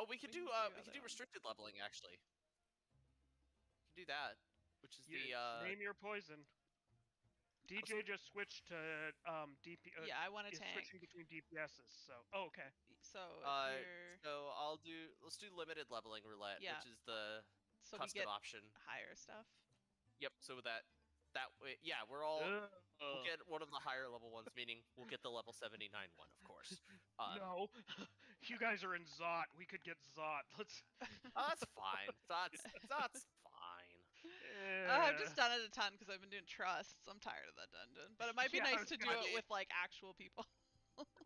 Oh, we could do other restricted leveling actually. We can do that, which is Name your poison. DJ just switched to DP. Yeah, I want a is tank. switching between DPSs. So, oh, okay. So if you're... So let's do limited leveling roulette, Yeah. which is the So we custom get option. higher stuff. Yep. So with that way, yeah, we'll get one of the higher level ones, meaning we'll get the level 79 one, of course. No, you guys are in Zot. We could get Zot. Let's. That's fine. That's fine. I've just done it a ton because I've been doing trusts. I'm tired of that dungeon, but it might be Yeah, I nice was to do gonna it say- with like actual people.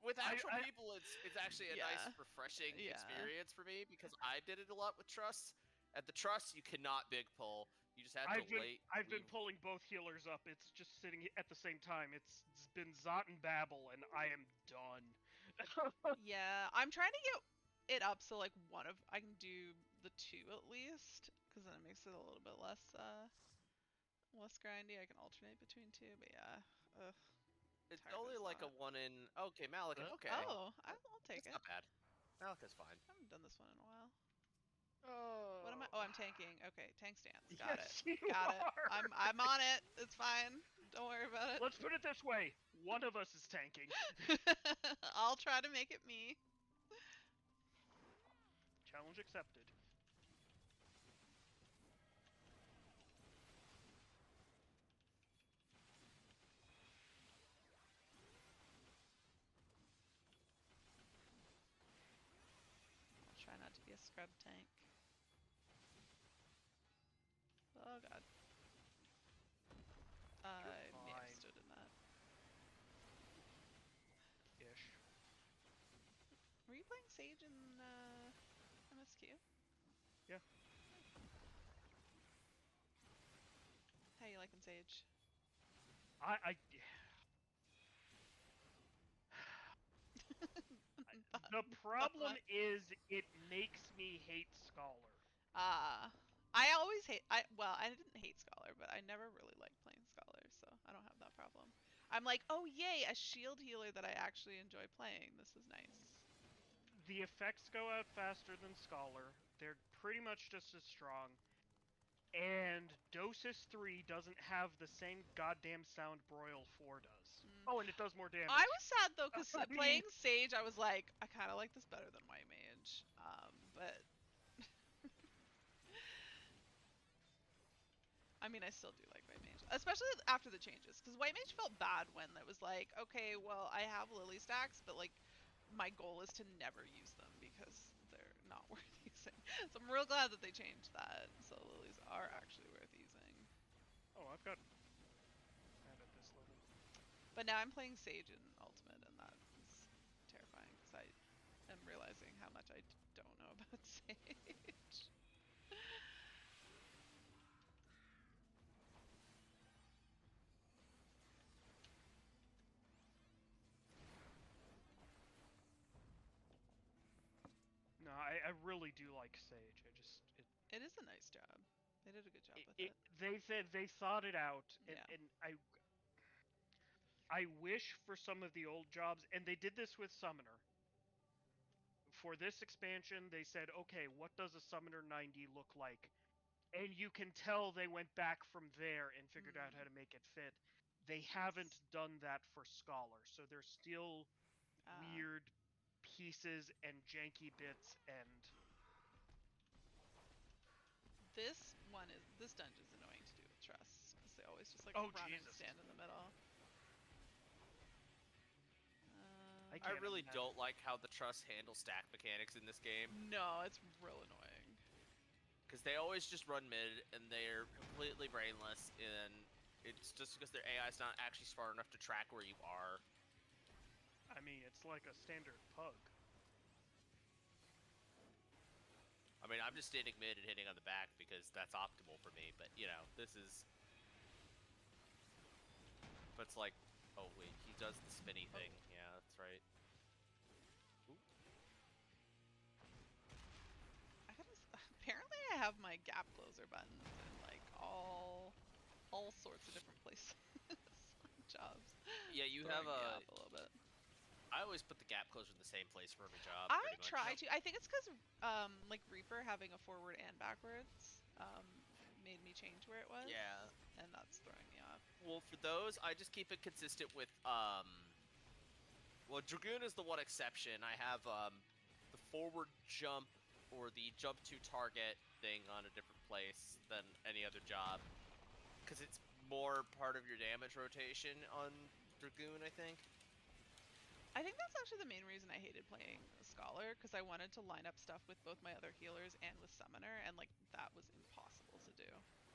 With actual people, it's actually a nice, Yeah. refreshing Yeah. experience for me because I did it a lot with trusts. At the trust, you cannot big pull. You just have to wait. I've been pulling both healers up. It's just sitting at the same time. It's been Zot and Babel, and I am done. Yeah, I'm trying to get it up so like I can do the 2 at least, because then it makes it a little bit less less grindy. I can alternate between 2, but yeah. Ugh. It's tired only of like a Zot. 1 in. Okay, Malika. Okay. Oh, I'll take It's it. not bad. Malika's fine. I haven't done this one in a while. Oh. What am I? Oh, I'm tanking. Okay, tank stance. Got Yes, it. you Got are. it. I'm on it. It's fine. Don't worry about it. Let's put it this way: one of us is tanking. I'll try to make it me. Challenge accepted. I'll try not to be a scrub tank. Oh god. I may have fine. stood in that. Ish. Were you playing Sage in MSQ? Yeah. How you liking Sage? The problem is it makes me hate Scholar. I always I didn't hate Scholar, but I never really liked playing Scholar, so I don't have that problem. I'm like, oh yay, a shield healer that I actually enjoy playing. This is nice. The effects go out faster than Scholar. They're pretty much just as strong. And Dosis 3 doesn't have the same goddamn sound Broil 4 does. Oh, and it does more damage. I was sad though, because I mean- playing Sage, I was like, I kind of like this better than White Mage. But I mean, I still do like White Mage, especially after the changes, because White Mage felt bad when it was like, okay, well, I have Lily stacks, but like, my goal is to never use them because they're not worth using. So I'm real glad that they changed that. So Lilies are actually worth using. Oh, I've got that at this level. But now I'm playing Sage in Ultimate, and that is terrifying because I am realizing how much I don't know about Sage. No, I really do like Sage. It is a nice job. They did a good job with it. They said they thought it out, Yeah. and I wish for some of the old jobs, and they did this with Summoner. For this expansion, they said, okay, what does a Summoner 90 look like? And you can tell they went back from there and figured out how to make it fit. They haven't done that for Scholar, so there's still weird pieces and janky bits and... This dungeon's annoying to do with trusts because they always just like Oh, run Jesus. and stand in the middle. I really don't like how the trust handle stack mechanics in this game. No, it's real annoying. Because they always just run mid and they're completely brainless, and it's just because their AI is not actually smart enough to track where you are. I mean, it's like a standard pug. I mean, I'm just standing mid and hitting on the back because that's optimal for me, but you know, this is... But it's like, oh wait, he does the spinny thing. Yeah, that's right. Ooh. Apparently I have my gap closer buttons in like all sorts of different places. Jobs. Yeah, you Throwing have me a... off a little bit. I always put the gap closer in the same place for every job. I pretty much. try to. I think it's because like Reaper having a forward and backwards made me change where it was. Yeah. And that's throwing me off. Well, for those, I just keep it consistent with Well, Dragoon is the one exception. I have the forward jump or the jump to target thing on a different place than any other job, because it's more part of your damage rotation on Dragoon, I think. I think that's actually the main reason I hated playing Scholar, because I wanted to line up stuff with both my other healers and with Summoner, and like that was impossible to do.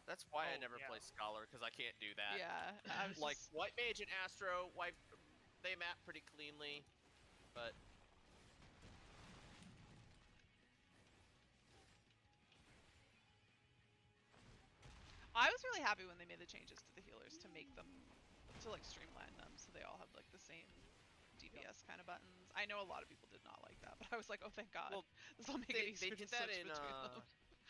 That's why I Oh, never yeah. play Scholar, because I can't do that. Yeah, I was Like just... White Mage and Astro, they map pretty cleanly, but I was really happy when they made the changes to the healers to make them, to like streamline them, so they all have like the same DPS kind of buttons. I know a lot of people did not like that, but I was like, oh thank God, Well, this will make it they easier to did that switch in between them.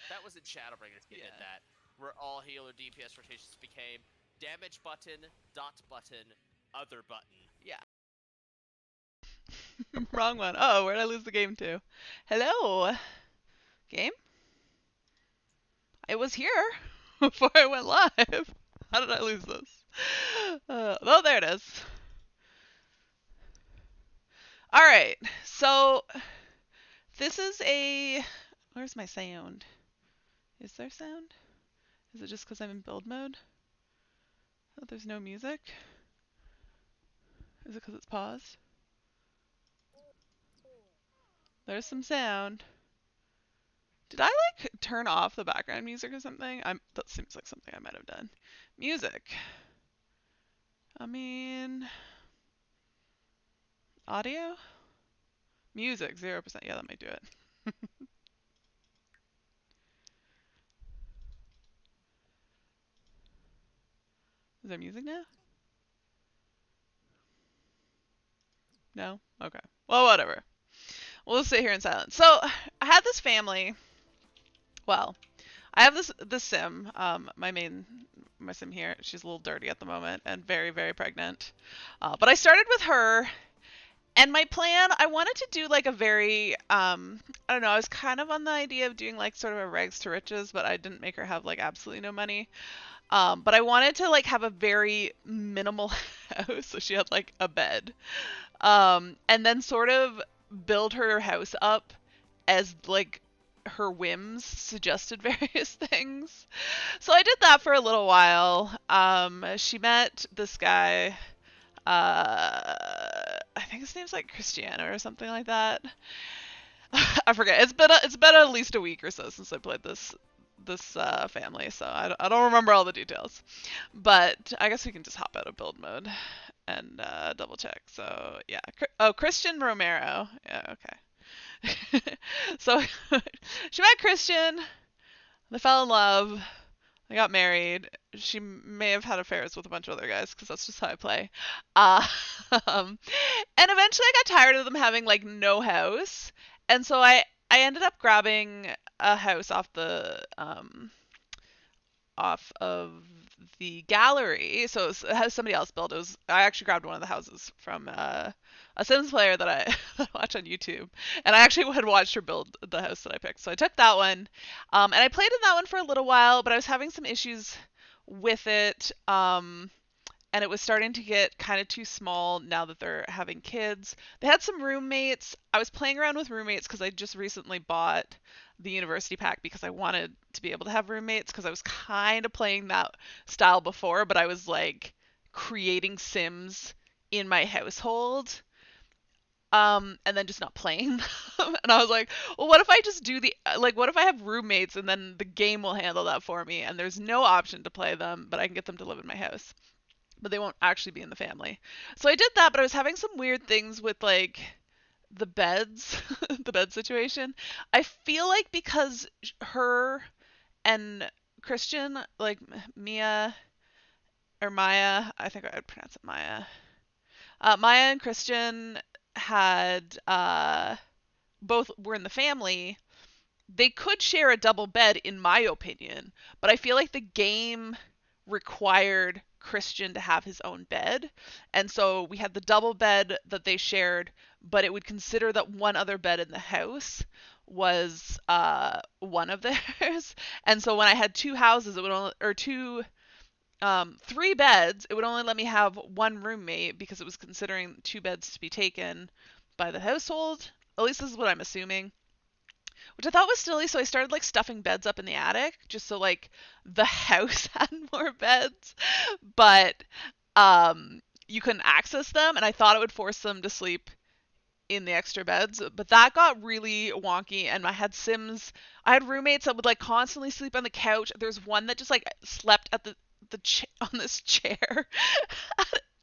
that was in Shadowbringers. They did Yeah. that, where all healer DPS rotations became damage button, dot button, other button. Yeah. Wrong one. Oh, where'd I lose the game to? Hello? Game? It was here before I went live. How did I lose this? Oh, there it is. Alright, so this is a... Where's my sound? Is there sound? Is it just because I'm in build mode? Oh, there's no music? Is it because it's paused? There's some sound. Did I like turn off the background music or something? That seems like something I might have done. Music. I mean, audio? Music, 0%. Yeah, that might do it. Is there music now? No? Okay. Well, whatever. We'll sit here in silence. So, I had this family. Well, I have this sim, my sim here. She's a little dirty at the moment and very, very pregnant. But I started with her, and my plan, I wanted to do like a very, I don't know, I was kind of on the idea of doing like sort of a rags to riches, but I didn't make her have like absolutely no money. But I wanted to like have a very minimal house, so she had like a bed. And then sort of build her house up as like her whims suggested various things. So I did that for a little while. She met this guy, I think his name's like Cristiano or something like that. I forget. It's been at least a week or so since I played this family, so I don't remember all the details. But I guess we can just hop out of build mode and double check. So yeah. Oh, Christian Romero. Yeah, okay. So she met Christian, they fell in love, they got married. She may have had affairs with a bunch of other guys because that's just how I play. And eventually I got tired of them having like no house, and so I ended up grabbing a house off of the gallery. So it has somebody else built. I actually grabbed one of the houses from a Sims player that I watch on YouTube, and I actually had watched her build the house that I picked. So I took that one, and I played in that one for a little while, but I was having some issues with it, and it was starting to get kind of too small now that they're having kids. They had some roommates. I was playing around with roommates because I just recently bought the university pack because I wanted to be able to have roommates, because I was kind of playing that style before, but I was like creating Sims in my household, and then just not playing them. And I was like, well, what if I just do what if I have roommates and then the game will handle that for me, and there's no option to play them, but I can get them to live in my house, but they won't actually be in the family. So I did that, but I was having some weird things with like the beds, the bed situation. I feel like because her and Christian, like Mia or Maya, I think I would pronounce it Maya. Maya and Christian had both were in the family. They could share a double bed, in my opinion, but I feel like the game required Christian to have his own bed. And so we had the double bed that they shared, but it would consider that one other bed in the house was one of theirs. And so when I had two houses, it would only, or three beds, it would only let me have one roommate because it was considering two beds to be taken by the household. At least this is what I'm assuming. Which I thought was silly, so I started like stuffing beds up in the attic just so like the house had more beds, but you couldn't access them, and I thought it would force them to sleep in the extra beds, but that got really wonky. And I had I had roommates that would like constantly sleep on the couch. There's one that just like slept at on this chair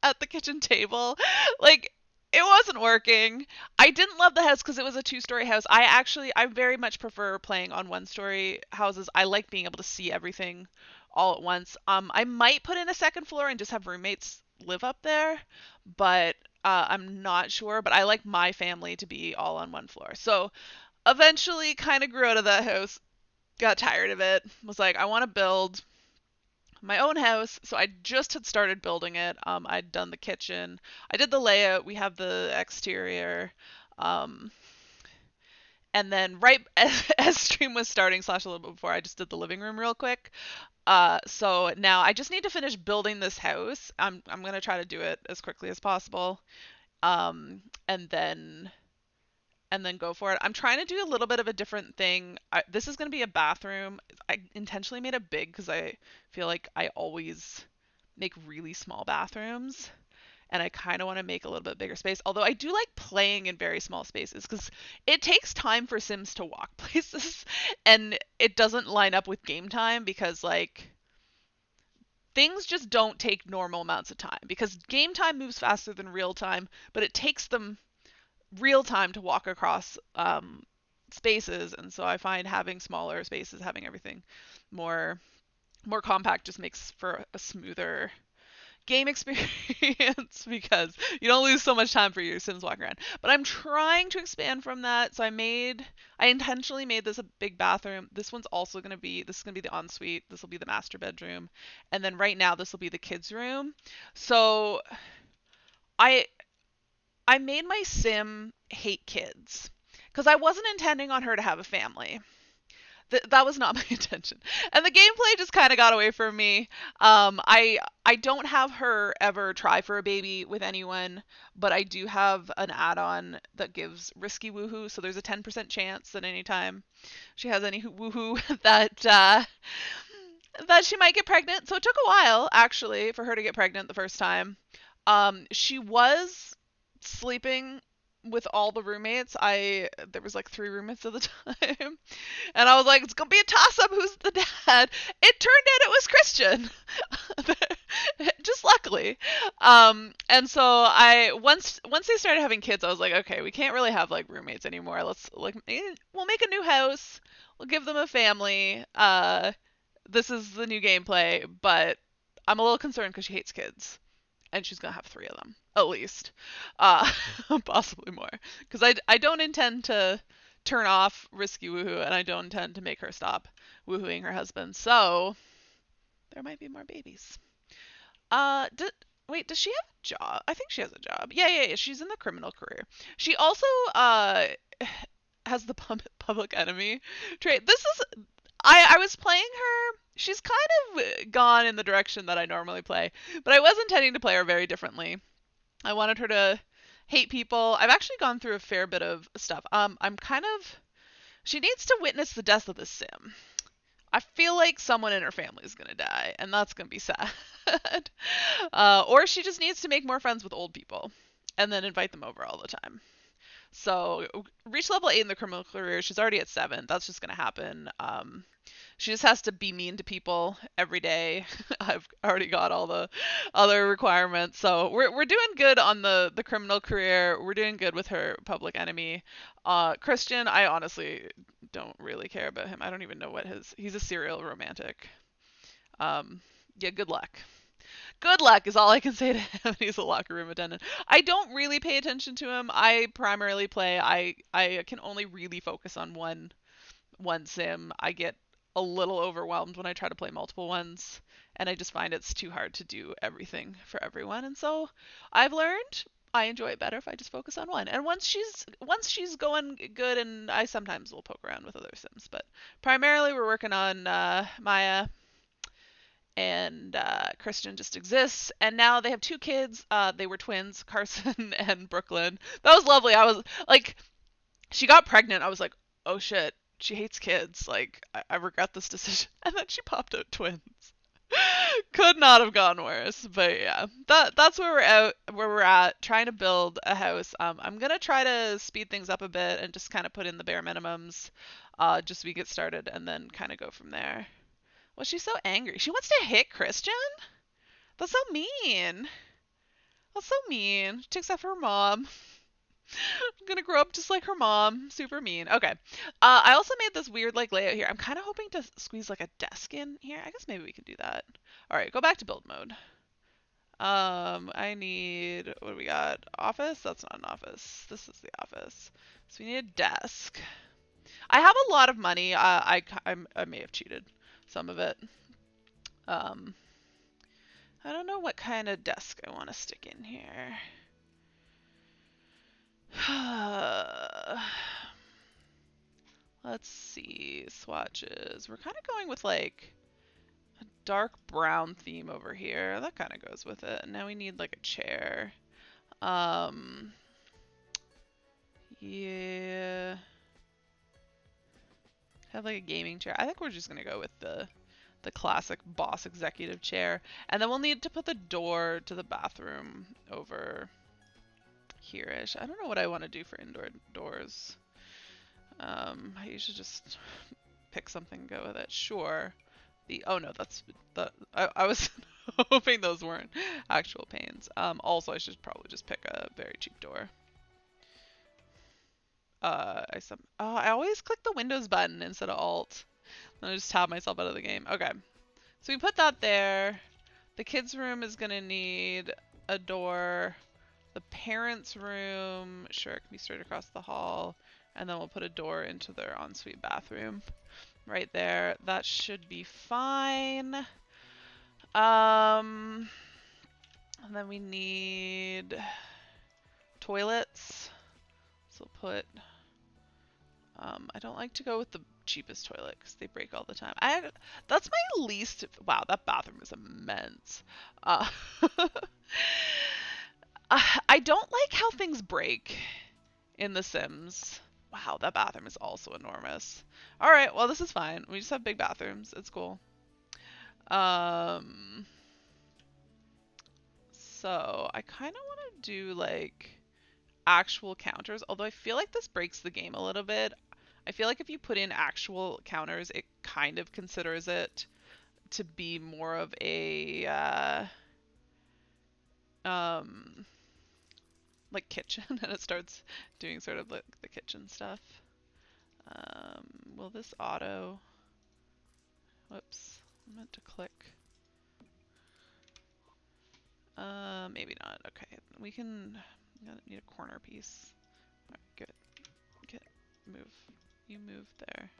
at the kitchen table. Like, it wasn't working. I didn't love the house because it was a 2-story house. I very much prefer playing on 1-story houses. I like being able to see everything all at once. I might put in a second floor and just have roommates live up there, but I'm not sure. But I like my family to be all on one floor. So eventually kind of grew out of that house, got tired of it, was like, I want to build my own house. So I just had started building it. I'd done the kitchen. I did the layout. We have the exterior. And then right as stream was starting / a little bit before, I just did the living room real quick. So now I just need to finish building this house. I'm going to try to do it as quickly as possible. And then go for it. I'm trying to do a little bit of a different thing. This is going to be a bathroom. I intentionally made it big because I feel like I always make really small bathrooms, and I kind of want to make a little bit bigger space. Although I do like playing in very small spaces because it takes time for Sims to walk places, and it doesn't line up with game time because like things just don't take normal amounts of time, because game time moves faster than real time, but it takes them real time to walk across spaces. And so I find having smaller spaces, having everything more compact, just makes for a smoother game experience because you don't lose so much time for your Sims walking around. But I'm trying to expand from that. So I intentionally made this a big bathroom. This one's also going to be the ensuite. This will be the master bedroom. And then right now this will be the kids' room. So I made my Sim hate kids because I wasn't intending on her to have a family. That was not my intention. And the gameplay just kind of got away from me. I don't have her ever try for a baby with anyone, but I do have an add-on that gives risky woohoo. So there's a 10% chance that anytime she has any woohoo that she might get pregnant. So it took a while actually for her to get pregnant the first time. She was sleeping with all the roommates. There was like 3 roommates at the time, and I was like, it's gonna be a toss-up who's the dad. It turned out it was Christian. Just luckily. And so once they started having kids, I was like, okay, we can't really have like roommates anymore. Let's we'll make a new house, we'll give them a family. This is the new gameplay, but I'm a little concerned because she hates kids, and she's gonna have 3 of them at least, possibly more, because I don't intend to turn off risky woohoo, and I don't intend to make her stop woohooing her husband. So there might be more babies. Wait, does she have a job? I think she has a job. Yeah. She's in the criminal career. She also has the public enemy trait. I was playing her. She's kind of gone in the direction that I normally play, but I was intending to play her very differently. I wanted her to hate people. I've actually gone through a fair bit of stuff. She needs to witness the death of the Sim. I feel like someone in her family is going to die, and that's going to be sad. Or she just needs to make more friends with old people and then invite them over all the time. So reach level 8 in the criminal career. She's already at 7. That's just going to happen. She just has to be mean to people every day. I've already got all the other requirements. So we're doing good on the criminal career. We're doing good with her public enemy. Christian, I honestly don't really care about him. I don't even know he's a serial romantic. Yeah, good luck. Good luck is all I can say to him. He's a locker room attendant. I don't really pay attention to him. I primarily play. I can only really focus on one Sim. I get a little overwhelmed when I try to play multiple ones, and I just find it's too hard to do everything for everyone. And so I've learned I enjoy it better if I just focus on one. And once she's going good, and I sometimes will poke around with other Sims, but primarily we're working on Maya, and Christian just exists. And now they have 2 kids. They were twins, Carson and Brooklyn. That was lovely. I was like, she got pregnant. I was like, oh shit, she hates kids. Like, I regret this decision. And then she popped out twins. Could not have gone worse. But yeah, that's where we're at, trying to build a house. I'm gonna try to speed things up a bit and just kind of put in the bare minimums, just so we get started, and then kind of go from there. Well, she's so angry. She wants to hit Christian? That's so mean. That's so mean. She takes after her mom. I'm gonna grow up just like her mom. Super mean. Okay. I also made this weird like layout here. I'm kind of hoping to squeeze like a desk in here. I guess maybe we can do that. All right, go back to build mode. I need, what do we got? Office? That's not an office. This is the office. So we need a desk. I have a lot of money. I may have cheated some of it. I don't know what kind of desk I want to stick in here. Let's see, swatches. We're kind of going with like a dark brown theme over here. That kind of goes with it. And now we need like a chair. Yeah. Have like a gaming chair. I think we're just gonna go with the classic boss executive chair. And then we'll need to put the door to the bathroom over here-ish. I don't know what I want to do for indoor doors. I usually just pick something and go with it. Sure. Oh no, that's the I was hoping those weren't actual panes. Also I should probably just pick a very cheap door. I always click the Windows button instead of Alt. And I just tab myself out of the game. Okay. So we put that there. The kids' room is gonna need a door. The parents' room, sure, it can be straight across the hall. And then we'll put a door into their ensuite bathroom right there. That should be fine. And then we need toilets. So we'll put, I don't like to go with the cheapest toilet because they break all the time. That's my least, wow, that bathroom is immense. I don't like how things break in The Sims. Wow, that bathroom is also enormous. All right, well, this is fine. We just have big bathrooms. It's cool. So I kind of want to do like actual counters, although I feel like this breaks the game a little bit. I feel like if you put in actual counters, it kind of considers it to be more of a like kitchen, and it starts doing sort of like the kitchen stuff. Will this auto? Whoops, I meant to click. Maybe not. Okay, we can. Need a corner piece. All right, good. Move. You move there.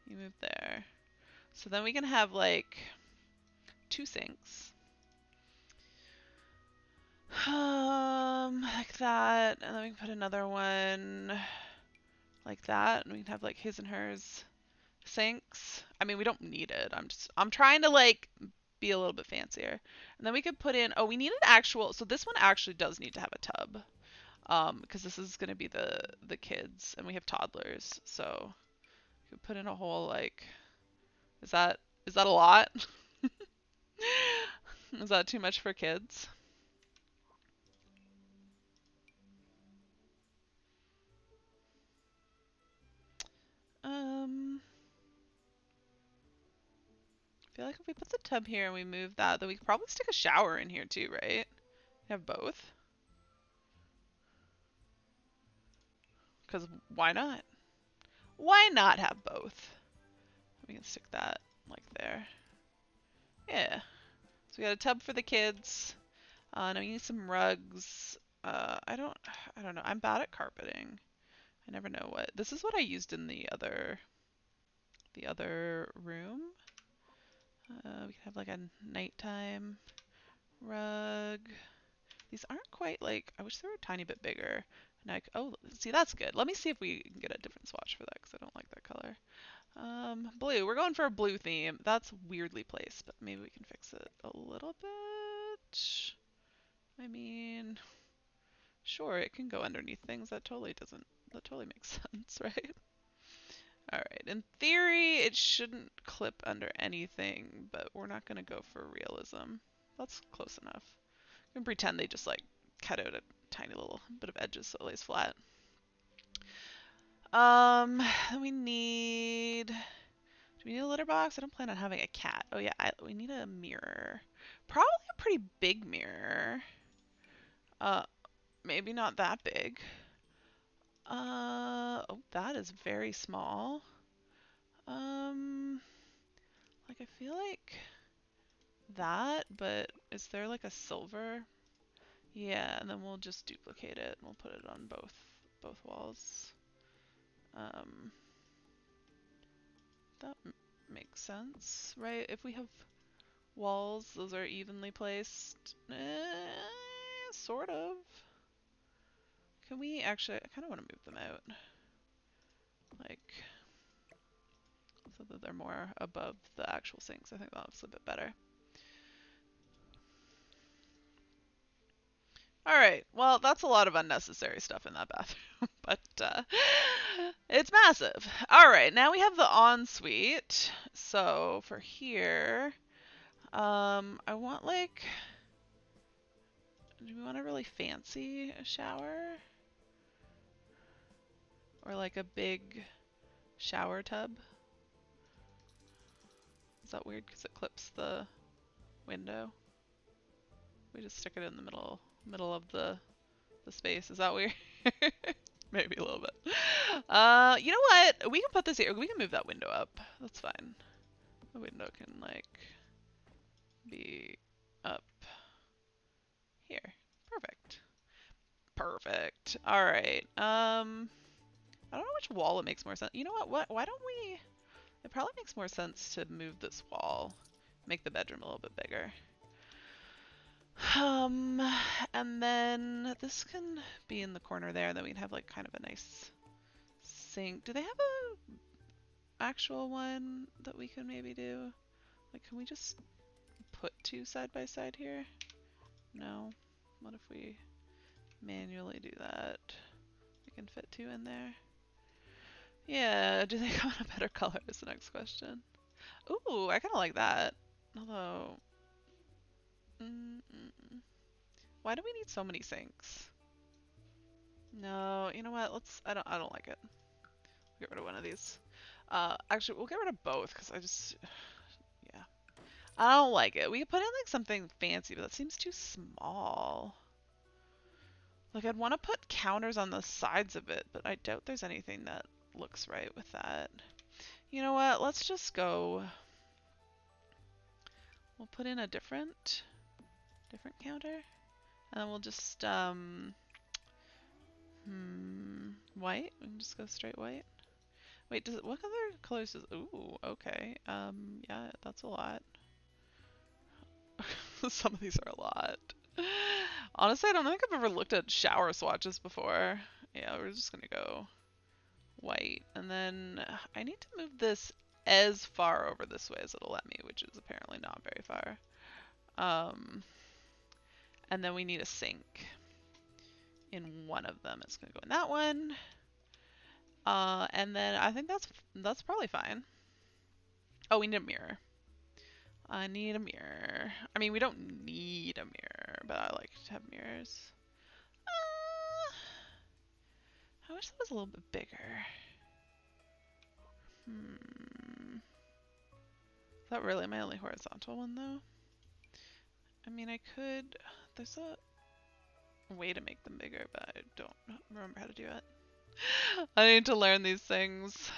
You move there. So then we can have like 2 sinks. Like that, and then we can put another one like that, and we can have like his and hers sinks. I mean, we don't need it. I'm trying to like be a little bit fancier. And then we could put in, oh, we need an actual, so this one actually does need to have a tub. Because this is gonna be the kids, and we have toddlers, so we could put in a whole like, is that a lot? Is that too much for kids? I feel like if we put the tub here and we move that, then we could probably stick a shower in here too, right? Have both. Because why not? Why not have both? We can stick that like there. Yeah. So we got a tub for the kids. Now we need some rugs. I don't know. I'm bad at carpeting. I never know what. This is what I used in the other the other room. We can have like a nighttime rug. These aren't quite like, I wish they were a tiny bit bigger. And oh, see, that's good. Let me see if we can get a different swatch for that because I don't like that color. Blue. We're going for a blue theme. That's weirdly placed, but maybe we can fix it a little bit. I mean, sure, it can go underneath things. That totally makes sense, right? Alright, in theory, it shouldn't clip under anything, but we're not going to go for realism. That's close enough. We can pretend they just, like, cut out a tiny little bit of edges so it lays flat. We need... Do we need a litter box? I don't plan on having a cat. Oh yeah, we need a mirror. Probably a pretty big mirror. Maybe not that big. Oh, that is very small. Like I feel like that, but is there like a silver? Yeah, and then we'll just duplicate it and we'll put it on both walls. That makes sense, right? If we have walls, those are evenly placed. Sort of. Can we actually, I kind of want to move them out. Like, so that they're more above the actual sinks. I think that looks a bit better. Alright, well, that's a lot of unnecessary stuff in that bathroom, but it's massive. Alright, now we have the ensuite. So for here, I want like, do we want a really fancy shower? Or like a big shower tub? Is that weird because it clips the window? We just stick it in the middle of the space. Is that weird? Maybe a little bit. You know what? We can put this here. We can move that window up. That's fine. The window can like be up here. Perfect. Perfect. All right. I don't know which wall it makes more sense. You know what? Why don't we? It probably makes more sense to move this wall, make the bedroom a little bit bigger. And then this can be in the corner there, then we can have like kind of a nice sink. Do they have a actual one that we can maybe do? Like, can we just put two side by side here? No. What if we manually do that? We can fit two in there. Yeah, do they come in a better color is the next question. Ooh, I kind of like that. Although, why do we need so many sinks? No, you know what? I don't like it. We'll get rid of one of these. Actually, we'll get rid of both because yeah. I don't like it. We could put in like something fancy, but that seems too small. Like I'd want to put counters on the sides of it, but I doubt there's anything that looks right with that. You know what? Let's just go. We'll put in a different counter, and then we'll just white. We can just go straight white. Wait, what other colors does? Ooh, okay. Yeah, that's a lot. Some of these are a lot. Honestly, I don't think I've ever looked at shower swatches before. Yeah, we're just gonna go white. And then I need to move this as far over this way as it'll let me, which is apparently not very far. And then we need a sink in one of them. It's gonna go in that one. And then I think that's probably fine. Oh, we need a mirror. I need a mirror. I mean, we don't need a mirror, but I like to have mirrors. I wish that was a little bit bigger. Is that really my only horizontal one, though? I mean, I could... There's a way to make them bigger, but I don't remember how to do it. I need to learn these things.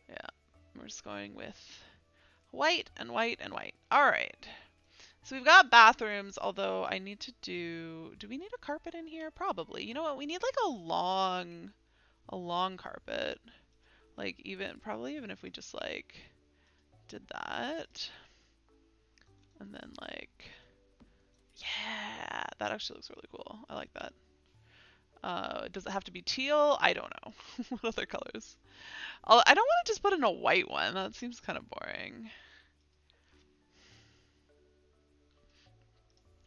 Yeah, we're just going with white and white and white. Alright. So we've got bathrooms, although I need to do we need a carpet in here? Probably. You know what? We need like a long carpet. Like probably even if we just like did that. And then like, yeah, that actually looks really cool. I like that. Does it have to be teal? I don't know. What other colors? I don't want to just put in a white one. That seems kind of boring.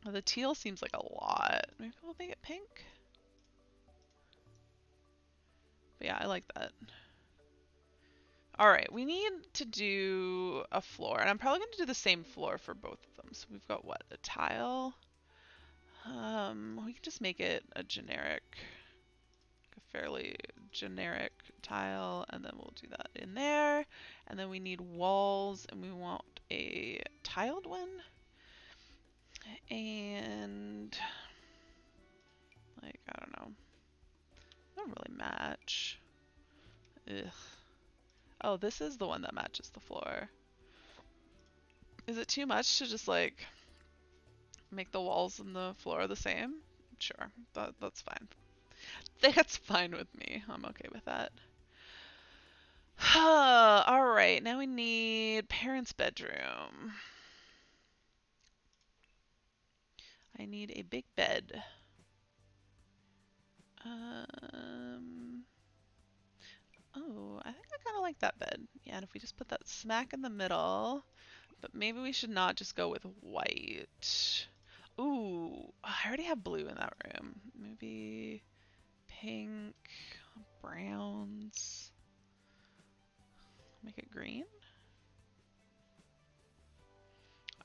The teal seems like a lot. Maybe we'll make it pink. But yeah, I like that. All right, we need to do a floor, and I'm probably going to do the same floor for both of them. So we've got what, a tile? We can just make it a generic, a fairly generic tile, and then we'll do that in there. And then we need walls, and we want a tiled one. And like, I don't know. They don't really match. Ugh. Oh, this is the one that matches the floor. Is it too much to just like make the walls and the floor the same? Sure, that's fine. That's fine with me. I'm okay with that. Alright, now we need parents' bedroom. I need a big bed. Oh, I think I kind of like that bed. Yeah, and if we just put that smack in the middle, but maybe we should not just go with white. Ooh, I already have blue in that room. Maybe pink, browns. Make it green.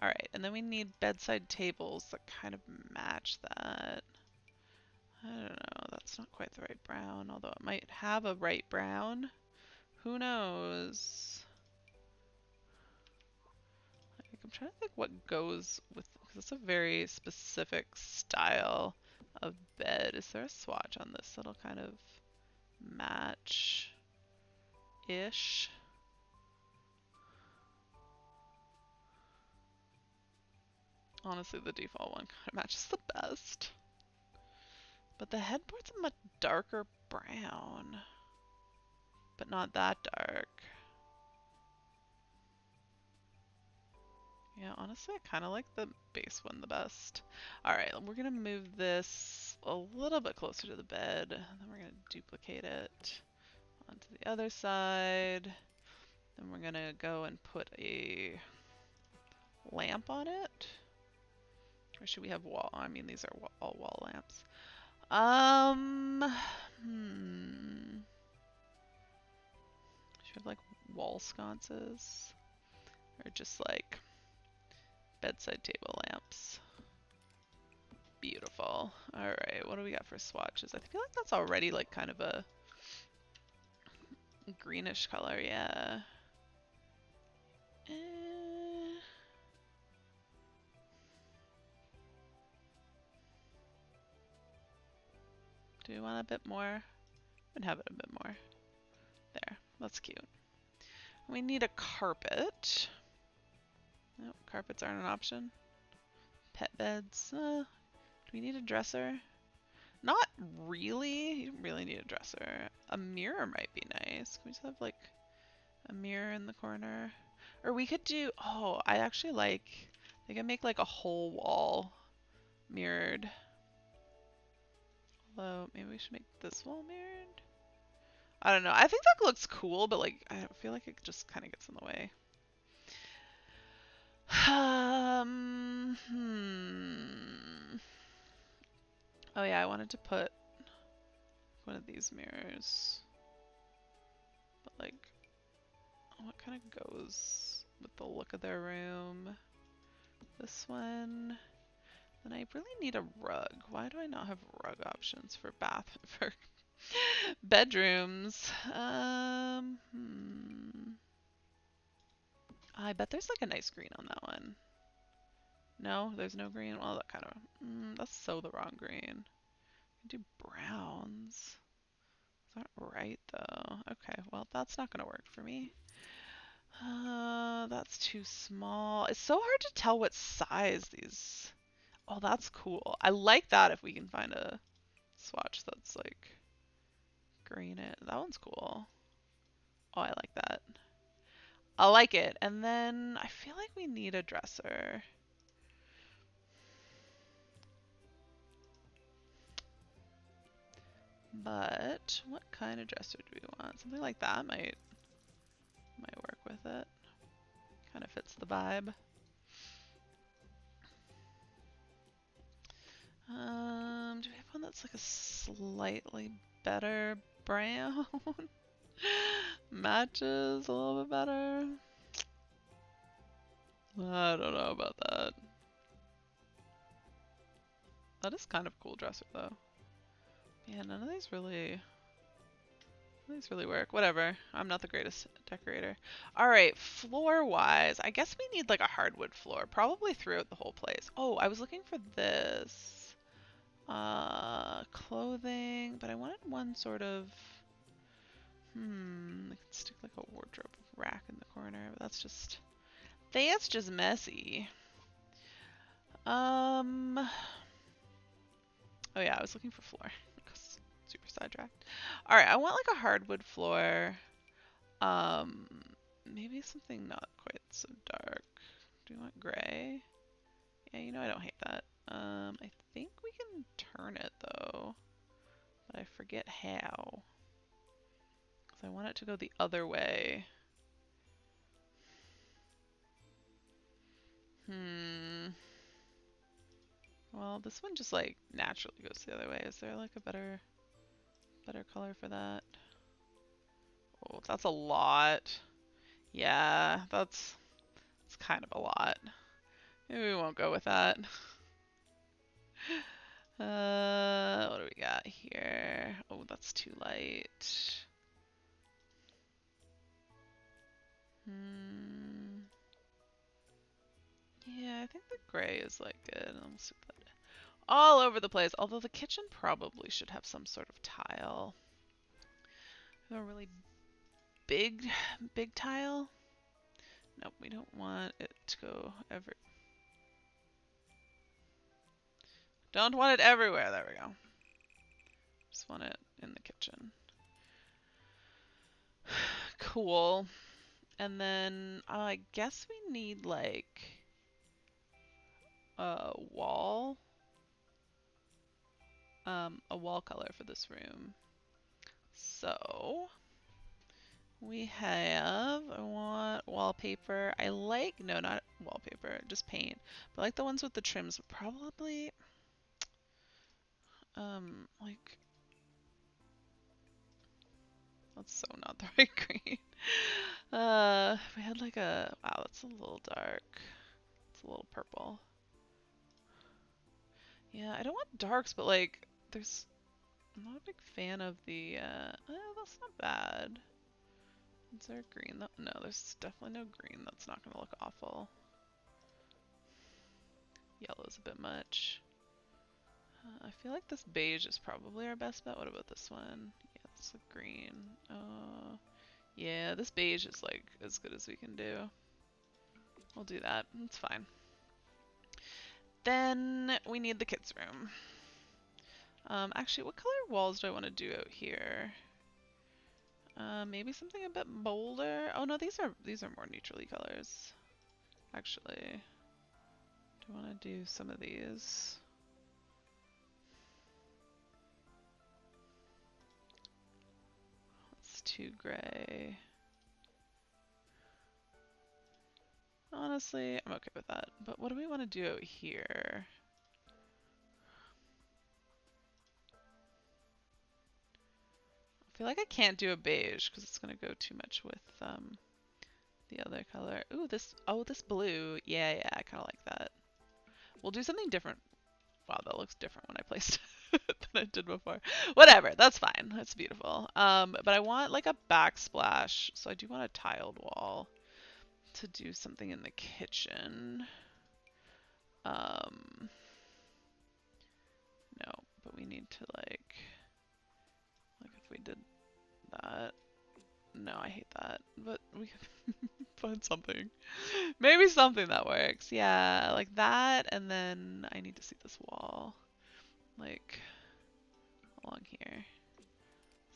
All right, and then we need bedside tables that kind of match that. I don't know, that's not quite the right brown, although it might have a right brown. Who knows? Like, I'm trying to think what goes with, because it's a very specific style of bed. Is there a swatch on this that'll kind of match-ish? Honestly, the default one kind of matches the best. But the headboard's a much darker brown. But not that dark. Yeah, honestly, I kind of like the base one the best. Alright, we're going to move this a little bit closer to the bed. And then we're going to duplicate it onto the other side. Then we're going to go and put a lamp on it. Or should we have wall? I mean, these are all wall lamps. Should we have like wall sconces? Or just like bedside table lamps? Beautiful. Alright, what do we got for swatches? I feel like that's already like kind of a greenish color, yeah. Do we want a bit more? I'd have it a bit more. There, that's cute. We need a carpet. Nope, carpets aren't an option. Pet beds. Do we need a dresser? Not really. You don't really need a dresser. A mirror might be nice. Can we just have like a mirror in the corner? Or we could do, oh, I actually like, they can make like a whole wall mirrored. Although maybe we should make this wall mirrored. I don't know. I think that looks cool, but like I feel like it just kind of gets in the way. Oh yeah, I wanted to put one of these mirrors. But like, what kind of goes with the look of their room? This one. Then I really need a rug. Why do I not have rug options for for bedrooms? I bet there's like a nice green on that one. No, there's no green. Well, that kind of that's so the wrong green. I do browns. Is that right though? Okay, well that's not gonna work for me. That's too small. It's so hard to tell what size these. Oh, that's cool. I like that if we can find a swatch that's like green it. That one's cool. Oh, I like that. I like it. And then I feel like we need a dresser. But what kind of dresser do we want? Something like that might work with it. Kind of fits the vibe. Do we have one that's like a slightly better brown? Matches a little bit better. I don't know about that. That is kind of a cool dresser though. Yeah, none of these really work. Whatever. I'm not the greatest decorator. Alright, floor-wise, I guess we need like a hardwood floor. Probably throughout the whole place. Oh, I was looking for this. Clothing, but I wanted one sort of... I could stick like a wardrobe rack in the corner, but that's just messy. Oh yeah, I was looking for floor. Super sidetracked. Alright, I want like a hardwood floor. Maybe something not quite so dark. Do you want gray? Yeah, you know I don't hate that. I think we can turn it though, but I forget how. Because I want it to go the other way. Well, this one just like naturally goes the other way. Is there like a better color for that? Oh, that's a lot. Yeah, it's kind of a lot. Maybe we won't go with that. What do we got here? Oh, that's too light. Yeah, I think the gray is like good. I'll stick that all over the place. Although the kitchen probably should have some sort of tile. A really big tile. Nope, we don't want it to go every. Don't want it everywhere. There we go. Just want it in the kitchen. Cool. And then I guess we need like a wall. A wall color for this room. So we have, I want wallpaper. I like, no, not wallpaper, just paint. But I like the ones with the trims, probably, like, that's so not the right green. We had like a, wow, that's a little dark. It's a little purple. Yeah, I don't want darks, but like, I'm not a big fan of the, that's not bad. Is there green? No, there's definitely no green. That's not gonna look awful. Yellow's a bit much. I feel like this beige is probably our best bet. What about this one? Yeah, that's the green. Yeah, this beige is like as good as we can do. We'll do that. It's fine. Then we need the kids' room. Actually, what color walls do I want to do out here? Maybe something a bit bolder. Oh no, these are more neutrally colors. Actually, do I want to do some of these? It's too gray. Honestly, I'm okay with that. But what do we want to do out here? I feel like I can't do a beige because it's gonna go too much with the other color. Ooh, this blue. Yeah, I kind of like that. We'll do something different. Wow, that looks different when I placed it than I did before. Whatever, that's fine. That's beautiful. But I want like a backsplash, so I do want a tiled wall to do something in the kitchen. No, but we need to like if we did that. No, I hate that, but we can find something. Maybe something that works. Yeah, like that, and then I need to see this wall, like along here.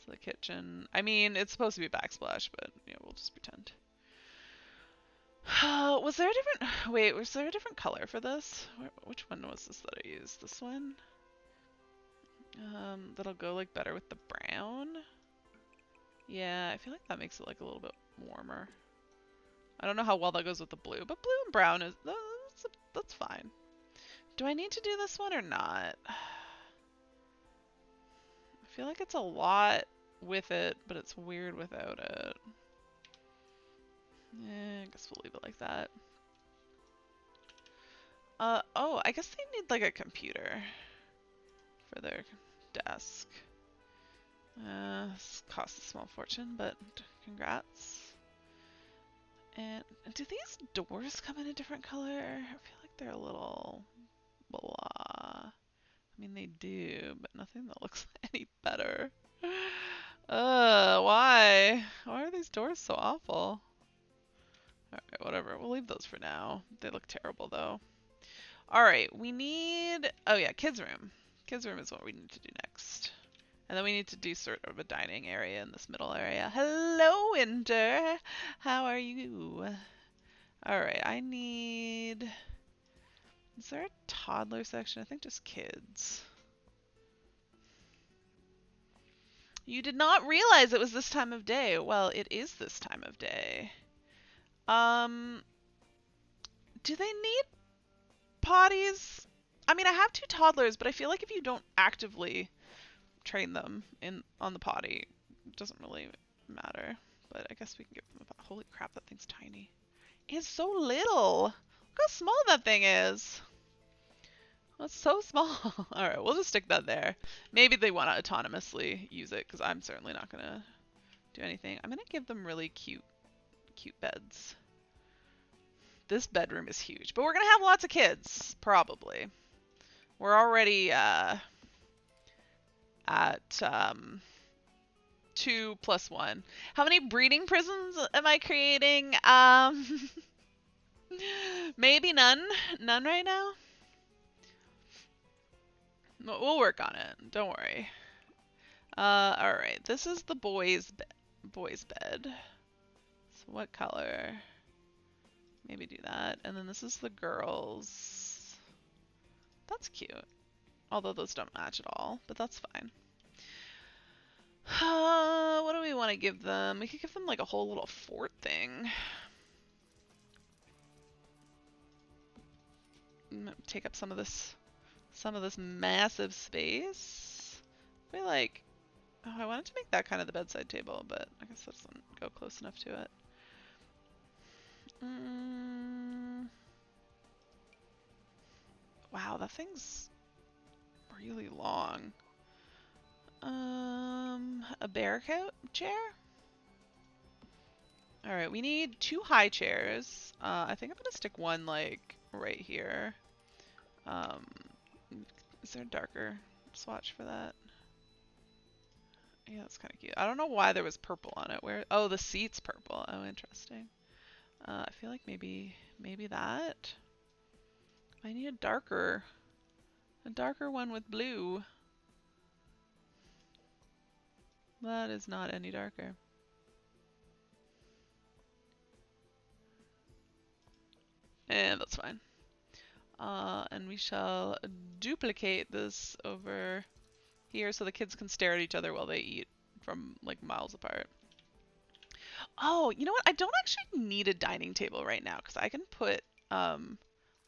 the kitchen. I mean, it's supposed to be backsplash, but yeah, we'll just pretend. Was there a different... Wait, was there a different color for this? Which one was this that I used? This one? That'll go like better with the brown. Yeah, I feel like that makes it like a little bit warmer. I don't know how well that goes with the blue, but blue and brown is that's fine. Do I need to do this one or not? I feel like it's a lot with it, but it's weird without it. Yeah, I guess we'll leave it like that. Oh, I guess they need like a computer for their desk. This costs a small fortune, but congrats. And do these doors come in a different color? I feel like they're a little blah. I mean, they do, but nothing that looks any better. Why? Why are these doors so awful? Alright, whatever. We'll leave those for now. They look terrible, though. Alright, we need... Oh yeah, kids' room. Kids' room is what we need to do next. And then we need to do sort of a dining area in this middle area. Hello, Winter! How are you? Alright, I need... Is there a toddler section? I think just kids. You did not realize it was this time of day. Well, it is this time of day. Do they need potties? I mean, I have 2 toddlers, but I feel like if you don't actively train them on the potty, it doesn't really matter. But I guess we can give them a... Holy crap, that thing's tiny. It's so little. Look how small that thing is. That's so small. Alright, we'll just stick that there. Maybe they want to autonomously use it, because I'm certainly not going to do anything. I'm going to give them really cute beds. This bedroom is huge, but we're going to have lots of kids, probably. We're already at 2 + 1. How many breeding prisons am I creating? Maybe none. None right now. We'll work on it. Don't worry. Alright. This is the boys' bed. So what color? Maybe do that. And then this is the girls'. That's cute. Although those don't match at all, but that's fine. What do we want to give them? We could give them like a whole little fort thing. Take up some of this massive space. I feel like, oh, I wanted to make that kind of the bedside table, but I guess that doesn't go close enough to it. Wow, that thing's really long. A bear coat chair? Alright, we need 2 high chairs. I think I'm gonna stick one, like, right here. Is there a darker swatch for that? Yeah, that's kind of cute. I don't know why there was purple on it. Where? Oh, the seat's purple. Oh, interesting. I feel like maybe that. I need a darker one with blue. That is not any darker. And that's fine. And we shall duplicate this over here so the kids can stare at each other while they eat from like miles apart. Oh, you know what? I don't actually need a dining table right now because I can put I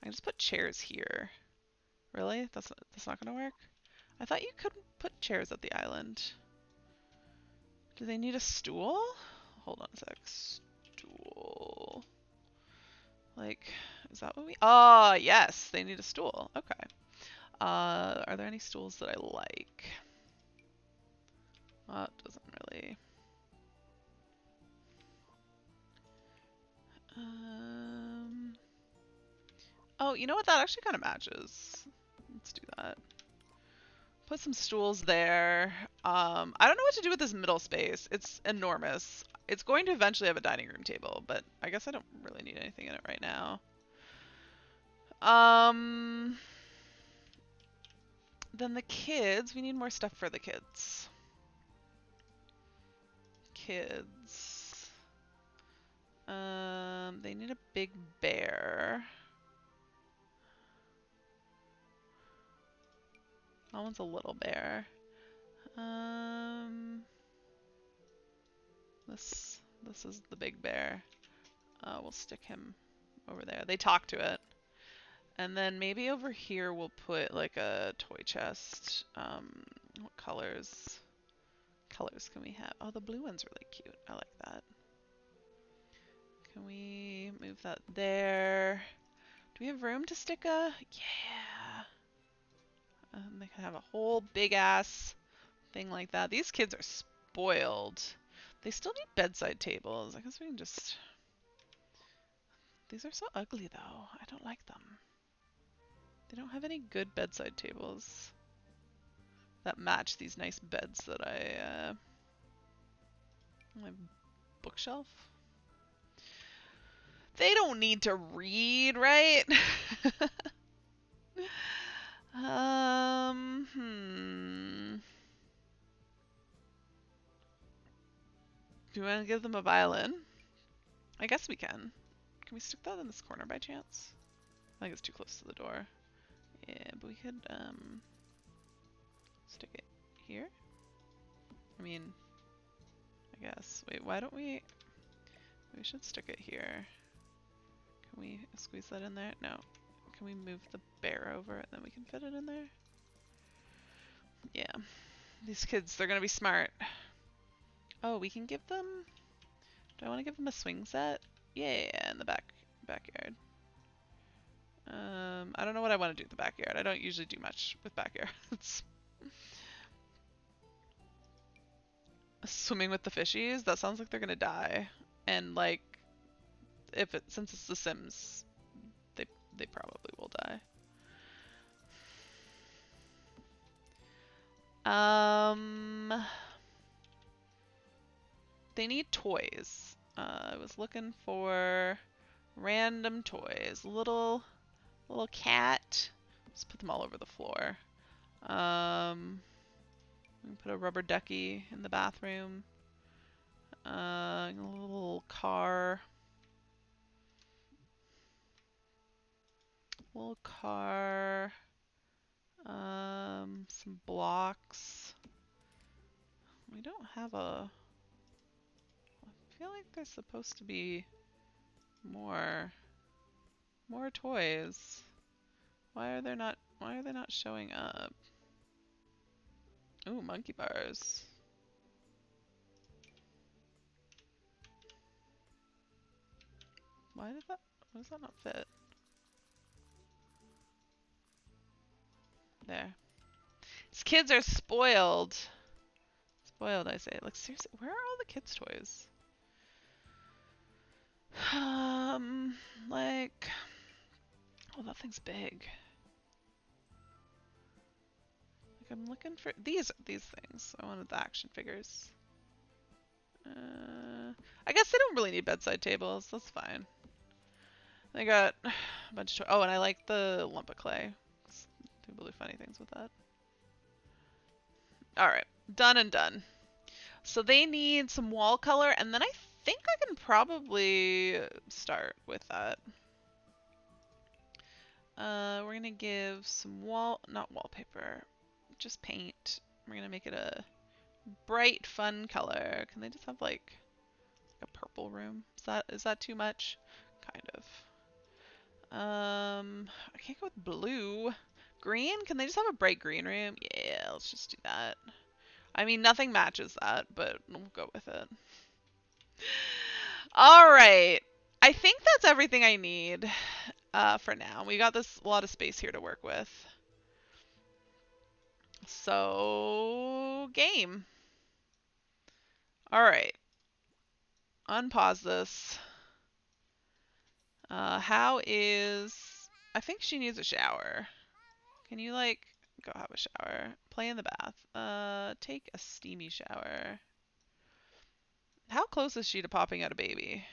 can just put chairs here. Really? That's not gonna work? I thought you could put chairs at the island. Do they need a stool? Hold on a sec. Stool. Like, is that what we... Oh, yes, they need a stool. Okay. Are there any stools that I like? Well, it doesn't really... Oh, you know what? That actually kind of matches. Let's do that. Put some stools there. I don't know what to do with this middle space. It's enormous. It's going to eventually have a dining room table, but I guess I don't really need anything in it right now. Then the kids, we need more stuff for the kids. kids. They need a big bear. That one's a little bear. This is the big bear. We'll stick him over there. They talk to it. And then maybe over here we'll put like a toy chest. What colors can we have? Oh, the blue one's really cute. I like that. Can we move that there? Do we have room to stick a? Yeah. They can have a whole big ass thing like that. These kids are spoiled. They still need bedside tables. I guess we can just... These are so ugly though. I don't like them. They don't have any good bedside tables that match these nice beds that my bookshelf. They don't need to read, right? Do you want to give them a violin? I guess we can. Can we stick that in this corner by chance? I think it's too close to the door. Yeah, but we could stick it here. I mean, I guess. Wait, why don't we? We should stick it here. Can we squeeze that in there? No. Can we move the bear over and then we can fit it in there? Yeah. These kids, they're gonna be smart. Oh, we can give them... Do I want to give them a swing set? Yeah, in the backyard. I don't know what I want to do with the backyard. I don't usually do much with backyards. Swimming with the fishies? That sounds like they're gonna die. And like, since it's The Sims, they probably will die. They need toys. I was looking for random toys. Little cat. Just put them all over the floor. We can put a rubber ducky in the bathroom. A little car. Little car. Some blocks. We don't have a... I feel like there's supposed to be more toys. Why are they not showing up? Ooh, monkey bars. Why does that not fit? There. These kids are spoiled. Spoiled, I say. Like, seriously, where are all the kids' toys? Like... Oh, that thing's big. Like, I'm looking for... These things. I wanted the action figures. I guess they don't really need bedside tables. That's fine. They got a bunch of... Oh, and I like the lump of clay. People do funny things with that. Alright. Done and done. So they need some wall color, and then I think I can probably start with that. We're gonna give some not wallpaper, just paint. We're gonna make it a bright, fun color. Can they just have like a purple room? Is that too much? Kind of. I can't go with blue. Green? Can they just have a bright green room? Yeah, let's just do that. I mean, nothing matches that, but we'll go with it. Alright. I think that's everything I need for now. We got a lot of space here to work with. So, game. Alright. Unpause this. I think she needs a shower. Can you, like, go have a shower? Play in the bath. Take a steamy shower. How close is she to popping out a baby?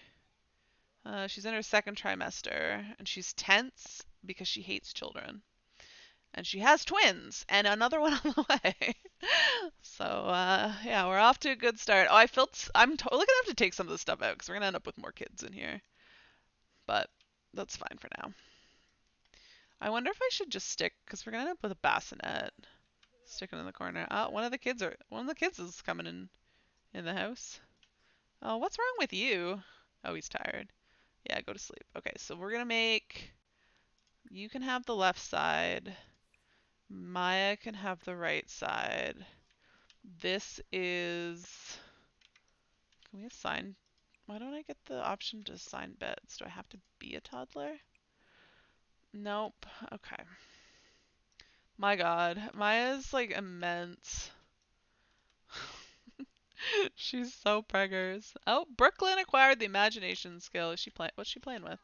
She's in her second trimester, and she's tense because she hates children. And she has twins and another one on the way. So, yeah, we're off to a good start. Oh, I'm totally gonna have to take some of this stuff out because we're gonna end up with more kids in here. But that's fine for now. I wonder if I should just stick, because we're gonna end up with a bassinet sticking in the corner. One of the kids is coming in the house. Oh, what's wrong with you? Oh, he's tired. Yeah, go to sleep. Okay, so we're gonna make. You can have the left side. Maya can have the right side. This is. Can we assign? Why don't I get the option to assign beds? Do I have to be a toddler? Nope. Okay. My God, Maya's like immense. She's so preggers. Oh, Brooklyn acquired the imagination skill. Is she playing? What's she playing with?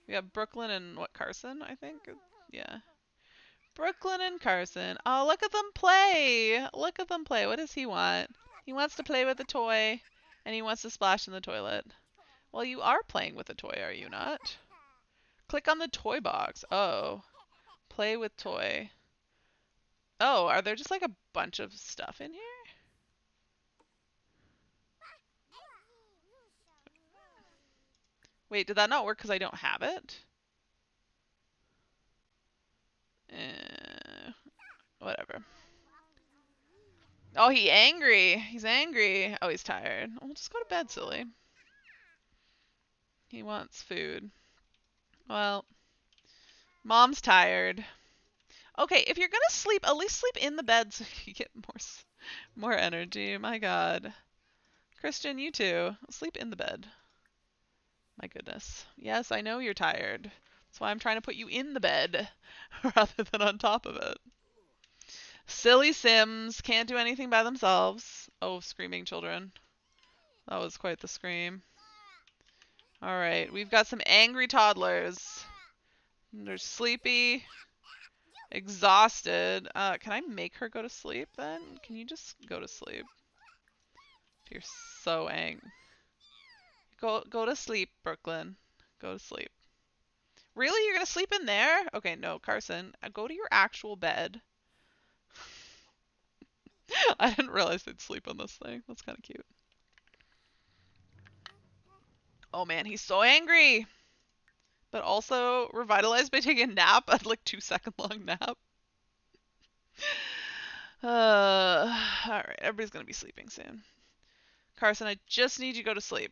We got Brooklyn and what, Carson, I think? Yeah. Brooklyn and Carson. Oh, look at them play. Look at them play. What does he want? He wants to play with a toy and he wants to splash in the toilet. Well, you are playing with a toy, are you not? Click on the toy box. Oh. Play with toy. Oh, are there just like a bunch of stuff in here? Wait, did that not work because I don't have it? Whatever. Oh, he's angry. He's angry. Oh, he's tired. Well, just go to bed, silly. He wants food. Well, mom's tired. Okay, if you're gonna sleep, at least sleep in the bed so you get more energy. My God. Christian, you too. Sleep in the bed. My goodness. Yes, I know you're tired. That's why I'm trying to put you in the bed rather than on top of it. Silly Sims can't do anything by themselves. Oh, screaming children. That was quite the scream. Alright, we've got some angry toddlers. They're sleepy, exhausted. Can I make her go to sleep then? Can you just go to sleep? You're so angry. Go to sleep, Brooklyn. Go to sleep. Really? You're gonna sleep in there? Okay, no, Carson. Go to your actual bed. I didn't realize they'd sleep on this thing. That's kind of cute. Oh man, he's so angry. But also revitalized by taking a nap, a like 2-second long nap. Alright, everybody's gonna be sleeping soon. Carson, I just need you to go to sleep.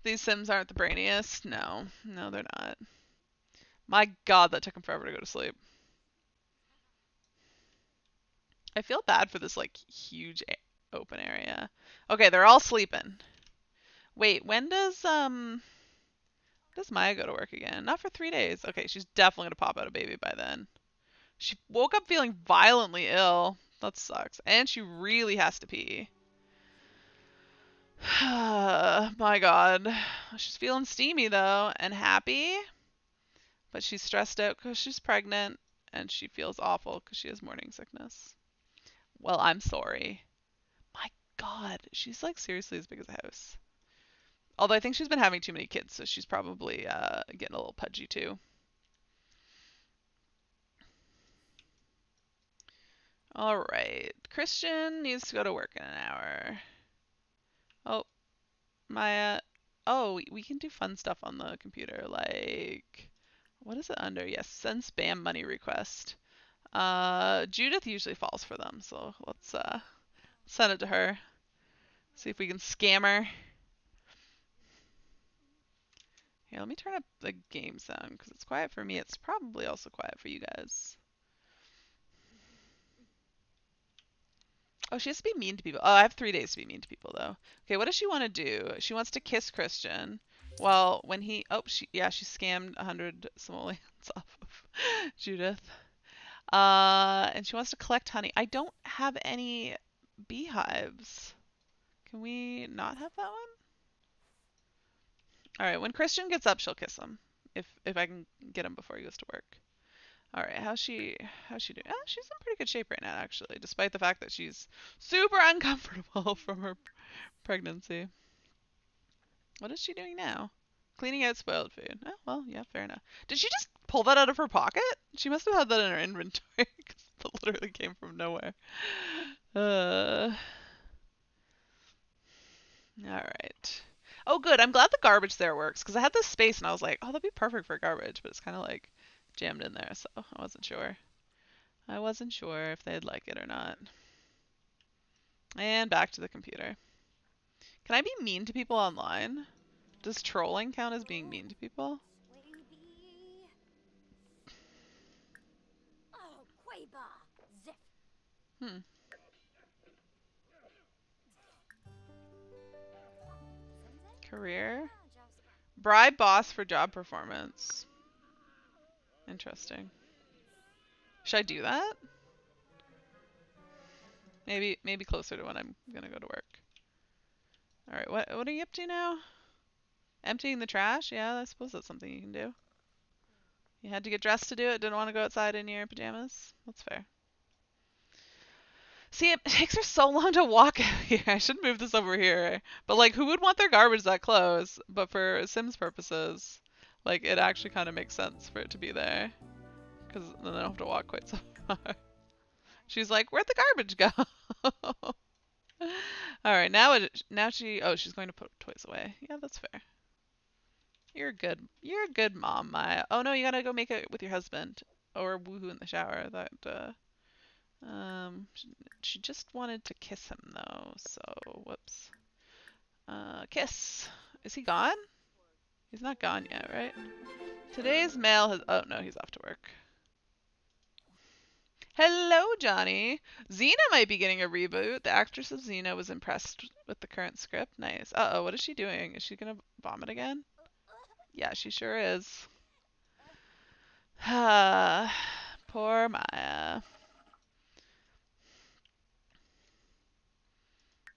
These Sims aren't the brainiest. No, they're not. My God, that took him forever to go to sleep. I feel bad for this like huge open area. Okay, they're all sleeping. Wait, when does Maya go to work again? Not for 3 days. Okay, she's definitely gonna pop out a baby by then. She woke up feeling violently ill. That sucks. And she really has to pee. My God. She's feeling steamy though and happy. But she's stressed out because she's pregnant and she feels awful because she has morning sickness. Well, I'm sorry. My God, she's like seriously as big as a house. Although I think she's been having too many kids, so she's probably getting a little pudgy too. All right, Christian needs to go to work in an hour. Oh, Maya. Oh, we can do fun stuff on the computer, like what is it under? Yes, send spam money request. Judith usually falls for them, so let's send it to her. See if we can scam her. Here, let me turn up the game sound because it's quiet for me. It's probably also quiet for you guys. Oh, she has to be mean to people. Oh, I have 3 days to be mean to people though. Okay, what does she want to do? She wants to kiss Christian. Well, when he she scammed 100 simoleons off of Judith. And she wants to collect honey. I don't have any beehives. Can we not have that one? All right, when Christian gets up, she'll kiss him. If I can get him before he goes to work. All right, how's she doing? Oh, she's in pretty good shape right now, actually, despite the fact that she's super uncomfortable from her pregnancy. What is she doing now? Cleaning out spoiled food. Oh, well, yeah, fair enough. Did she just pull pull that out of her pocket? She must have had that in her inventory because that literally came from nowhere. All right. Oh, good. I'm glad the garbage there works because I had this space and I was like, oh, that'd be perfect for garbage, but it's kind of like jammed in there, so I wasn't sure. I wasn't sure if they'd like it or not. And back to the computer. Can I be mean to people online? Does trolling count as being mean to people? Hmm. Career? Bribe boss for job performance. Interesting. Should I do that? Maybe closer to when I'm gonna go to work. All right, what are you up to now? Emptying the trash? Yeah, I suppose that's something you can do. You had to get dressed to do it. Didn't want to go outside in your pajamas. That's fair. See, it takes her so long to walk out here. I should move this over here. But like, who would want their garbage that close? But for Sims purposes, like, it actually kind of makes sense for it to be there. Because then I don't have to walk quite so far. She's like, where'd the garbage go? Alright, now she's going to put toys away. Yeah, that's fair. You're a good mom, Maya. Oh no, you gotta go make it with your husband. Or woohoo in the shower. She just wanted to kiss him though, so whoops. Kiss. Is he gone? He's not gone yet, right? Today's mail has, oh no, he's off to work. Hello, Johnny. Xena might be getting a reboot. The actress of Xena was impressed with the current script. Nice. Uh-oh, what is she doing? Is she gonna vomit again? Yeah, she sure is. Poor Maya.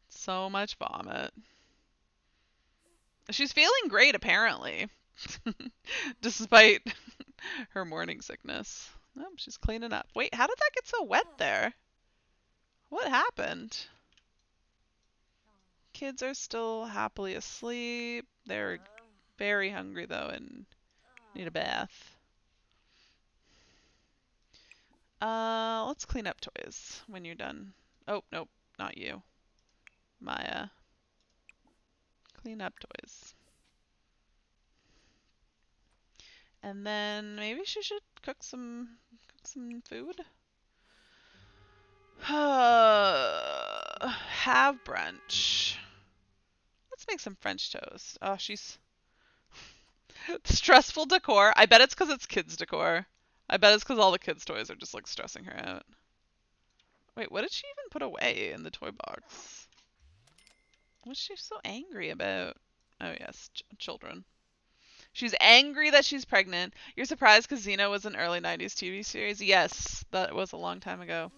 So much vomit. She's feeling great, apparently. Despite her morning sickness. Oh, she's cleaning up. Wait, how did that get so wet there? What happened? Kids are still happily asleep. They're very hungry, though, and need a bath. Let's clean up toys when you're done. Oh, nope, not you. Maya. Clean up toys. And then maybe she should cook some food. Have brunch. Let's make some French toast. Oh, she's stressful decor. I bet it's because it's kids decor. I bet it's because all the kids' toys are just like stressing her out. Wait, what did she even put away in the toy box? What's she so angry about? Oh yes, children. She's angry that she's pregnant. You're surprised because Xena was an early 90s TV series? Yes, that was a long time ago.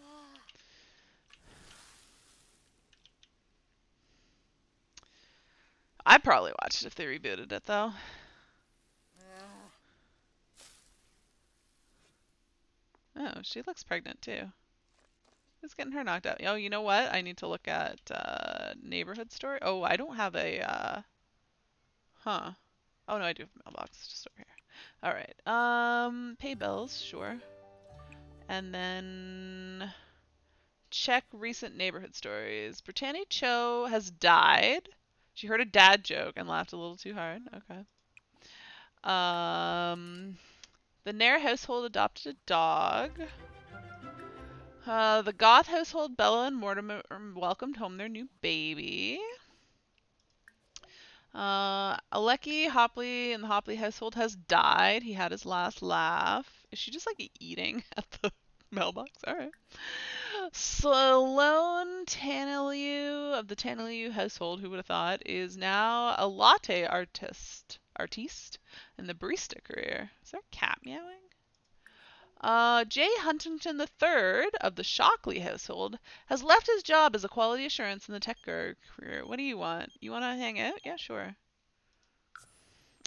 I'd probably watch it if they rebooted it, though. Oh, she looks pregnant, too. Who's getting her knocked out? Oh, you know what? I need to look at Neighborhood Story. Oh, I don't have a... Huh. Oh, no, I do have a mailbox just over here. Alright. Pay bills, sure. And then... check recent Neighborhood Stories. Brittany Cho has died. She heard a dad joke and laughed a little too hard. Okay. The Nair household adopted a dog. The Goth household, Bella and Mortimer, welcomed home their new baby. Aleki Hopley in the Hopley household has died. He had his last laugh. Is she just like eating at the mailbox? Alright. Sloane Tanaliu of the Tanaliu household, who would have thought, is now a latte artiste in the barista career. Is there a cat meowing? Jay Huntington III of the Shockley household has left his job as a quality assurance in the tech career. What do you want? You want to hang out? Yeah, sure.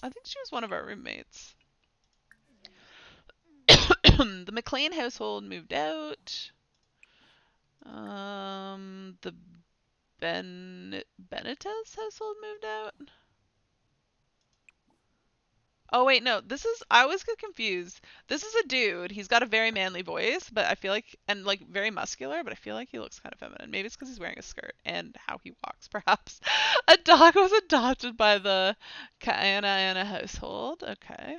I think she was one of our roommates. The McLean household moved out. The Benitez household moved out. Oh wait, no. I always get confused. This is a dude. He's got a very manly voice, but I feel like, and like very muscular, but I feel like he looks kind of feminine. Maybe it's because he's wearing a skirt and how he walks, perhaps. A dog was adopted by the Kaena household. Okay.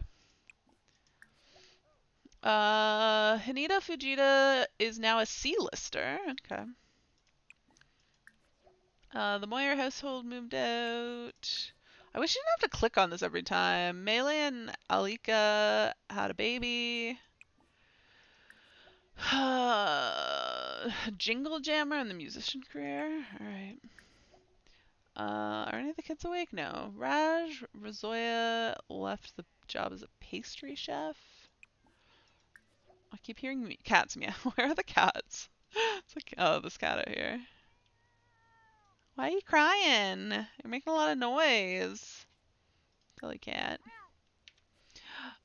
Haneda Fujita is now a C-lister. Okay. The Moyer household moved out. I wish you didn't have to click on this every time. Melee and Alika had a baby. Jingle Jammer and the musician career. Alright. Are any of the kids awake? No. Raj Razoya left the job as a pastry chef. I keep hearing cats meow. Where are the cats? It's like, oh, this cat out here. Why are you crying? You're making a lot of noise. Silly cat.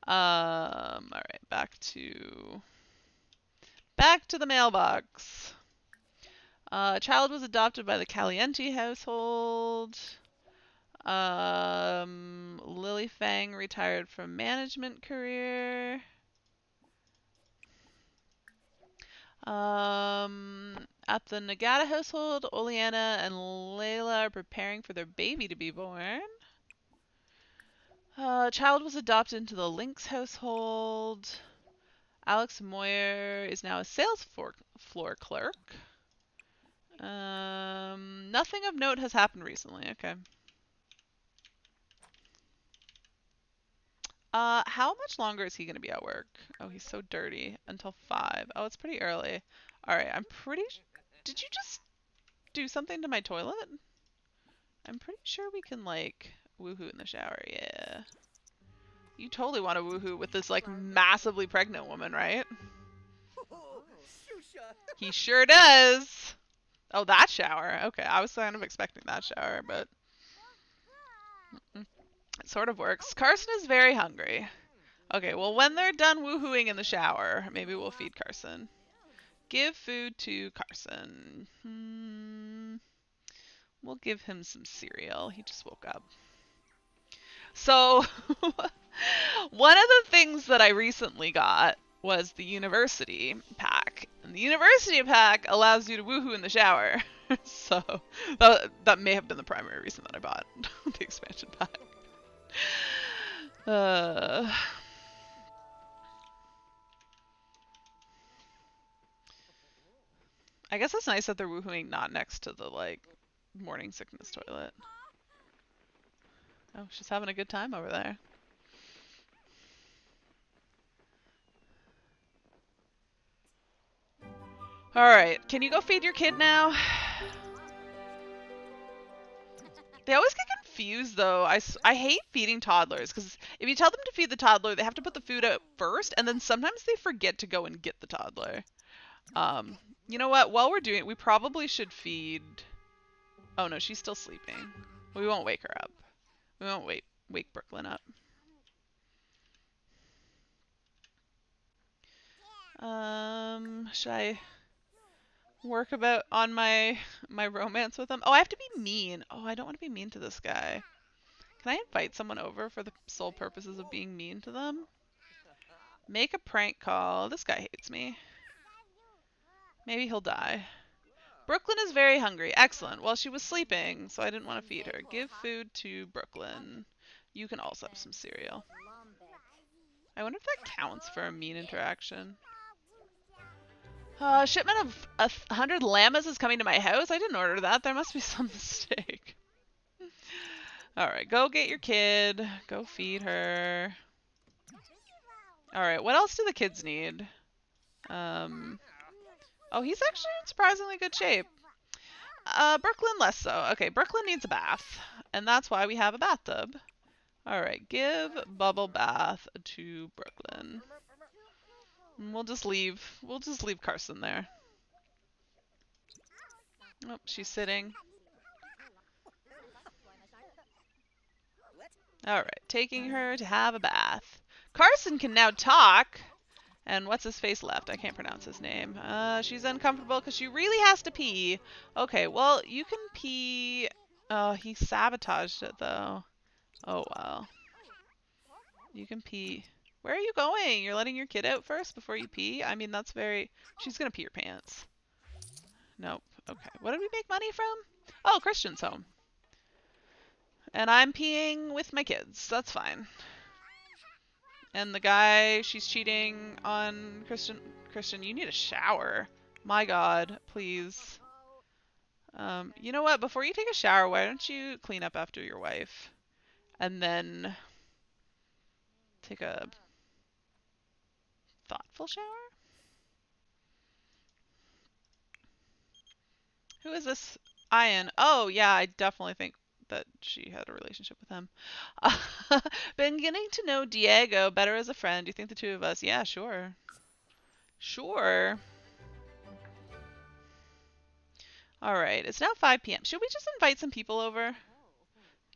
Alright, back to the mailbox. A child was adopted by the Caliente household. Lily Fang retired from management career. At the Nagata household, Oleana and Layla are preparing for their baby to be born. Child was adopted into the Lynx household. Alex Moyer is now a sales floor clerk. Nothing of note has happened recently. Okay. How much longer is he going to be at work? Oh, he's so dirty. Until 5. Oh, it's pretty early. Alright, I'm pretty... Did you just do something to my toilet? I'm pretty sure we can, like, woohoo in the shower. Yeah. You totally want to woohoo with this, like, massively pregnant woman, right? He sure does! Oh, that shower. Okay, I was kind of expecting that shower, but... It sort of works. Carson is very hungry. Okay, well, when they're done woohooing in the shower, maybe we'll feed Carson. Give food to Carson. We'll give him some cereal. He just woke up. So, one of the things that I recently got was the University Pack. And the University Pack allows you to woohoo in the shower. So, that may have been the primary reason that I bought the expansion pack. I guess it's nice that they're woohooing not next to the, like, morning sickness toilet. Oh, she's having a good time over there. Alright, can you go feed your kid now? They always get confused, though. I hate feeding toddlers, because if you tell them to feed the toddler, they have to put the food out first, and then sometimes they forget to go and get the toddler. You know what? While we're doing it, we probably should feed... Oh, no, she's still sleeping. We won't wake her up. We won't wake Brooklyn up. Should I work on my romance with him? Oh, I have to be mean. Oh, I don't want to be mean to this guy. Can I invite someone over for the sole purposes of being mean to them? Make a prank call. This guy hates me. Maybe he'll die. Brooklyn is very hungry. Excellent. Well, she was sleeping, so I didn't want to feed her. Give food to Brooklyn. You can also have some cereal. I wonder if that counts for a mean interaction. Shipment of 100 llamas is coming to my house? I didn't order that. There must be some mistake. Alright, go get your kid. Go feed her. Alright, what else do the kids need? Oh, he's actually in surprisingly good shape. Brooklyn less so. Okay, Brooklyn needs a bath. And that's why we have a bathtub. Alright, give bubble bath to Brooklyn. We'll just leave Carson there. Oh, she's sitting. Alright, taking her to have a bath. Carson can now talk. And what's his face left? I can't pronounce his name. She's uncomfortable because she really has to pee. Okay, well, you can pee. Oh, he sabotaged it, though. Oh, well. You can pee. Where are you going? You're letting your kid out first before you pee? I mean, that's very... She's gonna pee your pants. Nope. Okay. What did we make money from? Oh, Christian's home. And I'm peeing with my kids. That's fine. And the guy, she's cheating on Christian. Christian, you need a shower. My God, please. You know what? Before you take a shower, why don't you clean up after your wife? And then take a thoughtful shower? Who is this? Ian. Oh, yeah, I definitely think that she had a relationship with him. Been getting to know Diego better as a friend. Do you think the two of us? Yeah, sure. Sure. All right, it's now 5 p.m. Should we just invite some people over?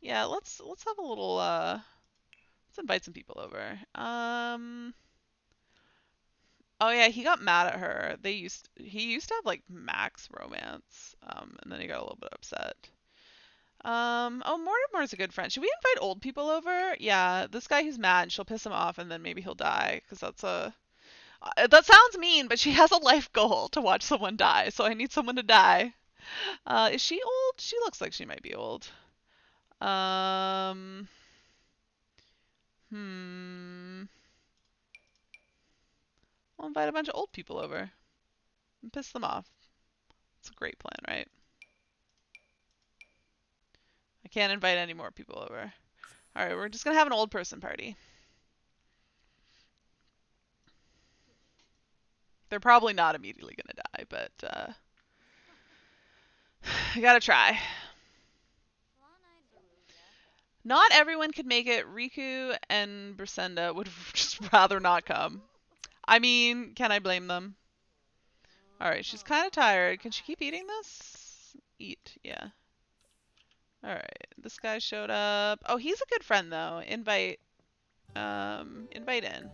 Yeah, let's have a little let's invite some people over. Oh yeah, he got mad at her. He used to have like max romance. And then he got a little bit upset. Oh, Mortimer's a good friend. Should we invite old people over? Yeah, this guy who's mad, she'll piss him off and then maybe he'll die, because that's a... that sounds mean, but she has a life goal to watch someone die, so I need someone to die. Is she old? She looks like she might be old. I'll invite a bunch of old people over and piss them off. It's a great plan, right? I can't invite any more people over. Alright, we're just gonna have an old person party. They're probably not immediately gonna die, but I gotta try. Not everyone could make it. Riku and Brasenda would just rather not come. I mean, can I blame them? Alright, she's kind of tired. Can she keep eating this? Eat, yeah. Alright, this guy showed up. Oh, he's a good friend, though. Invite in.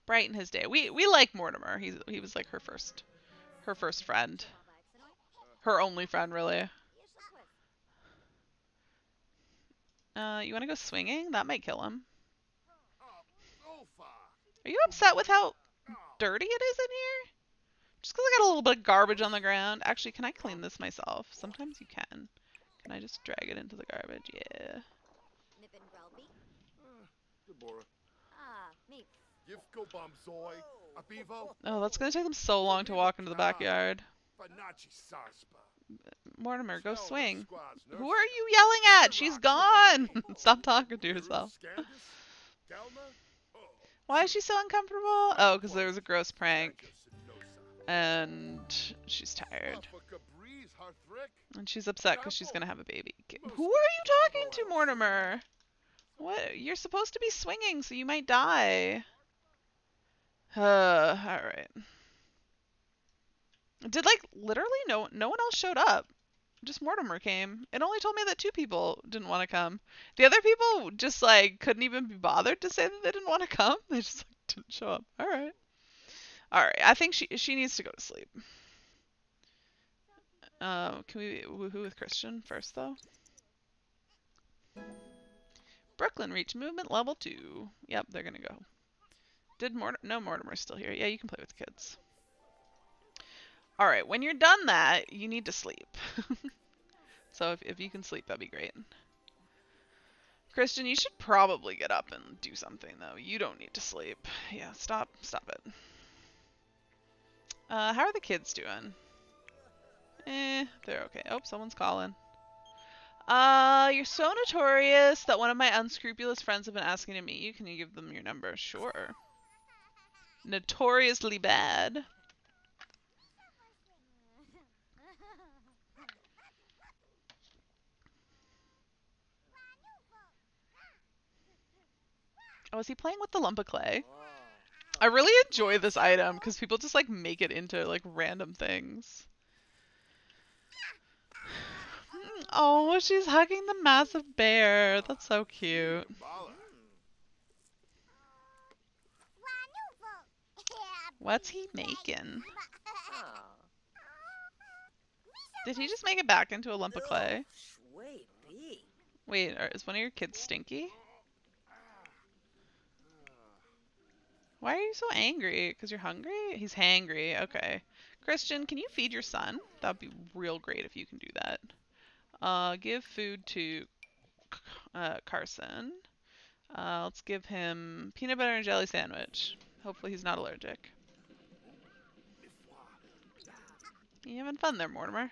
Brighten his day. We like Mortimer. He was like her first friend. Her only friend, really. You want to go swinging? That might kill him. Are you upset with how dirty it is in here? Just because I got a little bit of garbage on the ground. Actually, can I clean this myself? Sometimes you can. Can I just drag it into the garbage? Yeah. Oh, that's going to take them so long to walk into the backyard. Mortimer, go swing. Who are you yelling at? She's gone. Stop talking to yourself. Why is she so uncomfortable? Oh, because there was a gross prank. And she's tired. And she's upset because she's going to have a baby. Who are you talking to, Mortimer? What? You're supposed to be swinging, so you might die. Alright. Did, like, literally no one else showed up. Just Mortimer came. It only told me that 2 people didn't want to come. The other people just, like, couldn't even be bothered to say that they didn't want to come. They just, like, didn't show up. Alright. Alright, I think she needs to go to sleep. Can we woohoo with Christian first, though? Brooklyn reached movement level 2. Yep, they're gonna go. No, Mortimer's still here. Yeah, you can play with the kids. Alright, when you're done that, you need to sleep. So if you can sleep, that'd be great. Christian, you should probably get up and do something, though. You don't need to sleep. Yeah, stop it. How are the kids doing? They're okay. Oh, someone's calling. You're so notorious that one of my unscrupulous friends have been asking to meet you. Can you give them your number? Sure. Notoriously bad. Oh, is he playing with the lump of clay? I really enjoy this item because people just like make it into like random things. Oh, she's hugging the massive bear. That's so cute. What's he making? Did he just make it back into a lump of clay? Wait, is one of your kids stinky? Why are you so angry? Because you're hungry? He's hangry. Okay. Christian, can you feed your son? That'd be real great if you can do that. Give food to Carson. Let's give him peanut butter and jelly sandwich. Hopefully he's not allergic. You having fun there, Mortimer?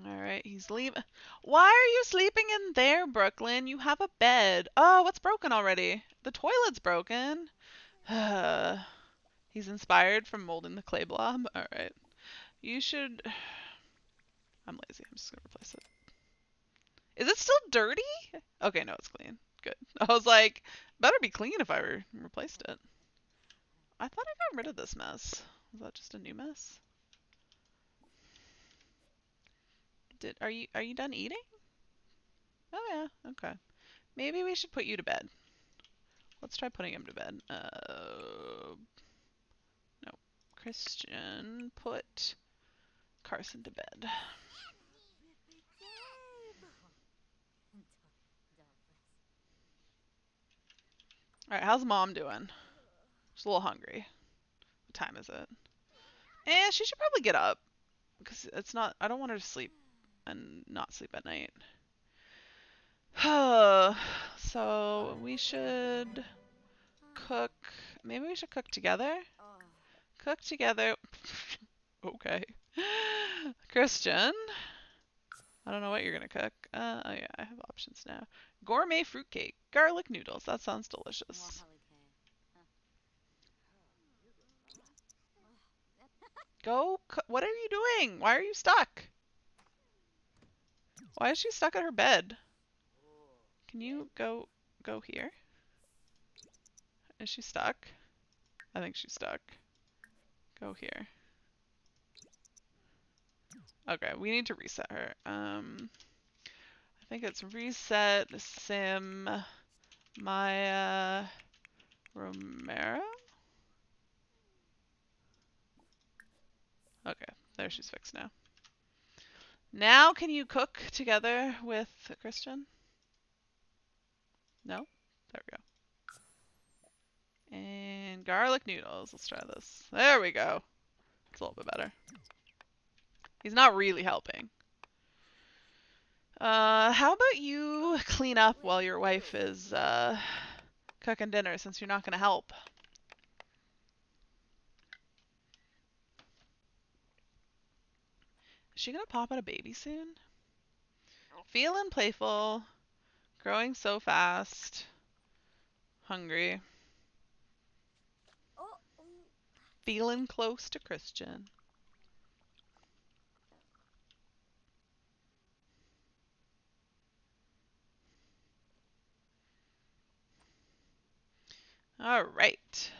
Alright, he's leaving. Why are you sleeping in there, Brooklyn? You have a bed. Oh, what's broken already? The toilet's broken. He's inspired from molding the clay blob. Alright. You should... I'm lazy. I'm just gonna replace it. Is it still dirty? Okay, no, it's clean. Good. I was like, better be clean if I replaced it. I thought I got rid of this mess. Was that just a new mess? Are you done eating? Oh yeah, okay. Maybe we should put you to bed. Let's try putting him to bed. No. Christian, put Carson to bed. Alright, how's mom doing? She's a little hungry. What time is it? She should probably get up. Because it's not, I don't want her to sleep and not sleep at night. So we should cook. Maybe we should cook together? Cook together. Okay. Christian. I don't know what you're gonna cook. Oh yeah, I have options now. Gourmet fruitcake. Garlic noodles. That sounds delicious. Go. What are you doing? Why are you stuck? Why is she stuck at her bed? Can you go here? Is she stuck? I think she's stuck. Go here. Okay, we need to reset her. I think it's reset Sim Maya Romero. Okay, there, she's fixed now. Now can you cook together with Christian? No? There we go. And garlic noodles. Let's try this. There we go. It's a little bit better. He's not really helping. How about you clean up while your wife is cooking dinner, since you're not going to help? Is she going to pop out a baby soon? Feeling playful. Growing so fast. Hungry. Feeling close to Christian. All right.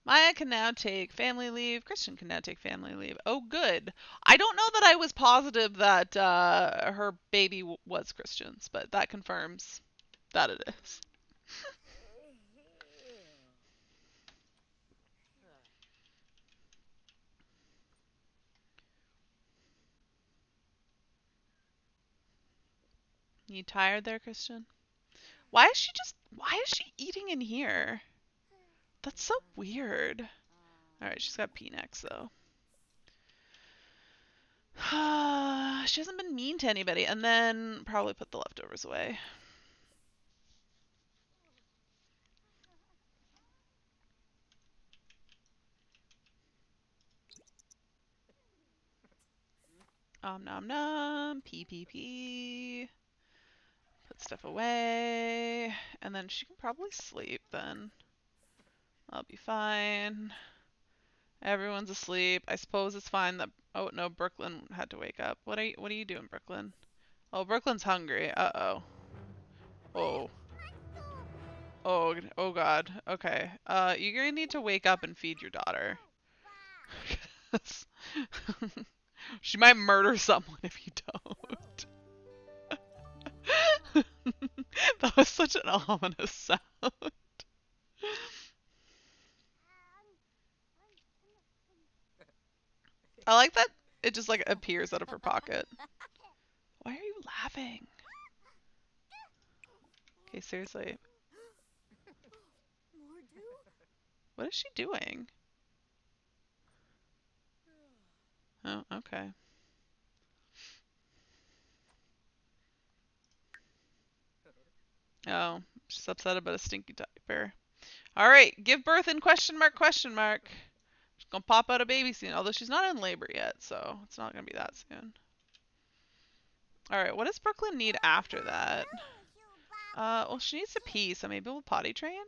Maya can now take family leave. Christian can now take family leave. Oh, good. I don't know that I was positive that her baby was Christian's, but that confirms that it is. You tired there, Christian? Why is she eating in here? That's so weird. Alright, she's got P-necks though. She hasn't been mean to anybody. And then probably put the leftovers away. Nom nom. Pee. Put stuff away. And then she can probably sleep then. I'll be fine. Everyone's asleep. I suppose it's fine that... Oh, no, Brooklyn had to wake up. What are you doing, Brooklyn? Oh, Brooklyn's hungry. Uh-oh. Oh. Oh God. Okay. You're gonna need to wake up and feed your daughter. She might murder someone if you don't. That was such an ominous sound. I like that it just like appears out of her pocket. Why are you laughing? Okay, seriously. What is she doing? Oh, okay. Oh, she's upset about a stinky diaper. Alright, give birth in question mark, question mark. She's gonna pop out a baby soon, although she's not in labor yet, so it's not gonna be that soon. Alright, what does Brooklyn need after that? Well, she needs to pee, so maybe we'll potty train?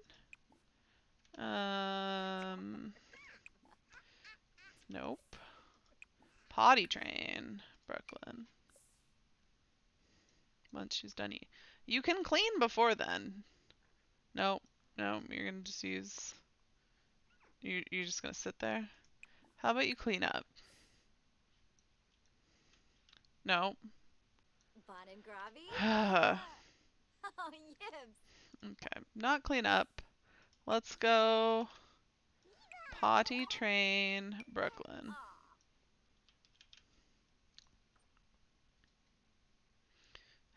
Nope. Potty train, Brooklyn. Once she's done eating. You can clean before then. Nope. No, you're gonna just use... You're just gonna sit there? How about you clean up? No. Okay, not clean up. Let's go potty train Brooklyn.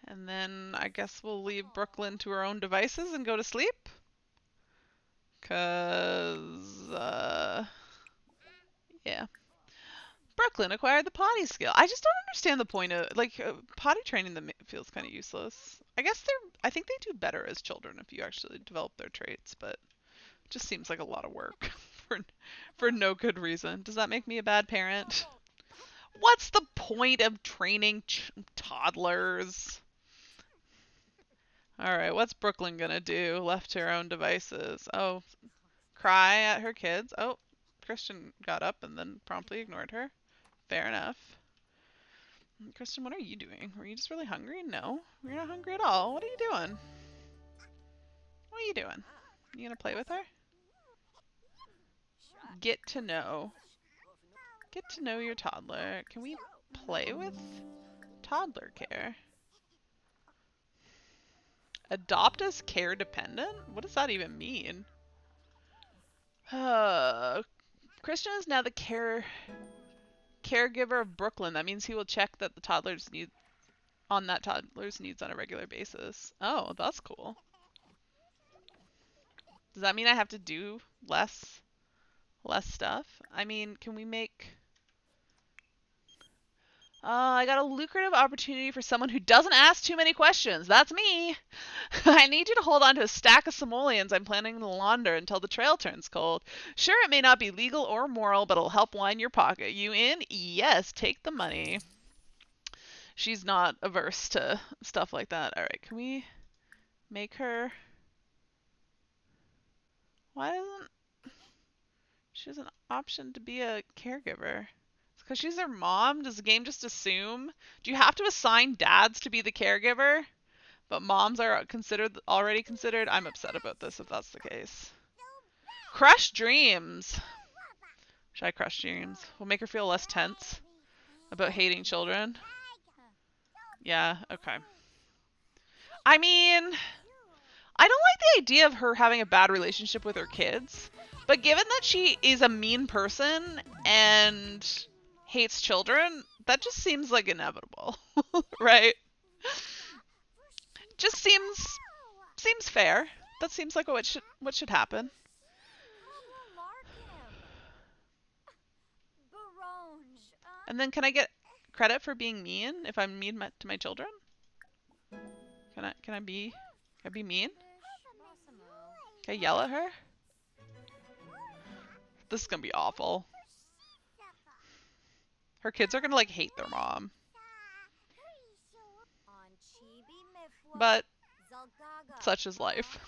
And then I guess we'll leave Brooklyn to her own devices and go to sleep. 'Cause, yeah. Brooklyn acquired the potty skill. I just don't understand the point of, like, potty training them feels kind of useless. I guess I think they do better as children if you actually develop their traits, but it just seems like a lot of work for no good reason. Does that make me a bad parent? What's the point of training toddlers? Alright, what's Brooklyn gonna do? Left to her own devices. Oh, cry at her kids. Oh, Christian got up and then promptly ignored her. Fair enough. Christian, what are you doing? Were you just really hungry? No, you're not hungry at all. What are you doing? What are you doing? You gonna play with her? Get to know. Get to know your toddler. Can we play with toddler care? Adopt as care dependent? What does that even mean? Christian is now the caregiver of Brooklyn. That means he will check that the toddler's needs on a regular basis. Oh, that's cool. Does that mean I have to do less stuff? I mean, can we make... I got a lucrative opportunity for someone who doesn't ask too many questions. That's me. I need you to hold on to a stack of simoleons I'm planning to launder until the trail turns cold. Sure, it may not be legal or moral, but it'll help line your pocket. You in? Yes, take the money. She's not averse to stuff like that. Alright, can we make her... Why doesn't... She has an option to be a caregiver. Because she's their mom? Does the game just assume? Do you have to assign dads to be the caregiver? But moms are already considered? I'm upset about this if that's the case. Crush dreams! Should I crush dreams? We'll make her feel less tense about hating children. Yeah, okay. I mean, I don't like the idea of her having a bad relationship with her kids. But given that she is a mean person and hates children, that just seems like inevitable, right? Just seems fair. That seems like what should happen. And then can I get credit for being mean if I'm mean to my children? Can I be mean? Can I yell at her? This is gonna be awful. Her kids are gonna like hate their mom. But such is life.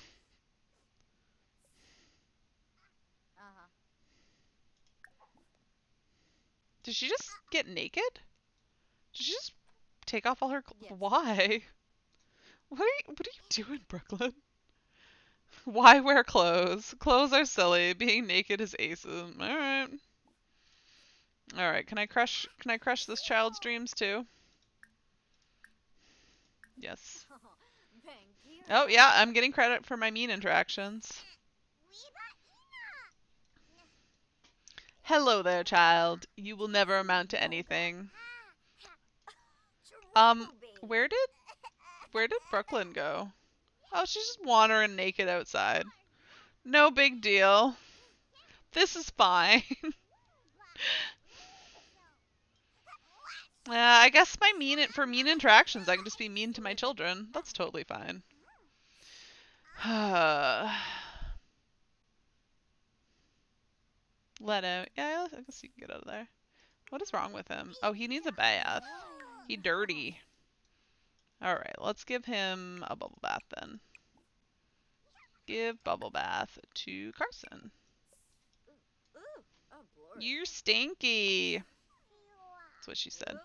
Did she just get naked? Did she just take off all her clothes? Why? What are you doing, Brooklyn? Why wear clothes? Clothes are silly. Being naked is aces. Alright. Alright, can I crush this child's dreams too? Yes. Oh yeah, I'm getting credit for my mean interactions. Hello there, child. You will never amount to anything. Where did Brooklyn go? Oh, she's just wandering naked outside. No big deal. This is fine. I guess for mean interactions, I can just be mean to my children. That's totally fine. Let out. Yeah, I guess you can get out of there. What is wrong with him? Oh, he needs a bath. He dirty. Alright, let's give him a bubble bath then. Give bubble bath to Carson. You're stinky. That's what she said.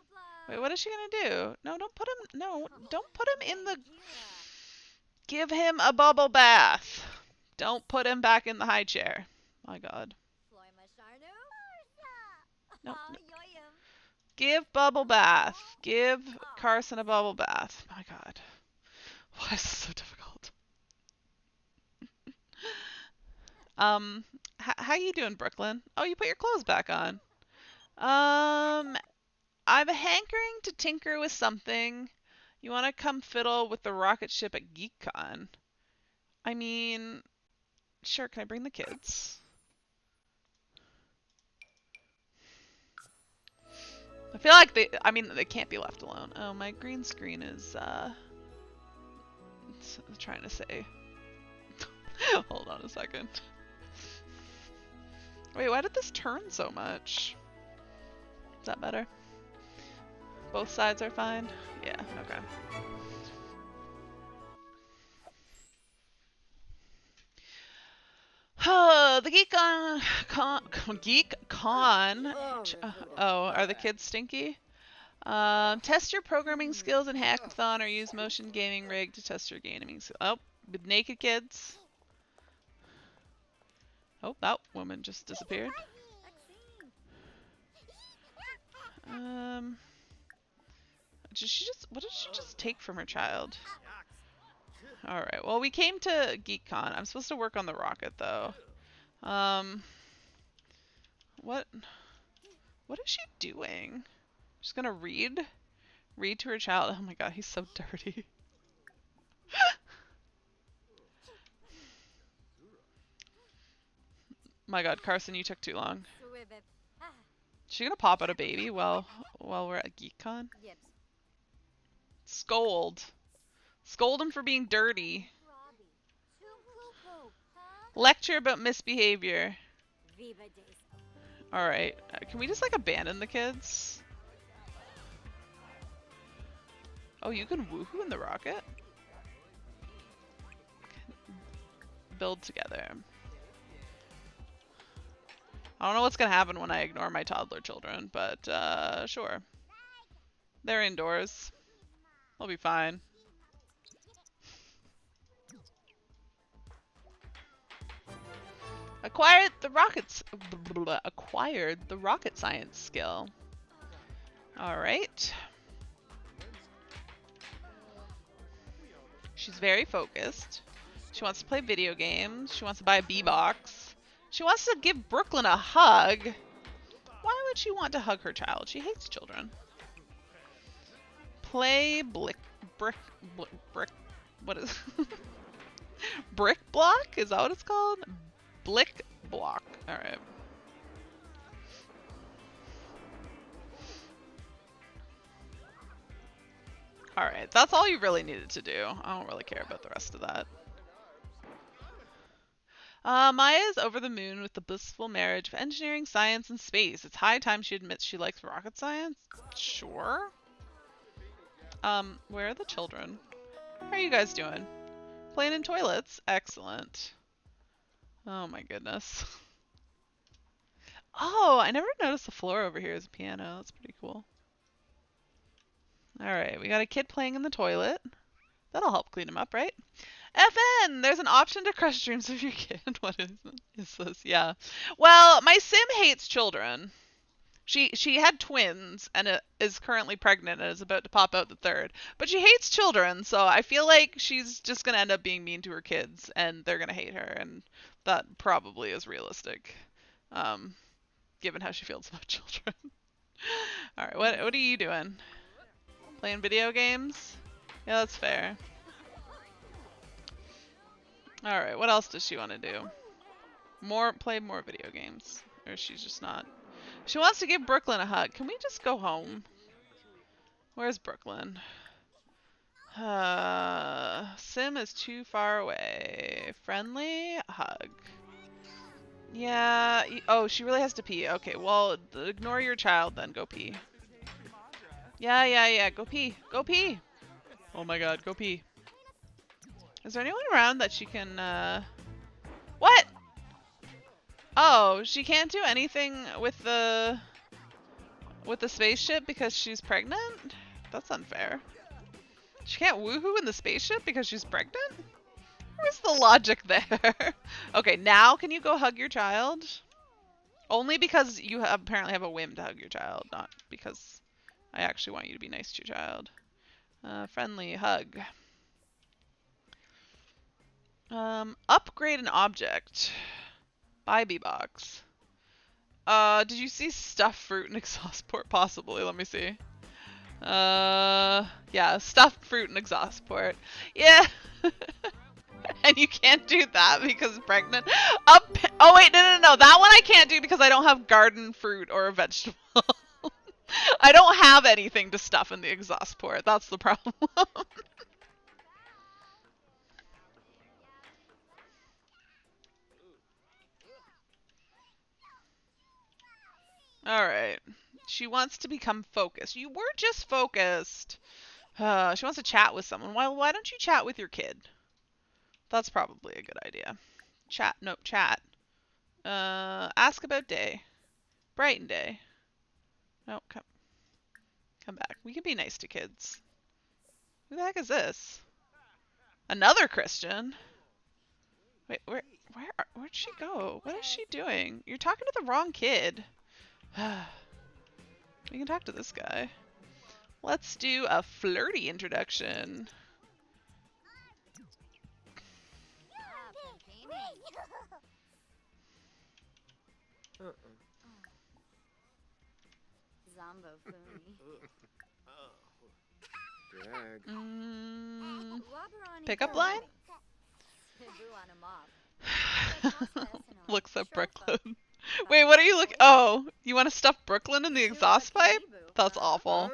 Wait, what is she gonna do? No, don't put him. No, don't put him in the. Give him a bubble bath. Don't put him back in the high chair. My God. No. Give bubble bath. Give Carson a bubble bath. My God. Why is this so difficult? How you doing, Brooklyn? Oh, you put your clothes back on. I'm hankering to tinker with something. You want to come fiddle with the rocket ship at GeekCon? I mean, sure, can I bring the kids? I feel like they can't be left alone. Oh, my green screen is, it's trying to say. Hold on a second. Wait, why did this turn so much? Is that better? Both sides are fine? Yeah, okay. The GeekCon. Oh, are the kids stinky? Test your programming skills in Hackathon or use motion gaming rig to test your gaming skills. Oh, with naked kids. Oh, that woman just disappeared. What did she just take from her child? Alright, well, we came to GeekCon. I'm supposed to work on the rocket, though. What is she doing? She's gonna read? Read to her child. Oh my God, he's so dirty. My God, Carson, you took too long. Is she gonna pop out a baby while we're at GeekCon? Scold. Scold him for being dirty. Lecture about misbehavior. Alright, can we just like abandon the kids? Oh, you can woohoo in the rocket? Build together. I don't know what's gonna happen when I ignore my toddler children, but sure. They're indoors. They'll be fine. Acquired the rocket science skill. All right. She's very focused. She wants to play video games. She wants to buy a B-box. She wants to give Brooklyn a hug. Why would she want to hug her child? She hates children. Play brick. What is brick block? Is that what it's called? Blick block. All right. All right. That's all you really needed to do. I don't really care about the rest of that. Maya is over the moon with the blissful marriage of engineering, science, and space. It's high time she admits she likes rocket science. Sure. Where are the children? How are you guys doing? Playing in toilets? Excellent. Oh my goodness. Oh, I never noticed the floor over here is a piano. That's pretty cool. Alright, we got a kid playing in the toilet. That'll help clean him up, right? FN! There's an option to crush dreams of your kid. What is this? Yeah. Well, my sim hates children. She had twins and is currently pregnant and is about to pop out the third. But she hates children, so I feel like she's just going to end up being mean to her kids and they're going to hate her, and that probably is realistic. given how she feels about children. All right, what are you doing? Playing video games? Yeah, that's fair. All right, what else does she want to do? Play more video games, or she's just not. She wants to give Brooklyn a hug. Can we just go home? Where's Brooklyn? Sim is too far away. Friendly hug. Yeah. Oh, she really has to pee. Okay, well, ignore your child then. Go pee. Yeah. Go pee. Go pee. Oh my god, go pee. Is there anyone around that she can, What? Oh, she can't do anything with the spaceship because she's pregnant? That's unfair. She can't woohoo in the spaceship because she's pregnant? Where's the logic there? Okay, now can you go hug your child? Only because you apparently have a whim to hug your child, not because I actually want you to be nice to your child. Friendly hug. Upgrade an object. Buy B-Box. Did you see stuffed fruit and exhaust port? Possibly, let me see. Yeah, stuffed fruit and exhaust port. Yeah. And you can't do that because pregnant. Oh wait, no. That one I can't do because I don't have garden fruit or a vegetable. I don't have anything to stuff in the exhaust port. That's the problem. Alright. She wants to become focused. You were just focused. She wants to chat with someone. Why don't you chat with your kid? That's probably a good idea. Chat. Ask about day. Brighton day. No, come back. We can be nice to kids. Who the heck is this? Another Christian? Wait, where'd she go? What is she doing? You're talking to the wrong kid. We can talk to this guy. Let's do a flirty introduction. Pickup line? Looks at Brooklyn. Wait, what are you looking? Oh, you want to stuff Brooklyn in the exhaust pipe? That's awful.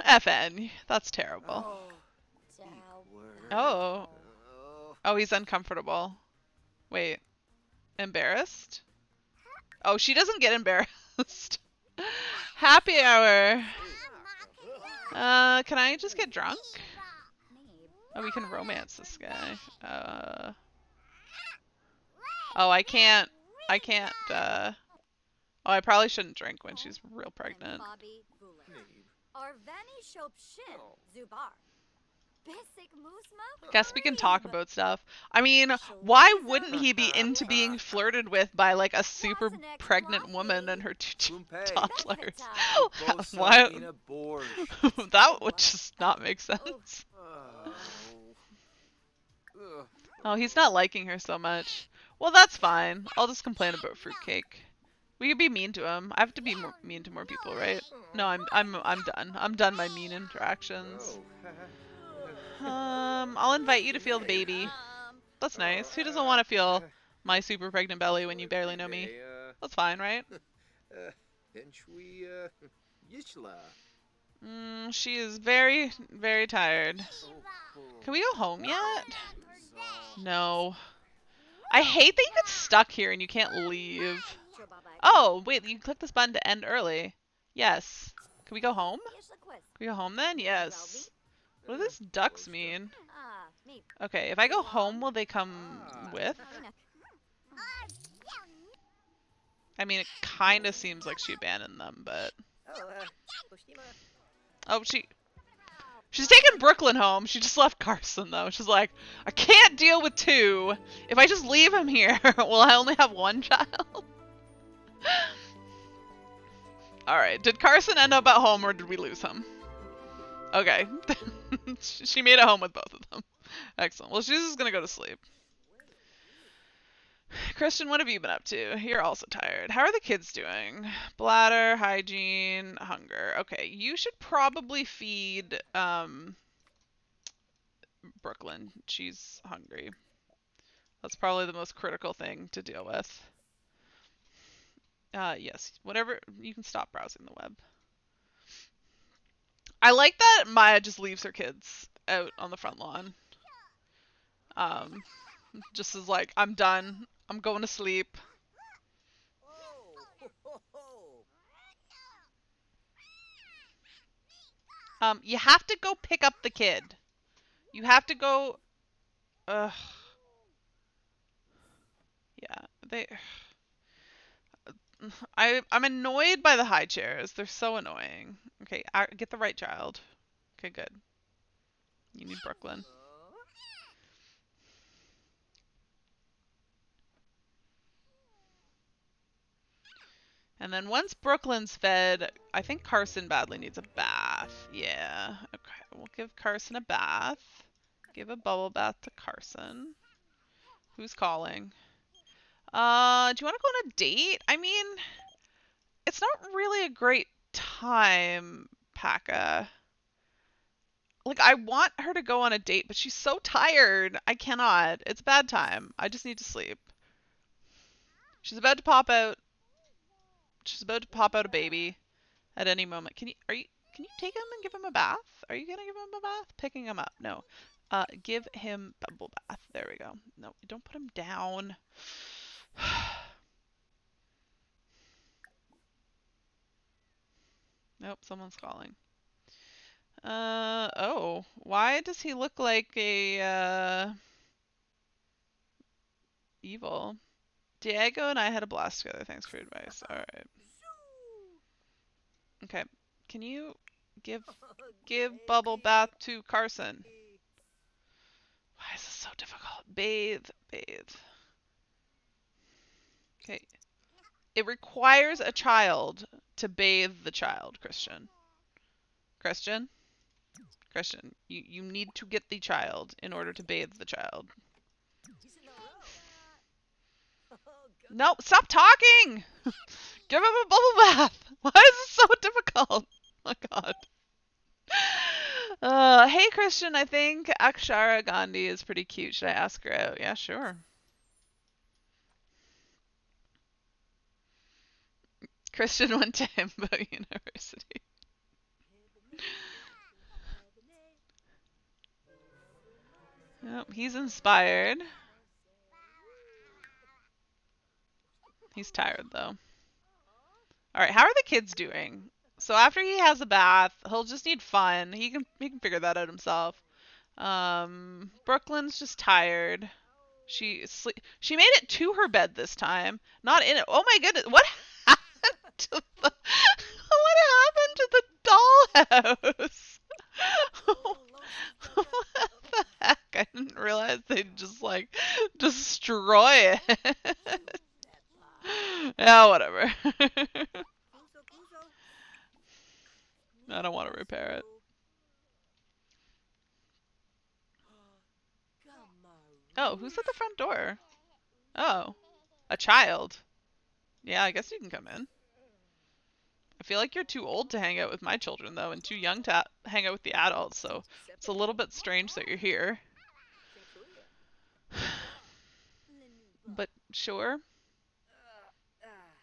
FN, that's terrible. Oh. Oh, he's uncomfortable. Wait. Embarrassed? Oh, she doesn't get embarrassed. Happy hour. Can I just get drunk? Oh, we can romance this guy. Oh, I can't, oh, I probably shouldn't drink when she's real pregnant. Guess we can talk about stuff. I mean, why wouldn't he be into being flirted with by, like, a super pregnant woman and her two toddlers? Why? That would just not make sense. Oh, he's not liking her so much. Well, that's fine. I'll just complain about fruitcake. We could be mean to him. I have to be mean to more people, right? No, I'm done. I'm done my mean interactions. I'll invite you to feel the baby. That's nice. Who doesn't want to feel my super pregnant belly when you barely know me? That's fine, right? She is very, very tired. Can we go home yet? No. I hate that you get stuck here and you can't leave. Oh, wait, you click this button to end early. Yes. Can we go home? Can we go home then? Yes. What do these ducks mean? Okay, if I go home, will they come with? I mean, it kind of seems like she abandoned them, but... Oh, she's taking Brooklyn home. She just left Carson, though. She's like, I can't deal with two. If I just leave him here, will I only have one child? Alright, did Carson end up at home, or did we lose him? Okay. She made it home with both of them. Excellent. Well, she's just gonna go to sleep. Christian, what have you been up to? You're also tired. How are the kids doing? Bladder, hygiene, hunger. Okay, you should probably feed Brooklyn. She's hungry. That's probably the most critical thing to deal with. Yes, whatever. You can stop browsing the web. I like that Maya just leaves her kids out on the front lawn. Just is like, I'm done. I'm going to sleep. You have to go pick up the kid. You have to go. Ugh. Yeah, I'm annoyed by the high chairs. They're so annoying. Okay, get the right child. Okay, good. You need Brooklyn. And then once Brooklyn's fed, I think Carson badly needs a bath. Yeah. Okay, we'll give Carson a bath. Give a bubble bath to Carson. Who's calling? Do you want to go on a date? I mean, it's not really a great time, Paka. Like, I want her to go on a date, but she's so tired. I cannot. It's bad time. I just need to sleep. She's about to pop out. She's about to pop out a baby at any moment. Can you take him and give him a bath? Are you gonna give him a bath? Picking him up. No. Give him bubble bath. There we go. No, don't put him down. Nope, someone's calling. Oh. Why does he look like a, evil? Diego and I had a blast together. Thanks for your advice. Alright. Okay. Can you give bubble bath to Carson? Why is this so difficult? Bathe. Okay. It requires a child to bathe the child, Christian. Christian, you need to get the child in order to bathe the child. No, stop talking! Give him a bubble bath! Why is this so difficult? Oh my god. Hey Christian, I think Akshara Gandhi is pretty cute. Should I ask her out? Yeah, sure. Christian went to Himbo University. Oh, he's inspired. He's tired though. Alright, how are the kids doing? So after he has a bath, he'll just need fun. He can figure that out himself. Brooklyn's just tired. She made it to her bed this time, not in it. Oh my goodness, what happened to the dollhouse? What the heck? I didn't realize they'd just like destroy it. Yeah, whatever. I don't want to repair it. Oh, who's at the front door? Oh, a child. Yeah, I guess you can come in. I feel like you're too old to hang out with my children, though, and too young to hang out with the adults, so it's a little bit strange that you're here. But sure.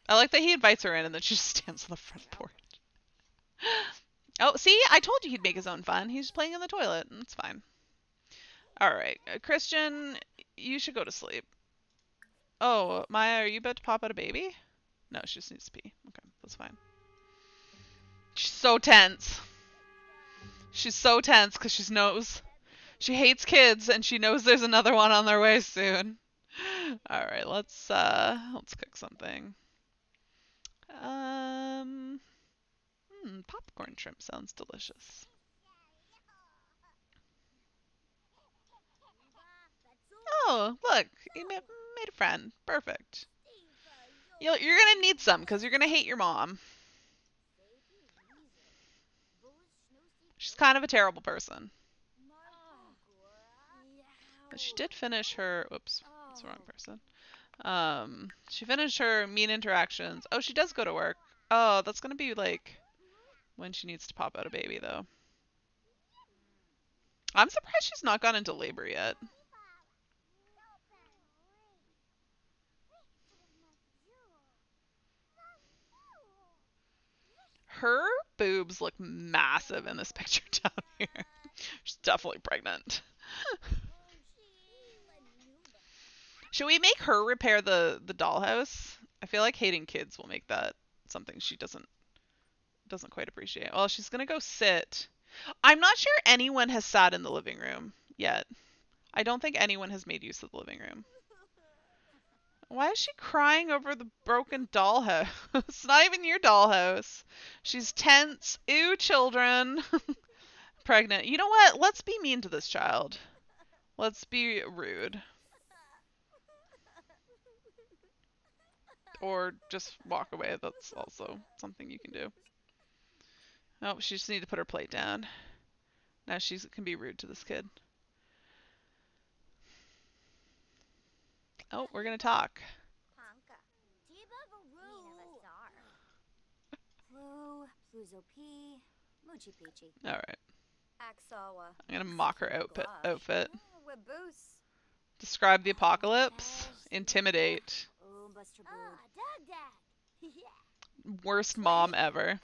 I like that he invites her in and then she just stands on the front porch. Oh, see? I told you he'd make his own fun. He's playing in the toilet, and it's fine. Alright, Christian, you should go to sleep. Oh, Maya, are you about to pop out a baby? No, she just needs to pee. Okay, that's fine. She's so tense. She's so tense because she knows she hates kids and she knows there's another one on their way soon. Alright, let's cook something. Popcorn shrimp sounds delicious. Oh, look, you made a friend. Perfect. You're gonna need some because you're gonna hate your mom. She's kind of a terrible person. But she did finish her. Whoops. That's the wrong person. She finished her mean interactions. Oh, she does go to work. Oh, that's gonna be like when she needs to pop out a baby, though. I'm surprised she's not gone into labor yet. Her boobs look massive in this picture down here. She's definitely pregnant. Should we make her repair the dollhouse? I feel like hating kids will make that something she doesn't quite appreciate. Well, she's gonna go sit. I'm not sure anyone has sat in the living room yet. I don't think anyone has made use of the living room. Why is she crying over the broken dollhouse? It's not even your dollhouse. She's tense. Ew, children. Pregnant. You know what? Let's be mean to this child. Let's be rude. Or just walk away. That's also something you can do. Oh, she just needs to put her plate down. Now she can be rude to this kid. Oh, we're gonna talk. Alright. I'm gonna mock her outfit. Describe the apocalypse. Intimidate. Worst mom ever.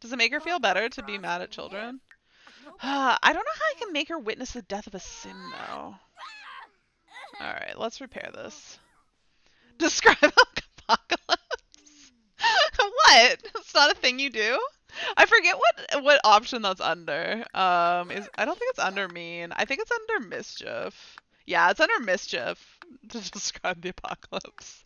Does it make her feel better to be mad at children? I don't know how I can make her witness the death of a sim, though. Alright, let's repair this. Describe apocalypse. What? It's not a thing you do? I forget what option that's under. I don't think it's under mean. I think it's under mischief. Yeah, it's under mischief to describe the apocalypse.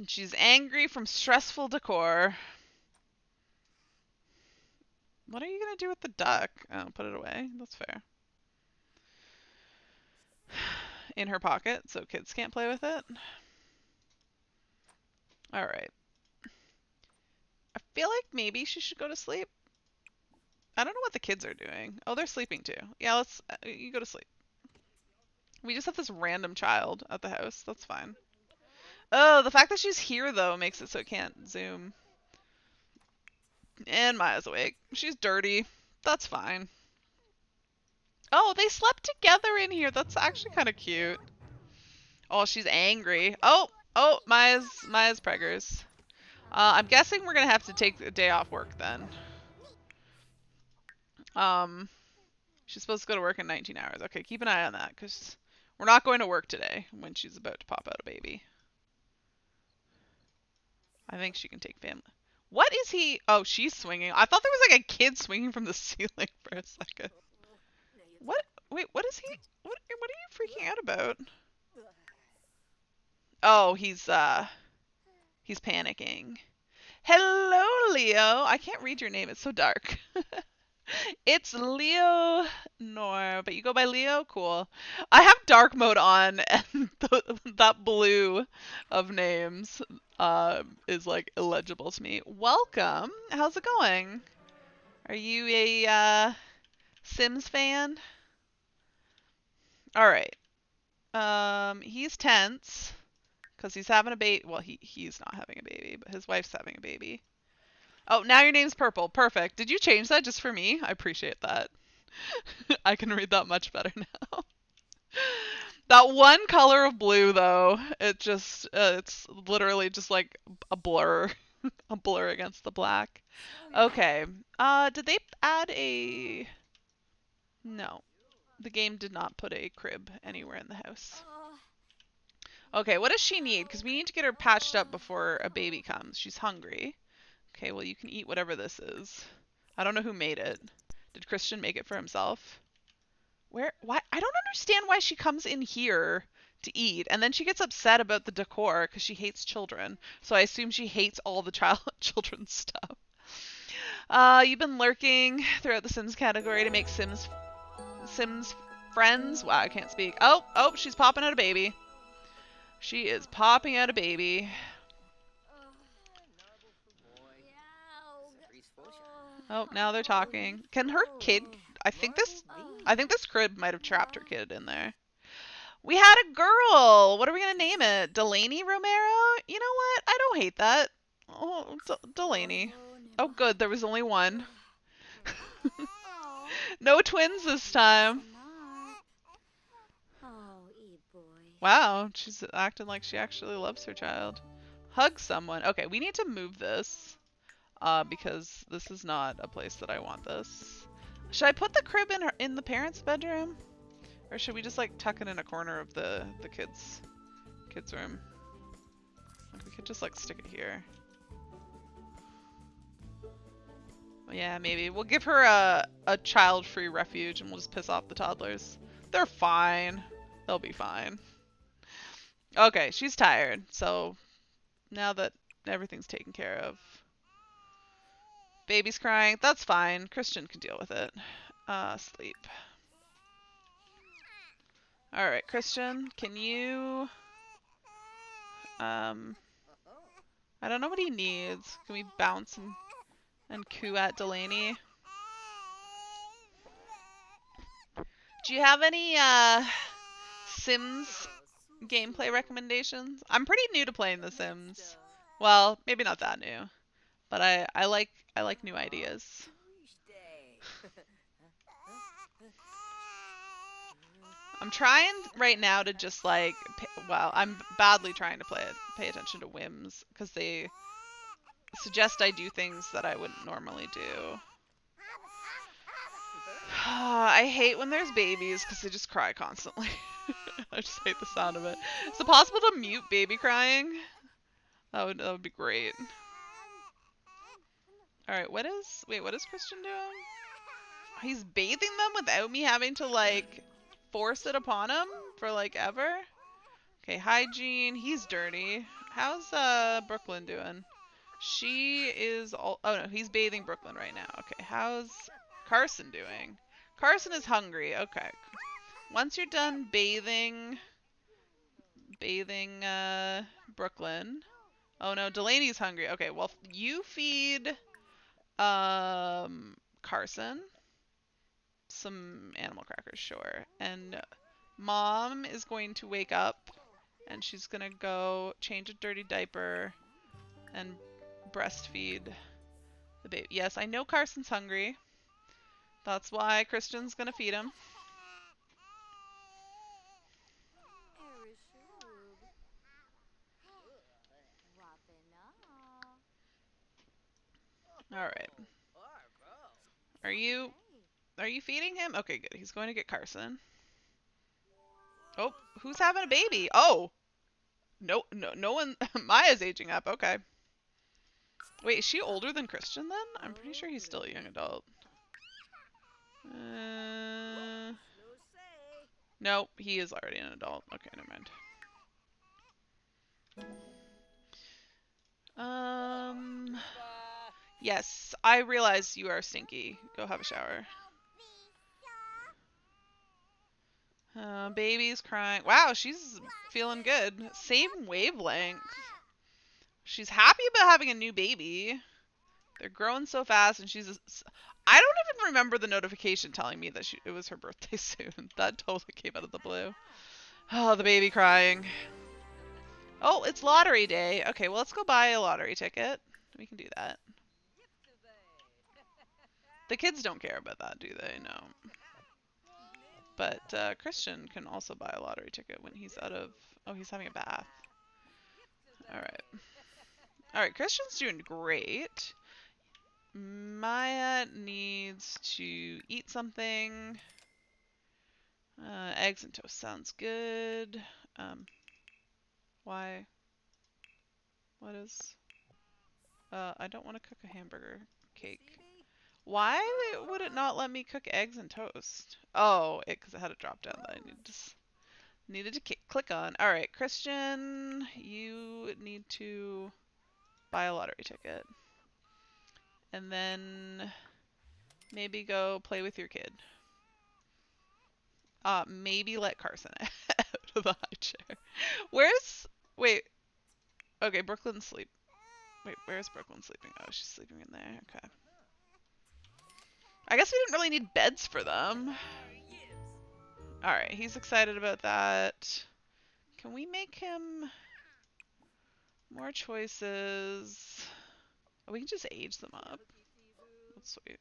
She's angry from stressful decor. What are you gonna do with the duck? Oh, put it away. That's fair. In her pocket, so kids can't play with it. Alright. I feel like maybe she should go to sleep. I don't know what the kids are doing. Oh, they're sleeping too. Yeah, you go to sleep. We just have this random child at the house. That's fine. Oh, the fact that she's here, though, makes it so it can't zoom. And Maya's awake. She's dirty. That's fine. Oh, they slept together in here. That's actually kind of cute. Oh, she's angry. Oh, Maya's preggers. I'm guessing we're going to have to take a day off work then. She's supposed to go to work in 19 hours. Okay, keep an eye on that, because we're not going to work today when she's about to pop out a baby. I think she can take family. What is he? Oh, she's swinging. I thought there was like a kid swinging from the ceiling for a second. What? Wait, what is he? What are you freaking out about? Oh, he's panicking. Hello, Leo. I can't read your name. It's so dark. It's Leo Nor, but you go by Leo? Cool. I have dark mode on, and that blue of names is like illegible to me. Welcome. How's it going? Are you a Sims fan? All right. He's tense because he's having a baby. Well, he's not having a baby, but his wife's having a baby. Oh, now your name's Purple. Perfect. Did you change that just for me? I appreciate that. I can read that much better now. That one color of blue, though, it's literally just like a blur. A blur against the black. Okay. Did they add a... No. The game did not put a crib anywhere in the house. Okay, what does she need? Because we need to get her patched up before a baby comes. She's hungry. Okay, well, you can eat whatever this is. I don't know who made it. Did Christian make it for himself? Why? I don't understand why she comes in here to eat, and then she gets upset about the decor because she hates children. So I assume she hates all the children's stuff. You've been lurking throughout the Sims category to make Sims friends. Wow, I can't speak. Oh, she's popping out a baby. She is popping out a baby. Oh, now they're talking. Can her kid? I think this crib might have trapped her kid in there. We had a girl. What are we gonna name it? Delaney Romero? You know what? I don't hate that. Oh, Delaney. Oh, good. There was only one. No twins this time. Wow, she's acting like she actually loves her child. Hug someone. Okay, we need to move this. Because this is not a place that I want this. Should I put the crib in the parents' bedroom? Or should we just like tuck it in a corner of the kids' room? Like we could just like stick it here. Yeah, maybe. We'll give her a child-free refuge and we'll just piss off the toddlers. They're fine. They'll be fine. Okay, she's tired. So now that everything's taken care of. Baby's crying. That's fine. Christian can deal with it. Sleep. Alright, Christian, can you... I don't know what he needs. Can we bounce and coo at Delaney? Do you have any, Sims gameplay recommendations? I'm pretty new to playing The Sims. Well, maybe not that new. But I like new ideas. I'm trying right now to just like, well, I'm badly trying to pay attention to whims because they suggest I do things that I wouldn't normally do. I hate when there's babies because they just cry constantly. I just hate the sound of it. Is it possible to mute baby crying? That would be great. Alright, what is Christian doing? He's bathing them without me having to like force it upon him for like ever? Okay, hygiene. He's dirty. How's Brooklyn doing? She is all... Oh no, he's bathing Brooklyn right now. Okay, how's Carson doing? Carson is hungry. Okay. Once you're done bathing Brooklyn. Oh no, Delaney's hungry. Okay, well you feed Carson some animal crackers, sure. And Mom is going to wake up and she's gonna go change a dirty diaper and breastfeed the baby. Yes, I know Carson's hungry. That's why Christian's gonna feed him. Alright. Are you feeding him? Okay, good. He's going to get Carson. Oh, who's having a baby? Oh! No one... Maya's aging up. Okay. Wait, is she older than Christian then? I'm pretty sure he's still a young adult. No, he is already an adult. Okay, never mind. Yes, I realize you are stinky. Go have a shower. Baby's crying. Wow, she's feeling good. Same wavelength. She's happy about having a new baby. They're growing so fast, and I don't even remember the notification telling me that it was her birthday soon. That totally came out of the blue. Oh, the baby crying. Oh, it's lottery day. Okay, well, let's go buy a lottery ticket. We can do that. The kids don't care about that, do they? No. But Christian can also buy a lottery ticket when he's out of... Oh, he's having a bath. Alright. Alright, Christian's doing great. Maya needs to eat something. Eggs and toast sounds good. Why? What is... I don't want to cook a hamburger cake. Why would it not let me cook eggs and toast? Oh, because it had a drop down that I needed to click on. All right, Christian, you need to buy a lottery ticket. And then maybe go play with your kid. Maybe let Carson out of the high chair. Wait. Okay, Brooklyn's sleep. Wait, where's Brooklyn sleeping? Oh, she's sleeping in there. Okay. I guess we didn't really need beds for them. Alright, he's excited about that. Can we make him more choices? Oh, we can just age them up. That's sweet.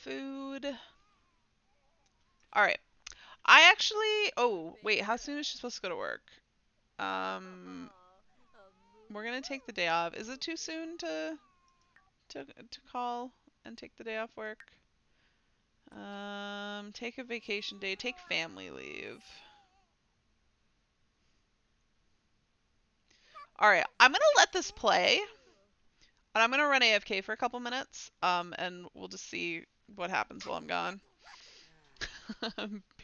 Food. Alright. I actually... Oh, wait. How soon is she supposed to go to work? We're gonna take the day off. Is it too soon to call and take the day off work? Take a vacation day. Take family leave. Alright, I'm gonna let this play. And I'm gonna run AFK for a couple minutes. And we'll just see what happens while I'm gone.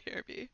BRB.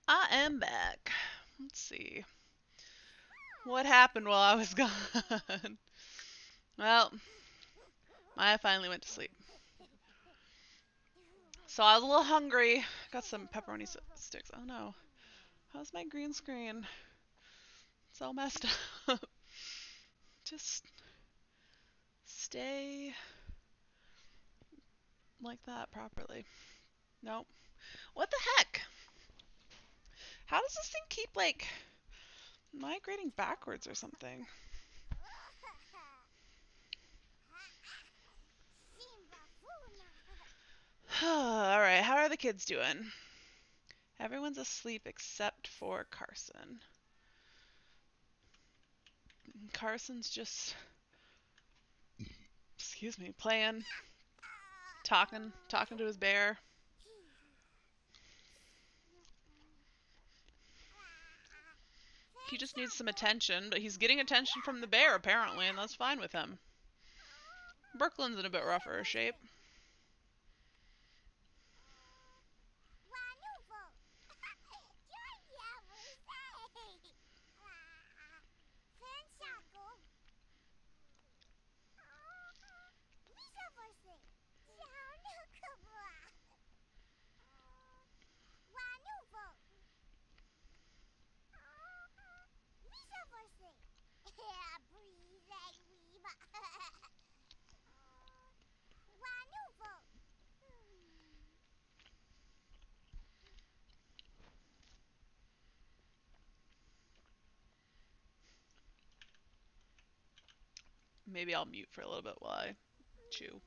I am back. Let's see. What happened while I was gone? Well, Maya finally went to sleep. So I was a little hungry. Got some pepperoni sticks. Oh no. How's my green screen? It's all messed up. Just stay like that properly. Nope. What the heck? How does this thing keep, like, migrating backwards or something? Alright, how are the kids doing? Everyone's asleep except for Carson. Carson's just, excuse me, playing, talking to his bear. He just needs some attention, but he's getting attention from the bear, apparently, and that's fine with him. Brooklyn's in a bit rougher shape. Maybe I'll mute for a little bit while I chew.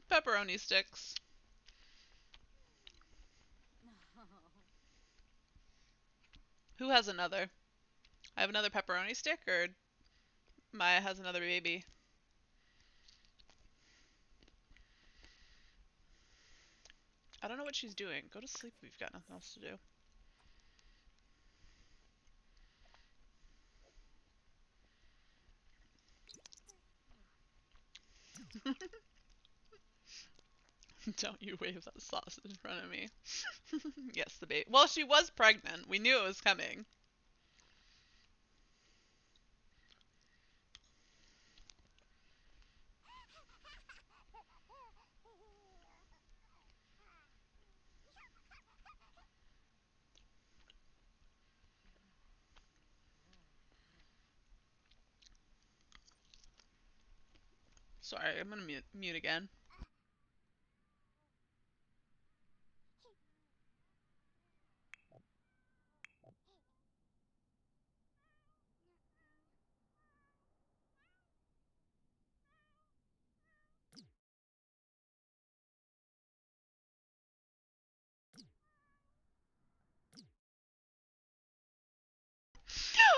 Pepperoni sticks. Who has another? I have another pepperoni stick, or Maya has another baby? I don't know what she's doing. Go to sleep. We've got nothing else to do. Don't you wave that sausage in front of me. Yes, the baby. Well, she was pregnant. We knew it was coming. Sorry, I'm gonna mute again.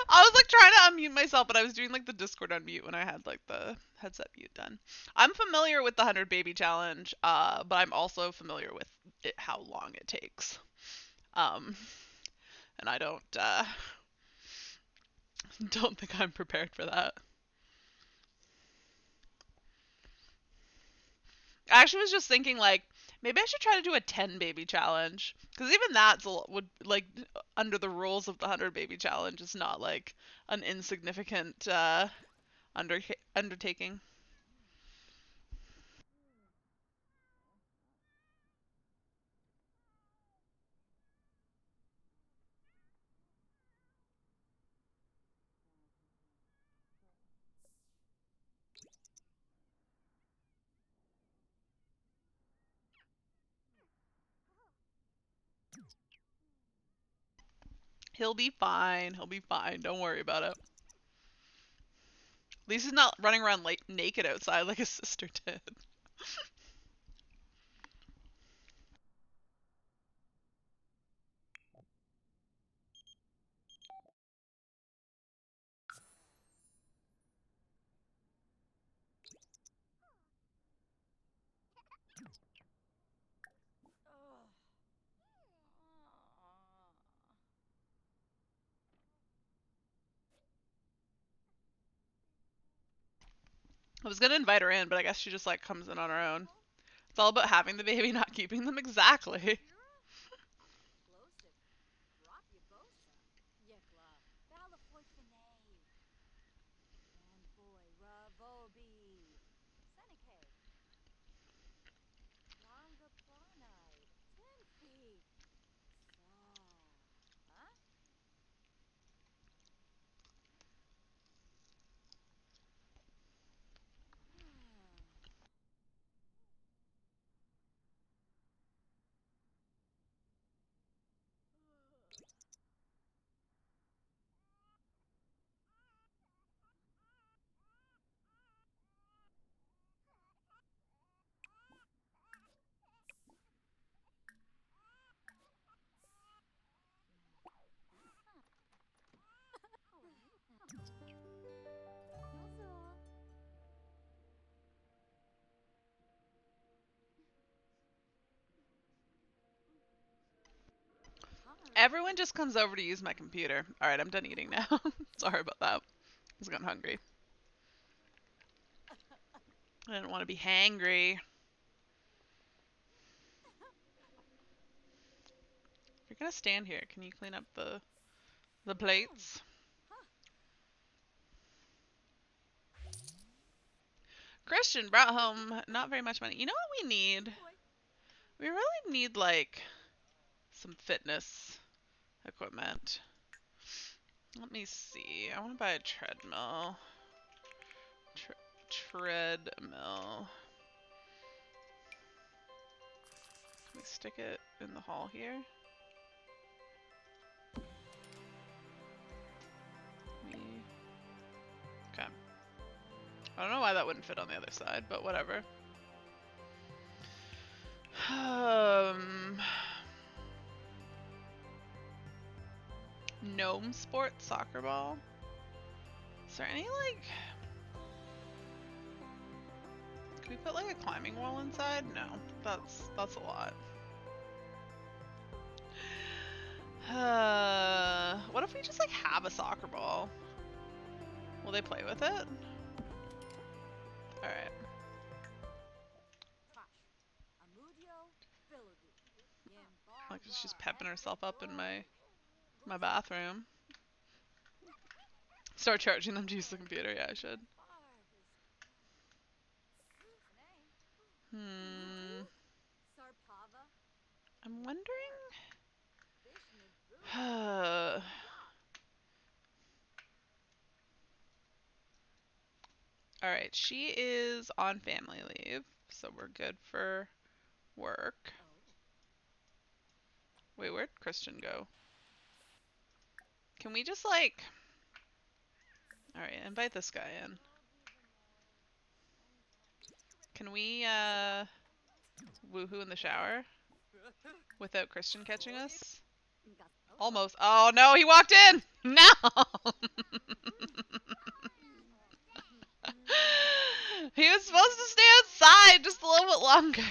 I was like trying to unmute myself, but I was doing like the Discord unmute when I had like the headset mute done. I'm familiar with the 100 baby challenge, but I'm also familiar with how long it takes. And I don't think I'm prepared for that. I actually was just thinking like maybe I should try to do a 10 baby challenge, because even that's would like under the rules of the 100 baby challenge is not like an insignificant undertaking. He'll be fine. He'll be fine. Don't worry about it. At least he's not running around like naked outside like his sister did. I was gonna invite her in, but I guess she just like comes in on her own. It's all about having the baby, not keeping them. Exactly. Everyone just comes over to use my computer. Alright, I'm done eating now. Sorry about that. I was getting hungry. I didn't want to be hangry. If you're gonna stand here, can you clean up the plates? Christian brought home not very much money. You know what we need? We really need, like, some fitness equipment. Let me see. I want to buy a treadmill. Treadmill. Can we stick it in the hall here? Okay. I don't know why that wouldn't fit on the other side, but whatever. Gnome Sports Soccer Ball. Is there any, like... Can we put, like, a climbing wall inside? No. That's a lot. What if we just, like, have a soccer ball? Will they play with it? Alright. Like, she's pepping herself up in my bathroom. Start charging them to use the computer. Yeah, I should. I'm wondering... Alright, she is on family leave, so we're good for work. Wait, where'd Christian go? Can we just, like... Alright, invite this guy in. Can we, woohoo in the shower? Without Christian catching us? Almost. Oh no, he walked in! No! He was supposed to stay outside just a little bit longer.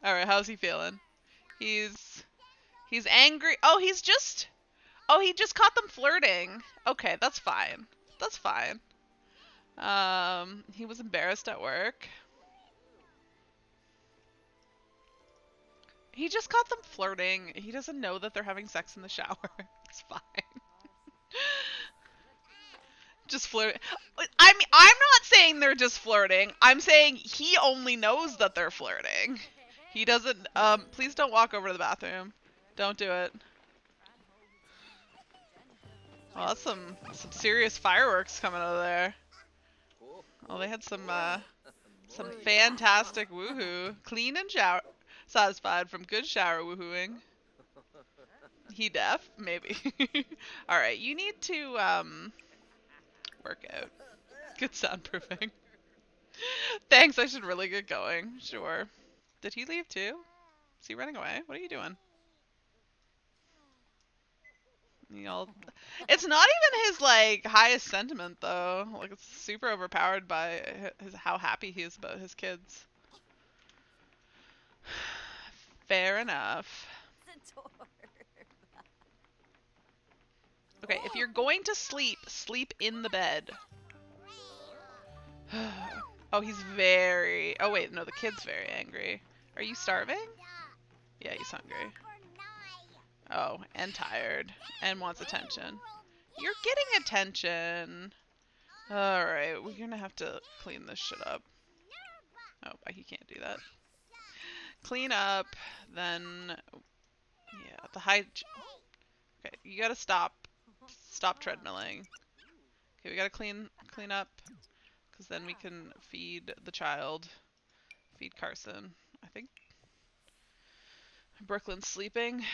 Alright, how's he feeling? He's angry. Oh, he just caught them flirting. Okay, that's fine. That's fine. He was embarrassed at work. He just caught them flirting. He doesn't know that they're having sex in the shower. It's fine. Just flirting. I mean, I'm not saying they're just flirting. I'm saying he only knows that they're flirting. He doesn't, please don't walk over to the bathroom. Don't do it. Oh, that's some serious fireworks coming out of there. Oh, they had some fantastic woohoo. Clean and shower. Satisfied from good shower woohooing. He deaf? Maybe. Alright, you need to, work out. Good soundproofing. Thanks, I should really get going. Sure. Did he leave too? Is he running away? What are you doing? It's not even his, like, highest sentiment, though. Like, it's super overpowered by how happy he is about his kids. Fair enough. Okay, if you're going to sleep, sleep in the bed. Oh, he's very... Oh, wait, no, the kid's very angry. Are you starving? Yeah, he's hungry. Oh, and tired. And wants attention. You're getting attention. Alright, we're gonna have to clean this shit up. Oh, he can't do that. Clean up, then... Yeah, the Okay, you gotta stop. Stop treadmilling. Okay, we gotta clean up. Because then we can feed the child. Feed Carson. I think Brooklyn's sleeping.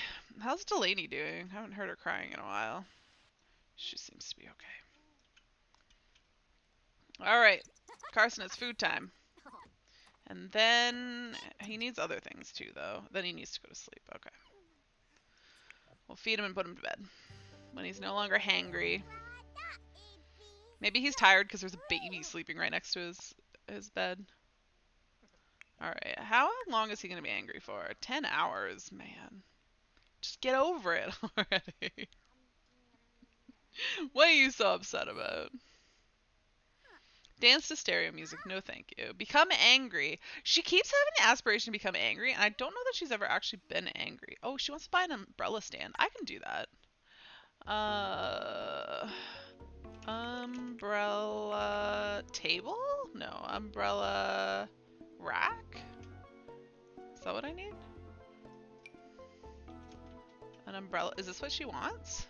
How's Delaney doing? I haven't heard her crying in a while. She seems to be okay. Alright. Carson, it's food time. And then he needs other things too, though. Then he needs to go to sleep. Okay. We'll feed him and put him to bed. When he's no longer hangry. Maybe he's tired because there's a baby sleeping right next to his bed. Alright, how long is he going to be angry for? 10 hours, man. Just get over it already. What are you so upset about? Dance to stereo music, no thank you. Become angry. She keeps having the aspiration to become angry, and I don't know that she's ever actually been angry. Oh, she wants to buy an umbrella stand. I can do that. Umbrella table? No, umbrella rack? Is that what I need? An umbrella. Is this what she wants?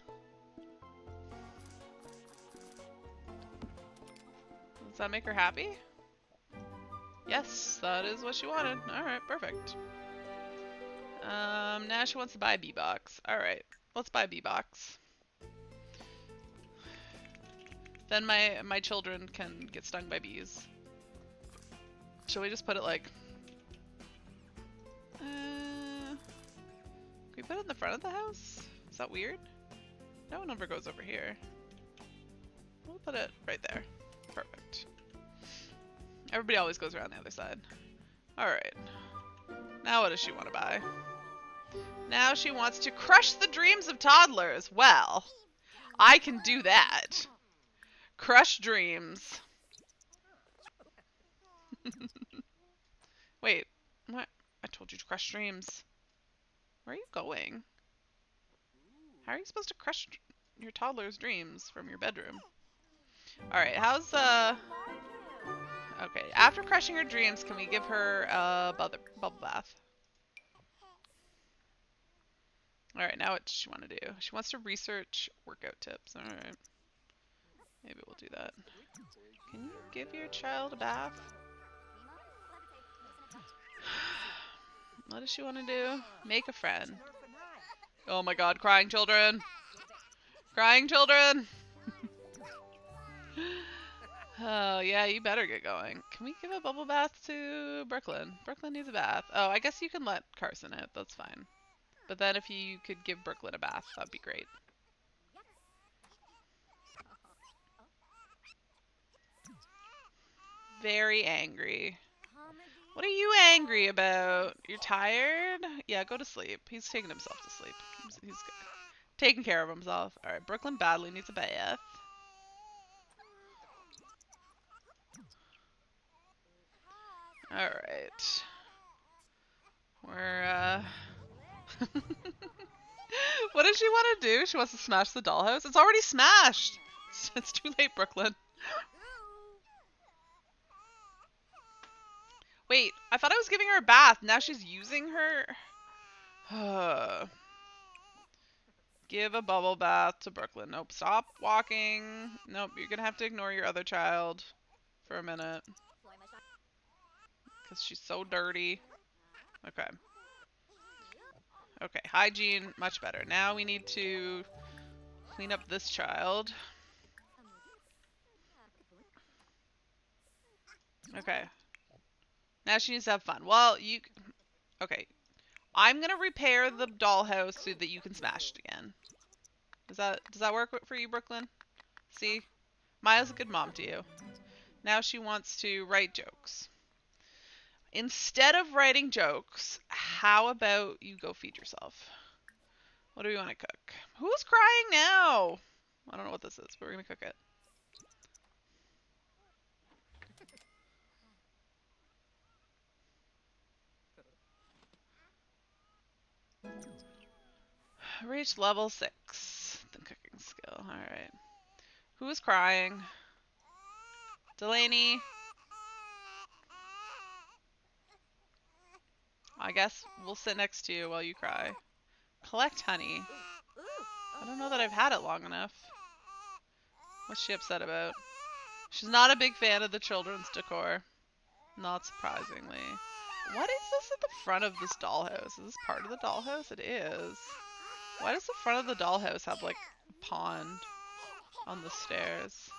Does that make her happy? Yes, that is what she wanted. Alright, perfect. Now she wants to buy a B-Box. Alright, let's buy a B-Box. Then my children can get stung by bees. Shall we just put it like... Can we put it in the front of the house? Is that weird? No one ever goes over here. We'll put it right there. Perfect. Everybody always goes around the other side. Alright. Now what does she want to buy? Now she wants to crush the dreams of toddlers. Well, I can do that. Crush dreams. Wait, what? I told you to crush dreams. Where are you going? How are you supposed to crush your toddler's dreams from your bedroom? Alright, how's, okay, after crushing her dreams, can we give her a bubble bath? Alright, now what does she want to do? She wants to research workout tips. Alright. Maybe we'll do that. Can you give your child a bath? What does she want to do? Make a friend. Oh my god, crying children! Crying children! Oh, yeah, you better get going. Can we give a bubble bath to Brooklyn? Brooklyn needs a bath. Oh, I guess you can let Carson it. That's fine. But then if you could give Brooklyn a bath, that'd be great. Very angry. What are you angry about? You're tired? Yeah, go to sleep. He's taking himself to sleep. He's taking care of himself. Alright, Brooklyn badly needs a bath. Alright. We're, what does she want to do? She wants to smash the dollhouse? It's already smashed! It's too late, Brooklyn. Wait, I thought I was giving her a bath. Now she's using her... Give a bubble bath to Brooklyn. Nope, stop walking. Nope, you're gonna have to ignore your other child for a minute. Because she's so dirty. Okay. Okay, hygiene, much better. Now we need to clean up this child. Okay. Now she needs to have fun. Well, you... Okay. I'm gonna repair the dollhouse so that you can smash it again. Does that work for you, Brooklyn? See? Maya's a good mom to you. Now she wants to write jokes. Instead of writing jokes, how about you go feed yourself? What do we want to cook? Who's crying now? I don't know what this is, but we're gonna cook it. Reach level 6. The cooking skill. Alright. Who is crying? Delaney. I guess we'll sit next to you while you cry. Collect honey. I don't know that I've had it long enough. What's she upset about? She's not a big fan of the children's decor. Not surprisingly. What is this at the front of this dollhouse? Is this part of the dollhouse? It is. Why does the front of the dollhouse have like a pond on the stairs?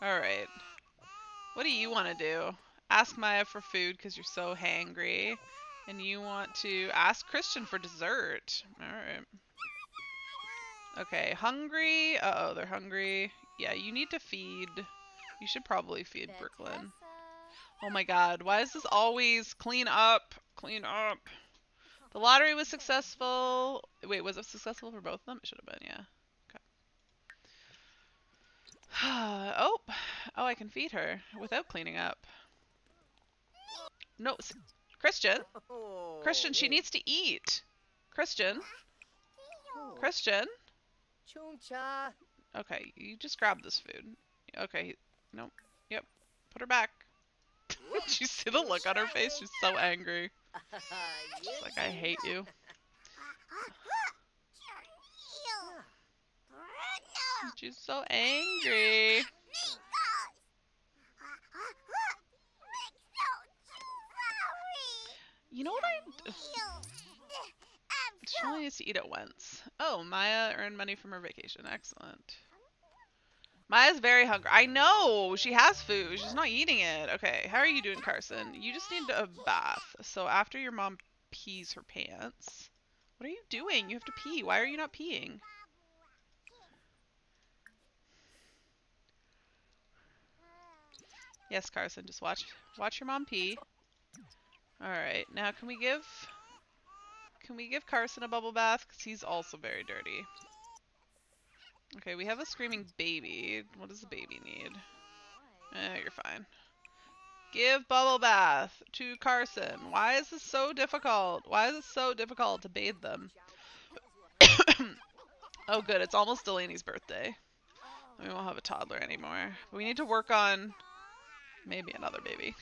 Alright. What do you want to do? Ask Maya for food because you're so hangry. And you want to ask Christian for dessert. Alright. Okay, hungry. Uh-oh, they're hungry. Yeah, you need to feed. You should probably feed Brooklyn. Oh my god, why is this always clean up? Clean up. The lottery was successful. Wait, was it successful for both of them? It should have been, yeah. Okay. Oh, I can feed her without cleaning up. No, Christian. Christian, she needs to eat. Christian. Christian. Okay, you just grab this food. Okay, nope. Yep. Put her back. Did you see the look on her face? She's so angry. She's like, I hate you. She's so angry. You know what she only needs to eat it once. Oh, Maya earned money from her vacation. Excellent. Maya's very hungry. I know! She has food. She's not eating it. Okay, how are you doing, Carson? You just need a bath. So after your mom pees her pants... What are you doing? You have to pee. Why are you not peeing? Yes, Carson, just watch your mom pee. Alright, now can we give Carson a bubble bath? Because he's also very dirty. Okay, we have a screaming baby. What does the baby need? You're fine. Give bubble bath to Carson. Why is this so difficult? Why is it so difficult to bathe them? Oh good, it's almost Delaney's birthday. We won't have a toddler anymore. But we need to work on maybe another baby.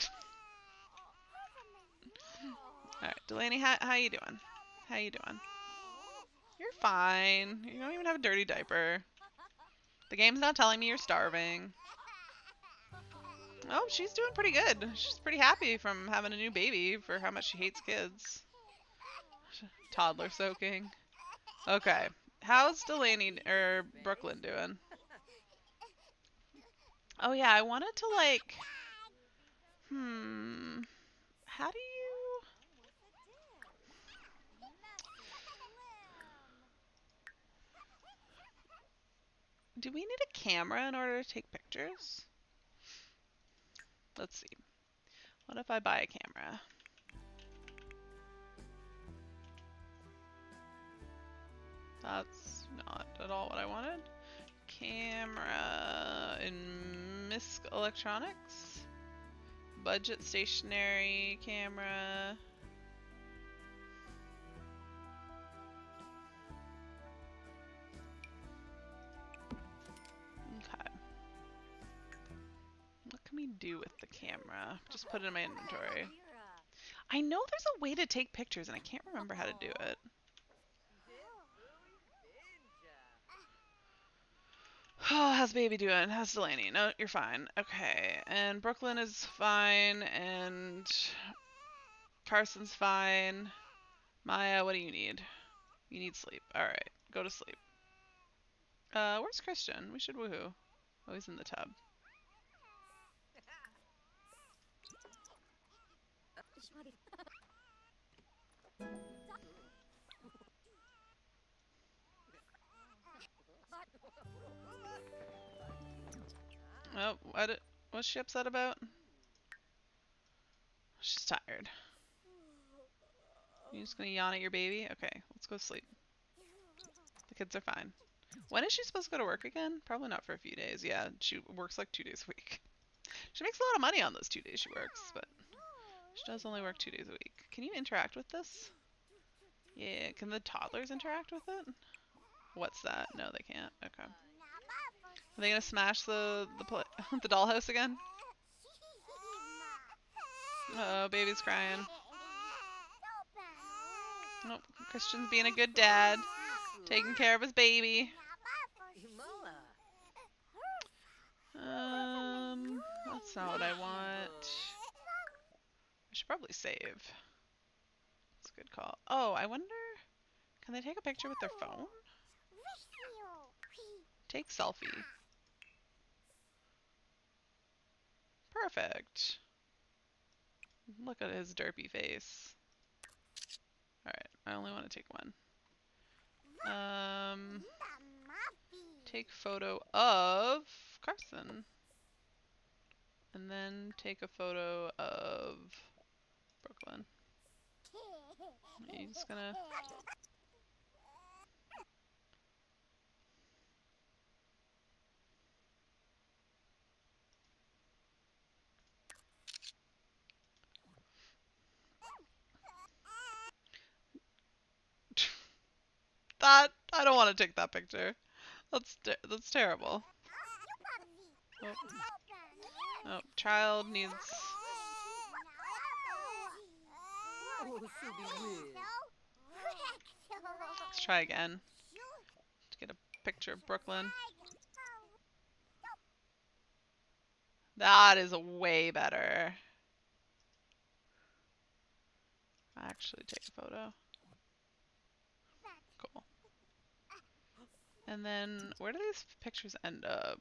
Alright, Delaney, how you doing? How you doing? You're fine. You don't even have a dirty diaper. The game's not telling me you're starving. Oh, she's doing pretty good. She's pretty happy from having a new baby for how much she hates kids. Toddler soaking. Okay. How's Delaney or Brooklyn doing? Oh yeah, I wanted to like... How do you... Do we need a camera in order to take pictures? Let's see. What if I buy a camera? That's not at all what I wanted. Camera in Misk Electronics. Budget stationary camera. Okay. What can we do with the camera? Just put it in my inventory. I know there's a way to take pictures and I can't remember how to do it. Oh, how's baby doing? How's Delaney? No, you're fine. Okay, and Brooklyn is fine, and Carson's fine. Maya, what do you need? You need sleep. Alright, go to sleep. Where's Christian? We should woohoo. Oh, he's in the tub. Oh, what's she upset about? She's tired. You just gonna yawn at your baby? Okay, let's go sleep. The kids are fine. When is she supposed to go to work again? Probably not for a few days. Yeah, she works like 2 days a week. She makes a lot of money on those 2 days she works, but She does only work 2 days a week. Can you interact with this? Yeah, can the toddlers interact with it? What's that? No, they can't. Okay. Are they gonna smash the the dollhouse again? Uh-oh, baby's crying. Nope, Christian's being a good dad, taking care of his baby. That's not what I want. I should probably save. That's a good call. Oh, I wonder, can they take a picture with their phone? Take selfie. Perfect. Look at his derpy face. Alright, I only want to take one. Take photo of Carson. And then take a photo of Brooklyn. Are you just gonna... That, I don't want to take that picture. That's terrible. Oh. Oh, child needs... Let's try again. To get a picture of Brooklyn. That is way better. Actually take a photo. Cool. And then, where do these pictures end up?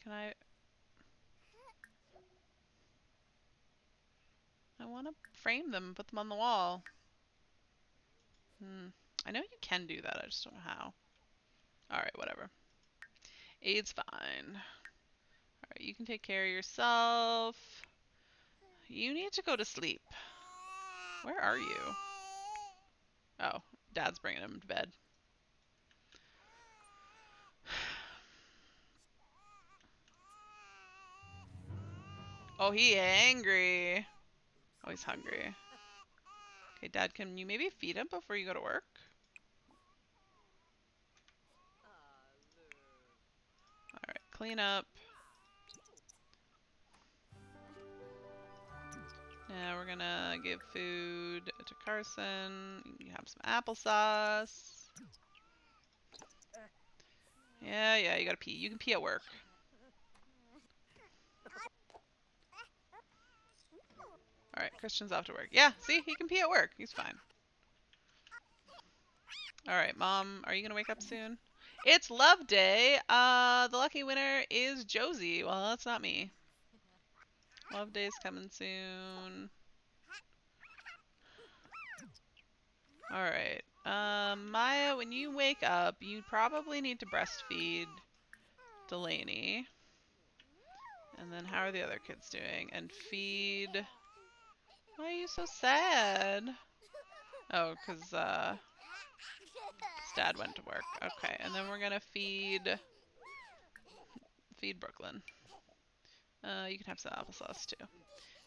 Can I want to frame them and put them on the wall. I know you can do that, I just don't know how. Alright, whatever. Aid's fine. Alright, you can take care of yourself. You need to go to sleep. Where are you? Oh, Dad's bringing him to bed. Oh, he angry. Oh, he's hungry. Okay, Dad, can you maybe feed him before you go to work? Alright, clean up. Now we're gonna give food to Carson. You can have some applesauce. Yeah, you gotta pee. You can pee at work. Alright, Christian's off to work. Yeah, see? He can pee at work. He's fine. Alright, Mom, are you gonna wake up soon? It's Love Day! The lucky winner is Josie. Well, that's not me. Love Day's coming soon. Alright. Maya, when you wake up, you probably need to breastfeed Delaney. And then how are the other kids doing? And feed... Why are you so sad? Oh, because Dad went to work. Okay, and then we're gonna feed Brooklyn. You can have some applesauce too.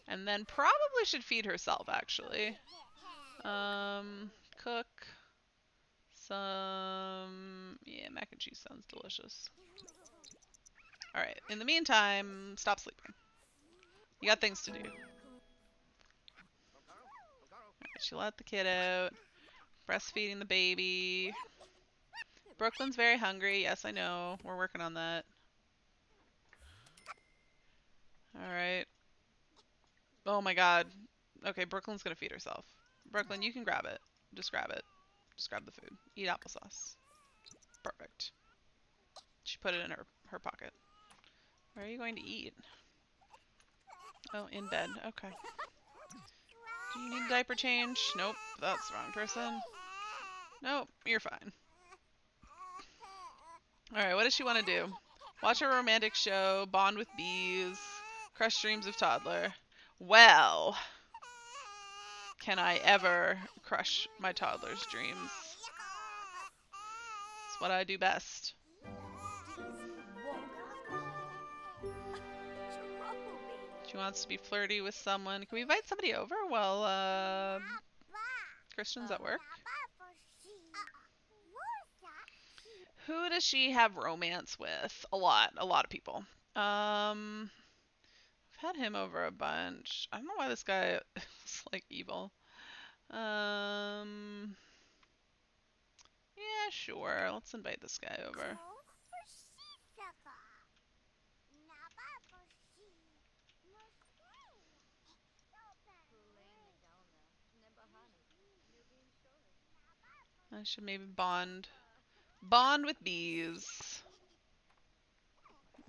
And then probably should feed herself, actually. Cook some... Yeah, mac and cheese sounds delicious. Alright, in the meantime, stop sleeping. You got things to do. Alright, she let the kid out. Breastfeeding the baby. Brooklyn's very hungry. Yes, I know. We're working on that. Alright. Oh my god. Okay, Brooklyn's gonna feed herself. Brooklyn, you can grab it. Just grab it. Just grab the food. Eat applesauce. Perfect. She put it in her pocket. Where are you going to eat? Oh, in bed. Okay. Do you need a diaper change? Nope, that's the wrong person. Nope, you're fine. Alright, what does she want to do? Watch a romantic show, bond with bees, crush dreams of toddler. Well, can I ever crush my toddler's dreams? It's what I do best. She wants to be flirty with someone. Can we invite somebody over while Christian's at work? Who does she have romance with? A lot of people. I've had him over a bunch. I don't know why this guy is like evil. Yeah, sure. Let's invite this guy over. I should maybe bond with bees.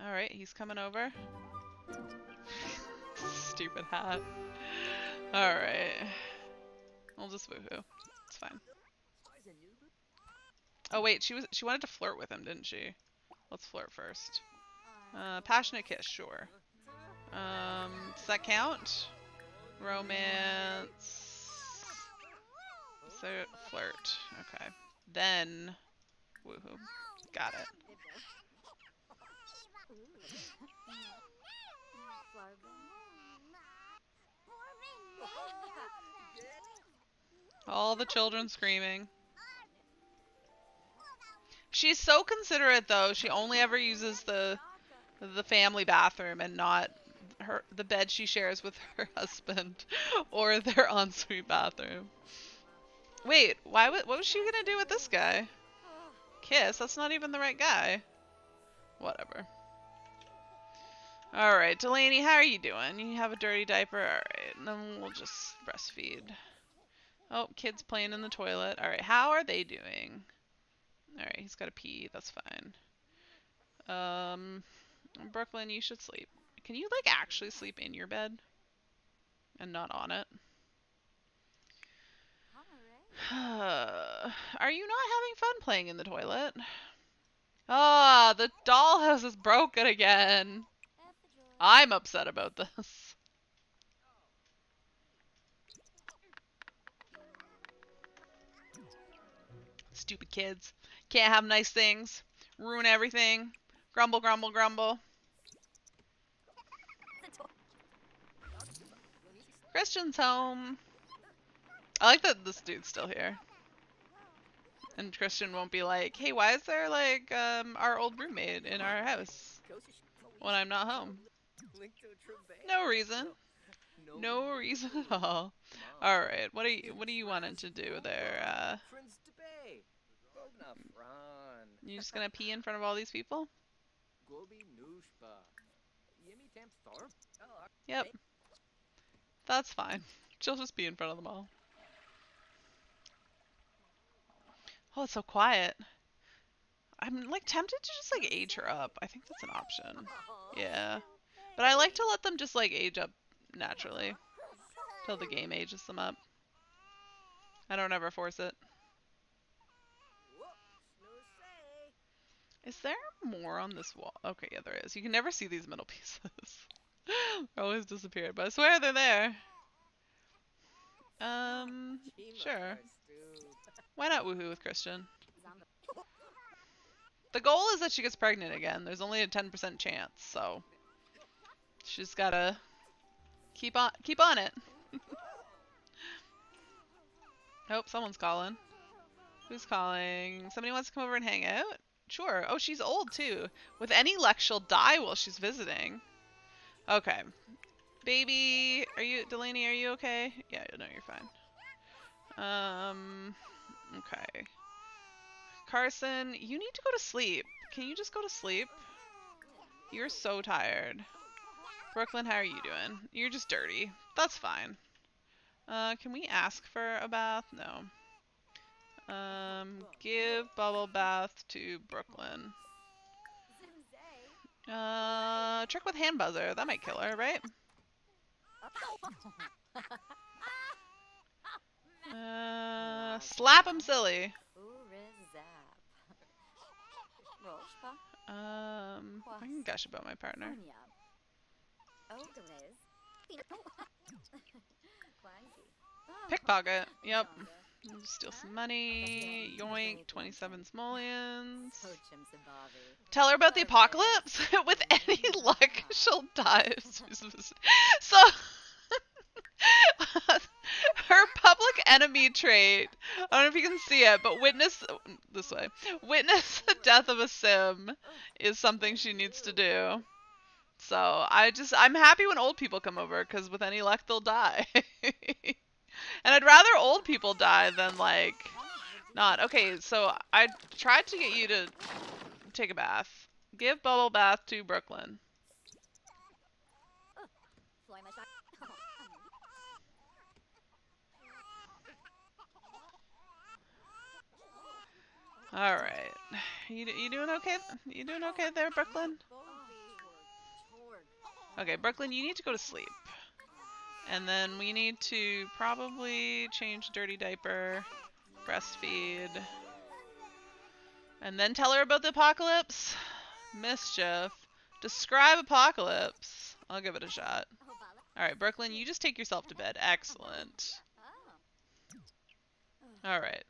Alright, he's coming over. Stupid hat. Alright. We'll just woohoo. It's fine. Oh wait, she wanted to flirt with him, didn't she? Let's flirt first. Passionate kiss, sure. Does that count? Romance. So flirt. Okay. Then woohoo. Got it. All the children screaming. She's so considerate though. She only ever uses the family bathroom and not the bed she shares with her husband or their ensuite bathroom. Wait, what was she gonna do with this guy? Kiss? That's not even the right guy. Whatever. Alright, Delaney, how are you doing? You have a dirty diaper? Alright, and then we'll just breastfeed. Oh, kid's playing in the toilet. Alright, how are they doing? Alright, he's gotta pee. That's fine. Brooklyn, you should sleep. Can you, like, actually sleep in your bed? And not on it? Are you not having fun playing in the toilet? Ah, the dollhouse is broken again. I'm upset about this. Stupid kids. Can't have nice things. Ruin everything. Grumble, grumble, grumble. Christian's home. I like that this dude's still here. And Christian won't be like, hey, why is there, like, our old roommate in our house when I'm not home? No reason. No reason at all. Alright, what are you wanting to do there? You just gonna pee in front of all these people? Yep. That's fine. She'll just be in front of them all. Oh, it's so quiet. I'm like tempted to just like age her up. I think that's an option. Yeah. But I like to let them just like age up naturally. Till the game ages them up. I don't ever force it. Is there more on this wall? Okay, yeah, there is. You can never see these middle pieces. They're always disappeared, but I swear they're there. Sure. Why not woohoo with Christian? The goal is that she gets pregnant again. There's only a 10% chance, so she's gotta keep on it. Oh, someone's calling. Who's calling? Somebody wants to come over and hang out? Sure. Oh, she's old too. With any luck, she'll die while she's visiting. Okay. Baby, Delaney, are you okay? Yeah, no, you're fine. Okay. Carson, you need to go to sleep. Can you just go to sleep? You're so tired. Brooklyn, how are you doing? You're just dirty. That's fine. Can we ask for a bath? No. Give bubble bath to Brooklyn. Trick with hand buzzer. That might kill her, right? Slap him silly. I can gush about my partner. Pickpocket. Yep. Steal some money. Yoink. 27 simoleons. Tell her about the apocalypse. With any luck, she'll die. So, her public enemy trait, I don't know if you can see it, but witness the death of a sim is something she needs to do. So I'm happy when old people come over, because with any luck they'll die. And I'd rather old people die than like not. Okay, so I tried to get you to take a bath. Give bubble bath to Brooklyn. All right. You doing okay? You doing okay there, Brooklyn? Okay, Brooklyn, you need to go to sleep. And then we need to probably change dirty diaper, breastfeed, and then tell her about the apocalypse. Mischief. Describe apocalypse. I'll give it a shot. Alright, Brooklyn, you just take yourself to bed. Excellent. Alright.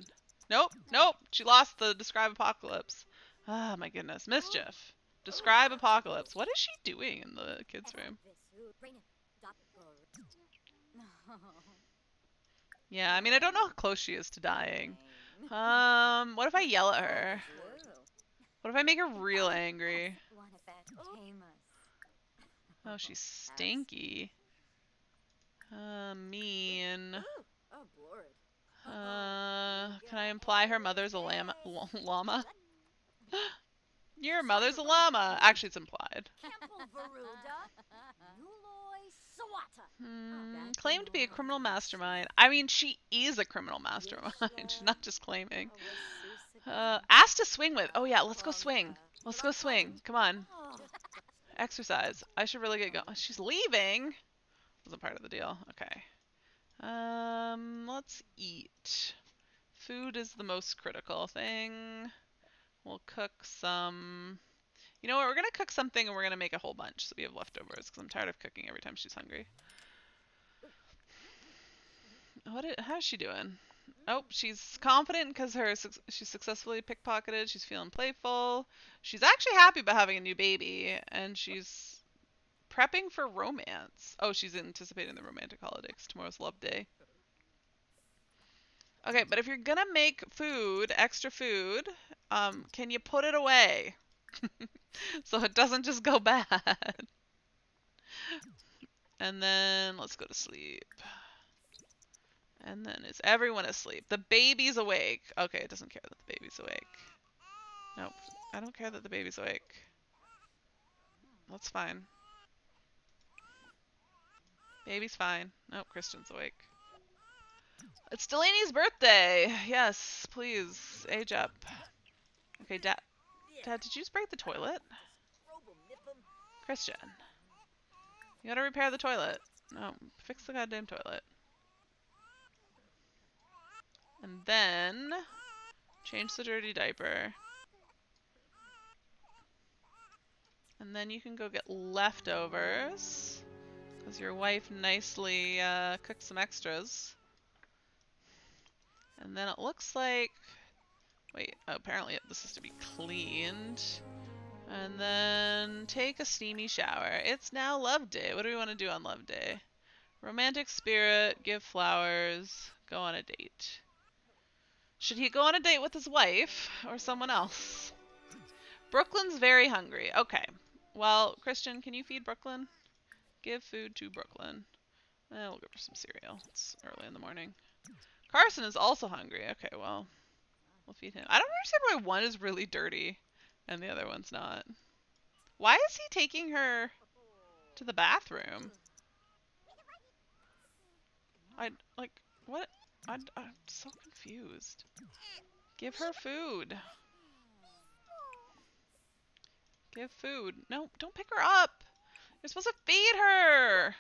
Nope, nope. She lost the describe apocalypse. Ah, my goodness. Mischief. Describe apocalypse. What is she doing in the kids' room? Yeah, I mean, I don't know how close she is to dying. What if I yell at her? What if I make her real angry? Oh, she's stinky. Mean. Can I imply her mother's a llama? Your mother's a llama. Actually, it's implied. Claimed to be a criminal mastermind. I mean, she is a criminal mastermind. She's not just claiming. Asked to swing with. Oh yeah, let's go swing. Let's go swing. Come on. Exercise. I should really get going. She's leaving. Wasn't part of the deal. Okay. Let's eat. Food is the most critical thing. We'll cook some. You know what? We're gonna cook something and we're gonna make a whole bunch so we have leftovers because I'm tired of cooking every time she's hungry. How's she doing? Oh, she's confident because she's successfully pickpocketed. She's feeling playful. She's actually happy about having a new baby, and she's prepping for romance. Oh, she's anticipating the romantic holiday 'cause tomorrow's love day. Okay, but if you're gonna make food, extra food, can you put it away? So it doesn't just go bad. And then let's go to sleep. And then is everyone asleep? The baby's awake. Okay, it doesn't care that the baby's awake. Nope, I don't care that the baby's awake. That's fine. Baby's fine. Nope, Christian's awake. It's Delaney's birthday! Yes, please, age up. Okay, Dad, did you just break the toilet? Christian. You gotta repair the toilet. No, fix the goddamn toilet. And then change the dirty diaper. And then you can go get leftovers because your wife nicely cooked some extras. And then it looks like, wait, oh, apparently this is to be cleaned. And then take a steamy shower. It's now Love Day. What do we want to do on Love Day? Romantic spirit, give flowers, go on a date. Should he go on a date with his wife or someone else? Brooklyn's very hungry. Okay. Well, Christian, can you feed Brooklyn? Give food to Brooklyn. We'll give her some cereal. It's early in the morning. Carson is also hungry. Okay, well, we'll feed him. I don't understand why one is really dirty and the other one's not. Why is he taking her to the bathroom? What? I'm so confused. Give her food. Give food. No, don't pick her up. You're supposed to feed her.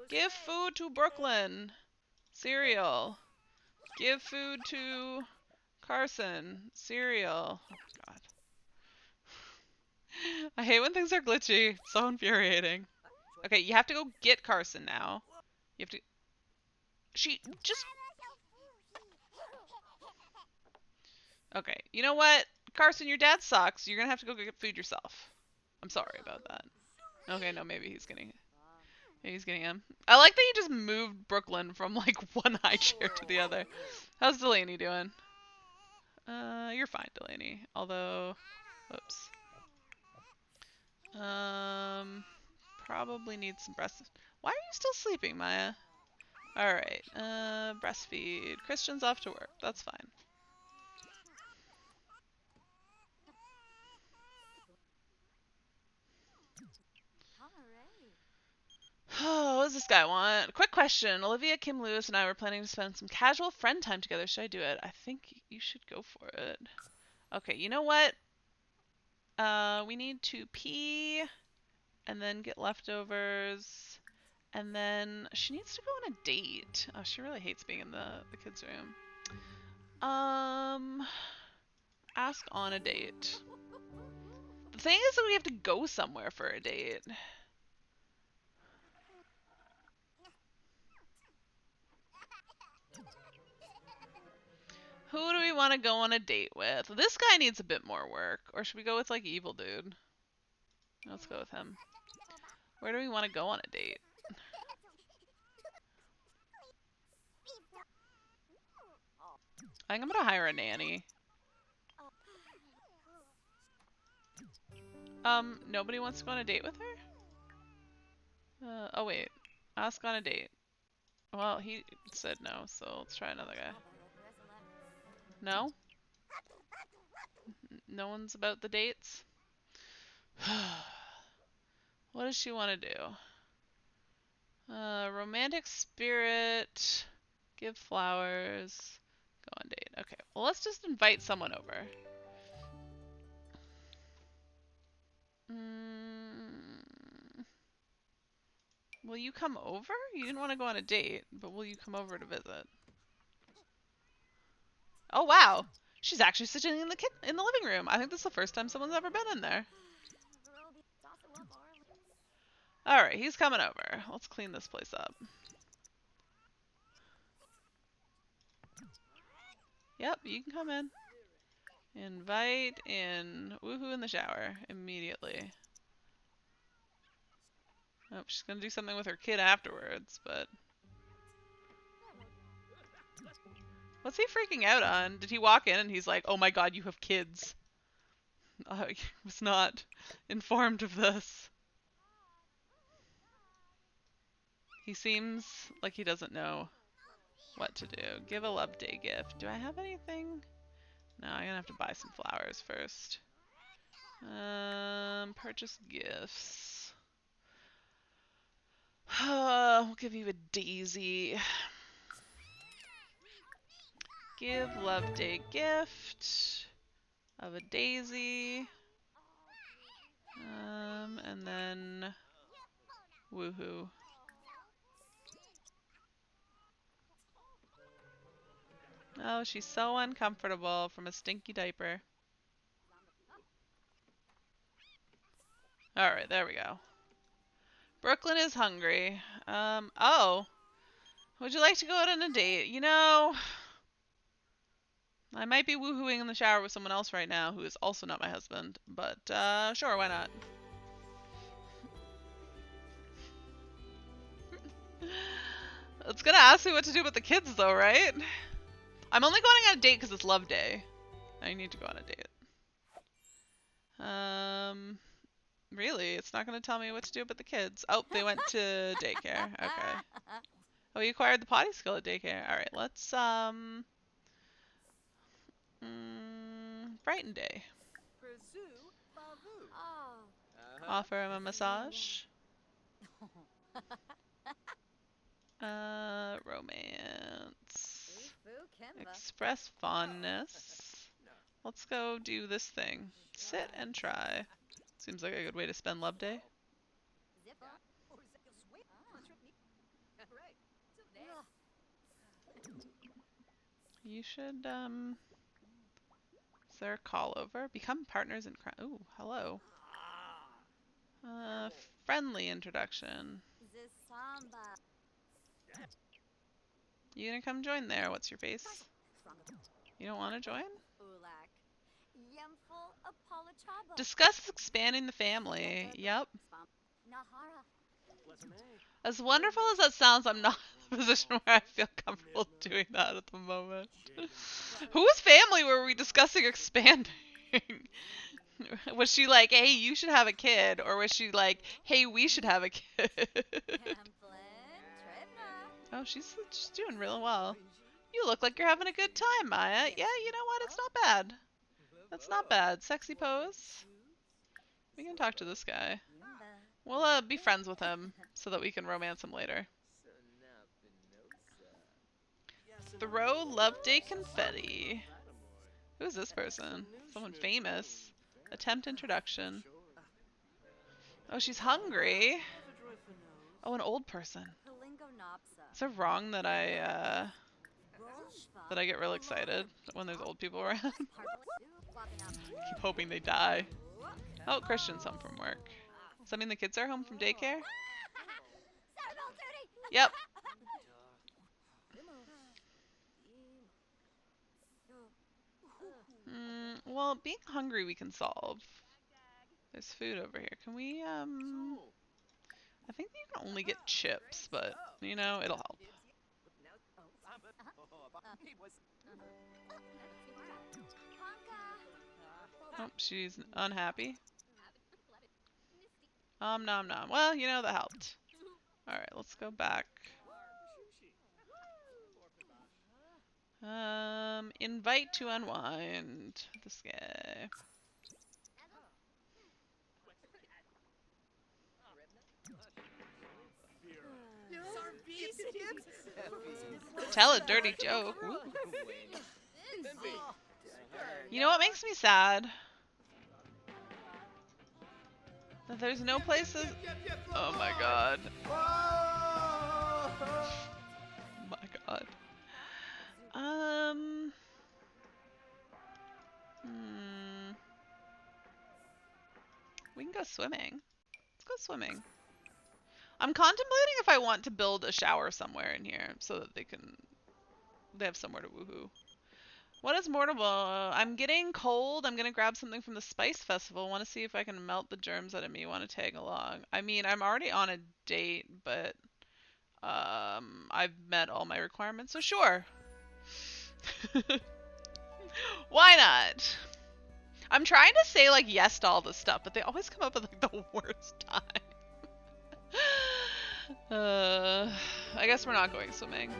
Give food to Brooklyn. Cereal. Give food to Carson. Cereal. Oh my god. I hate when things are glitchy. It's so infuriating. Okay, you have to go get Carson now. You have to... She just... Okay, you know what? Carson, your dad sucks. You're gonna have to go get food yourself. I'm sorry about that. Okay, no, maybe he's getting him. I like that you just moved Brooklyn from like one high chair to the other. How's Delaney doing? You're fine, Delaney. Although, whoops. Probably need some breast. Why are you still sleeping, Maya? Alright, breastfeed. Christian's off to work. That's fine. Oh, what does this guy want? Quick question. Olivia, Kim Lewis, and I were planning to spend some casual friend time together. Should I do it? I think you should go for it. Okay, you know what? We need to pee and then get leftovers. And then she needs to go on a date. Oh, she really hates being in the kids' room. Ask on a date. The thing is that we have to go somewhere for a date. Who do we want to go on a date with? This guy needs a bit more work. Or should we go with like Evil Dude? Let's go with him. Where do we want to go on a date? I think I'm gonna hire a nanny. Nobody wants to go on a date with her? Oh wait. Ask on a date. Well, he said no, so let's try another guy. No? No one's about the dates? What does she want to do? Romantic spirit. Give flowers. Go on date. Okay, well let's just invite someone over. Will you come over? You didn't want to go on a date, but will you come over to visit? Oh wow! She's actually sitting in the living room. I think this is the first time someone's ever been in there. Alright, he's coming over. Let's clean this place up. Yep, you can come in. Invite in. Woohoo in the shower. Immediately. Oh, she's gonna do something with her kid afterwards, but... What's he freaking out on? Did he walk in and he's like, oh my god, you have kids? I was not informed of this. He seems like he doesn't know what to do. Give a love day gift. Do I have anything? No, I'm gonna have to buy some flowers first. Purchase gifts. We'll give you a daisy. Give love day gift of a daisy. And then woohoo. Oh, she's so uncomfortable from a stinky diaper. Alright, there we go. Brooklyn is hungry. Oh. Would you like to go out on a date? You know, I might be woohooing in the shower with someone else right now who is also not my husband, but sure, why not? It's gonna ask me what to do with the kids though, right? I'm only going on a date because it's love day. I need to go on a date. Really? It's not gonna tell me what to do with the kids. Oh, they went to daycare. Okay. Oh, you acquired the potty skill at daycare. Alright, let's, Brighton Day. Offer him a massage. Romance. Express fondness. Let's go do this thing. Sit and try. Seems like a good way to spend love day. You should, is there a call over? Become partners in crime. Ooh, hello. Friendly introduction. You gonna come join there? What's your face? You don't want to join? Discuss expanding the family. Yep. As wonderful as that sounds, I'm not in a position where I feel comfortable doing that at the moment. Whose family were we discussing expanding? Was she like, hey, you should have a kid? Or was she like, hey, we should have a kid? Oh, she's doing really well. You look like you're having a good time, Maya. Yeah, you know what? It's not bad. That's not bad. Sexy pose. We can talk to this guy. We'll be friends with him so that we can romance him later. Throw love day confetti. Who's this person? Someone famous. Attempt introduction. Oh, she's hungry. Oh, an old person. Is it wrong that I get real excited when there's old people around? Keep hoping they die. Oh, Christian's home from work. Does that mean the kids are home from daycare? Yep. Well, being hungry we can solve. There's food over here. Can we, I think you can only get chips, but, you know, it'll help. Oh, she's unhappy. Nom nom. Well, you know, that helped. Alright, let's go back. Invite to unwind. This guy. Tell a dirty joke. Ooh. You know what makes me sad? That there's no places. Oh my god. Oh my god. We can go swimming. Let's go swimming. I'm contemplating if I want to build a shower somewhere in here so that they have somewhere to woohoo. What is Mortable? I'm getting cold. I'm gonna grab something from the Spice Festival. Want to see if I can melt the germs out of me. Want to tag along? I mean, I'm already on a date, but I've met all my requirements, so sure. Why not? I'm trying to say like yes to all this stuff, but they always come up with like the worst time. I guess we're not going swimming.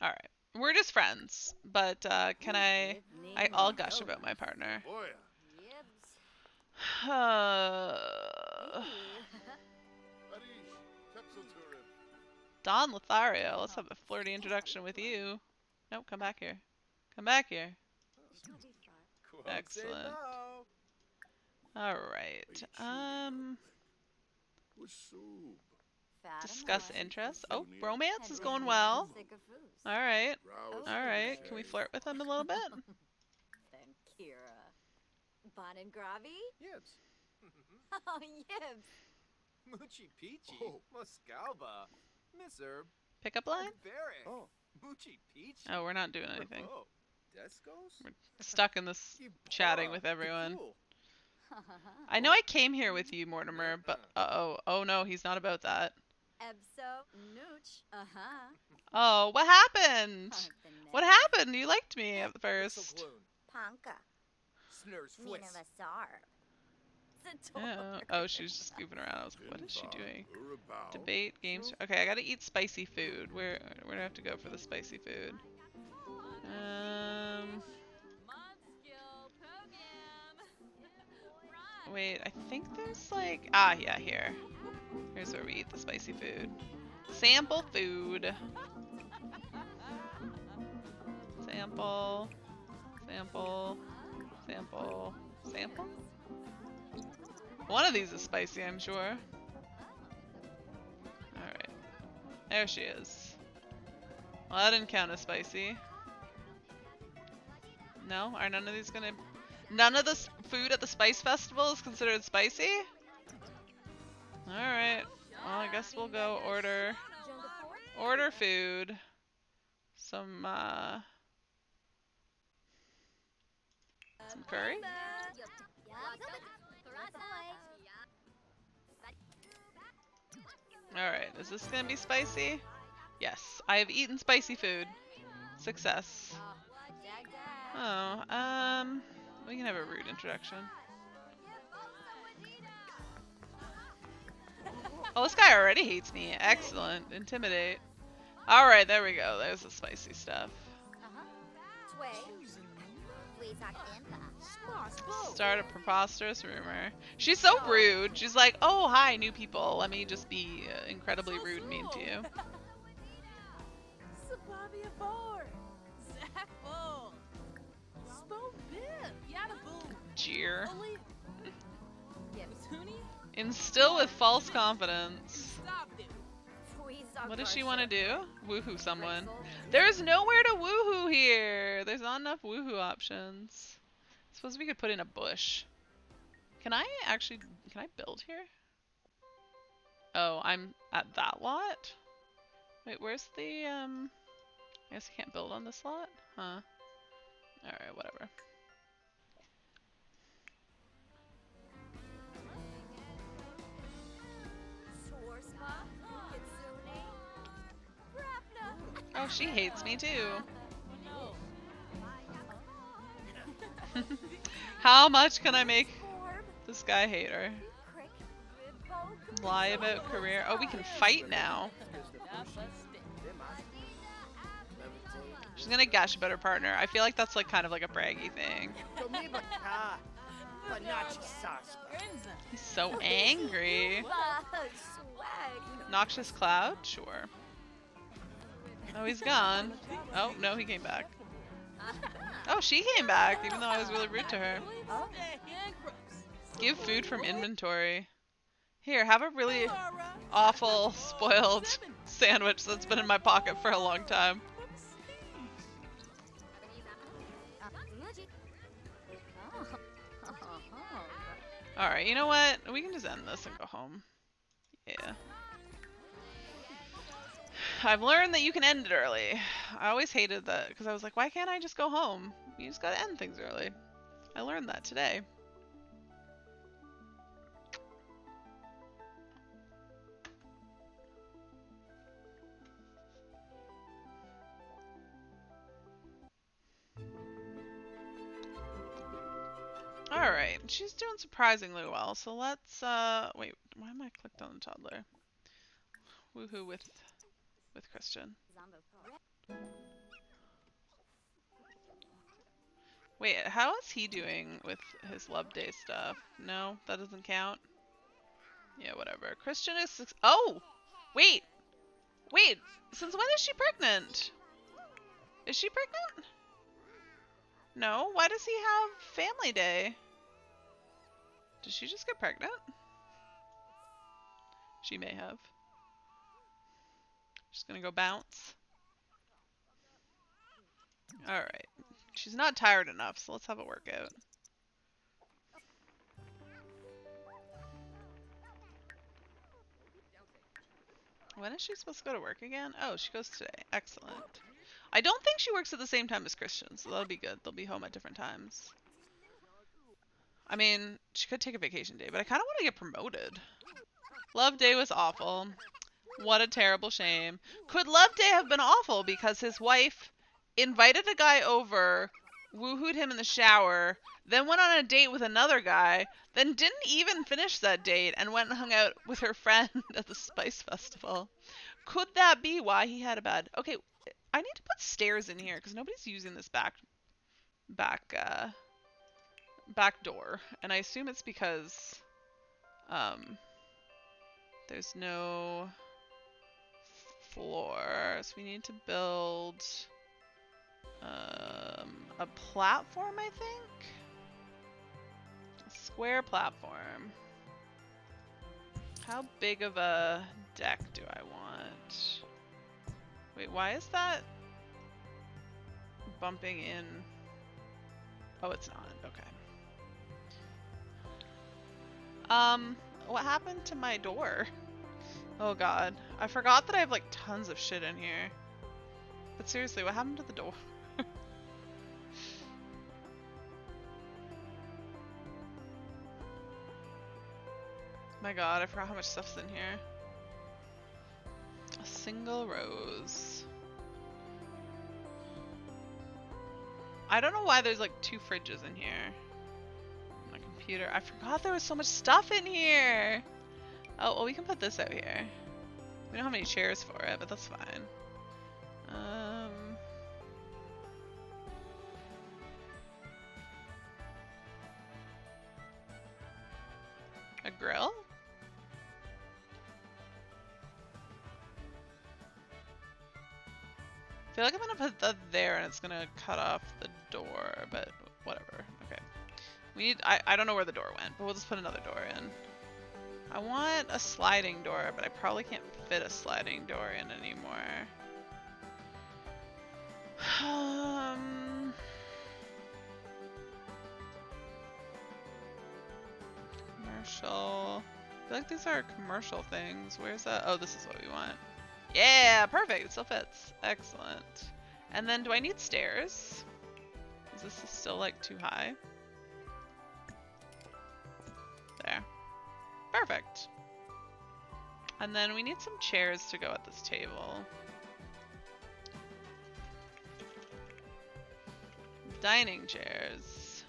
Alright. We're just friends, but can I'll gush about my partner. Don Lothario, let's have a flirty introduction with you. Nope, come back here. Come back here. Excellent. Alright. Discuss interests. Oh, romance is going well. Alright. Alright. Can we flirt with him a little bit? Bon and Gravi? Yibs. Oh, Yibs. Moochie Peachy. Moscalba. Miss Herb. Pickup line? Barrick. Oh. Moochie Peachy. Oh, we're not doing anything. Oh. Descos? We're stuck in this chatting with everyone. I know I came here with you, Mortimer, but oh no, he's not about that. Ebso Nooch. Oh, what happened? What happened? You liked me at first. Panka. Snurs Fwis. Oh, she was just goofing around. I was like, what is she doing? Debate, games. Okay, I gotta eat spicy food. Where do I have to go for the spicy food? Wait, I think there's like... Ah, yeah, here. Here's where we eat the spicy food. Sample food. Sample. Sample. Sample. Sample? One of these is spicy, I'm sure. Alright. There she is. Well, that didn't count as spicy. No? Are none of these gonna... None of this food at the Spice Festival is considered spicy? Alright. Well, I guess we'll go order food. Some, Some curry? Alright, is this gonna be spicy? Yes, I have eaten spicy food. Success. Oh, we can have a rude introduction. Oh, this guy already hates me. Excellent. Intimidate. Alright, there we go. There's the spicy stuff. Start a preposterous rumor. She's so rude. She's like, oh, hi, new people. Let me just be incredibly rude and mean to you. Jeer. Instill with false confidence. What does she want to do? Woohoo someone. There's nowhere to woohoo here. There's not enough woohoo options. Suppose we could put in a bush. Can I build here? Oh, I'm at that lot? Wait, where's the, I guess I can't build on this lot? Huh. Alright, whatever. Oh, she hates me too. How much can I make this guy hate her? Lie about career. Oh, we can fight now. She's gonna gush about her partner. I feel like that's like kind of like a braggy thing. He's so angry. Noxious cloud? Sure. Oh, he's gone. Oh, no, he came back. Oh, she came back, even though I was really rude to her. Give food from inventory. Here, have a really awful, spoiled sandwich that's been in my pocket for a long time. Alright, you know what? We can just end this and go home. Yeah. I've learned that you can end it early. I always hated that because I was like, why can't I just go home? You just gotta end things early. I learned that today. Alright, she's doing surprisingly well, so let's, wait, why am I clicked on the toddler? Woohoo with Christian. Wait, how is he doing with his love day stuff? No, that doesn't count? Yeah, whatever. Christian is oh! Wait! Wait! Since when is she pregnant? Is she pregnant? No? Why does he have family day? Did she just get pregnant? She may have. Just gonna go bounce. Alright. She's not tired enough, so let's have a workout. When is she supposed to go to work again? Oh, she goes today. Excellent. I don't think she works at the same time as Christian, so that'll be good. They'll be home at different times. I mean, she could take a vacation day, but I kind of want to get promoted. Love day was awful. What a terrible shame. Could Love Day have been awful because his wife invited a guy over, woohooed him in the shower, then went on a date with another guy, then didn't even finish that date and went and hung out with her friend at the Spice Festival? Could that be why he had a bad... Okay, I need to put stairs in here because nobody's using this back door, and I assume it's because there's no floor, so we need to build a platform, I think? A square platform. How big of a deck do I want? Wait, why is that bumping in? Oh, it's not. Okay. What happened to my door? Oh god. I forgot that I have like tons of shit in here. But seriously, what happened to the door? My god, I forgot how much stuff's in here. A single rose. I don't know why there's like 2 fridges in here. My computer. I forgot there was so much stuff in here. Oh, well, we can put this out here. We don't have any chairs for it, but that's fine. A grill? I feel like I'm gonna put that there and it's gonna cut off the door, but whatever. Okay. We need, I don't know where the door went, but we'll just put another door in. I want a sliding door, but I probably can't fit a sliding door in anymore. Commercial. I feel like these are commercial things. Where's that? Oh, this is what we want. Yeah, perfect. It still fits. Excellent. And then do I need stairs? Is this still like too high? There. Perfect. And then we need some chairs to go at this table. Dining chairs.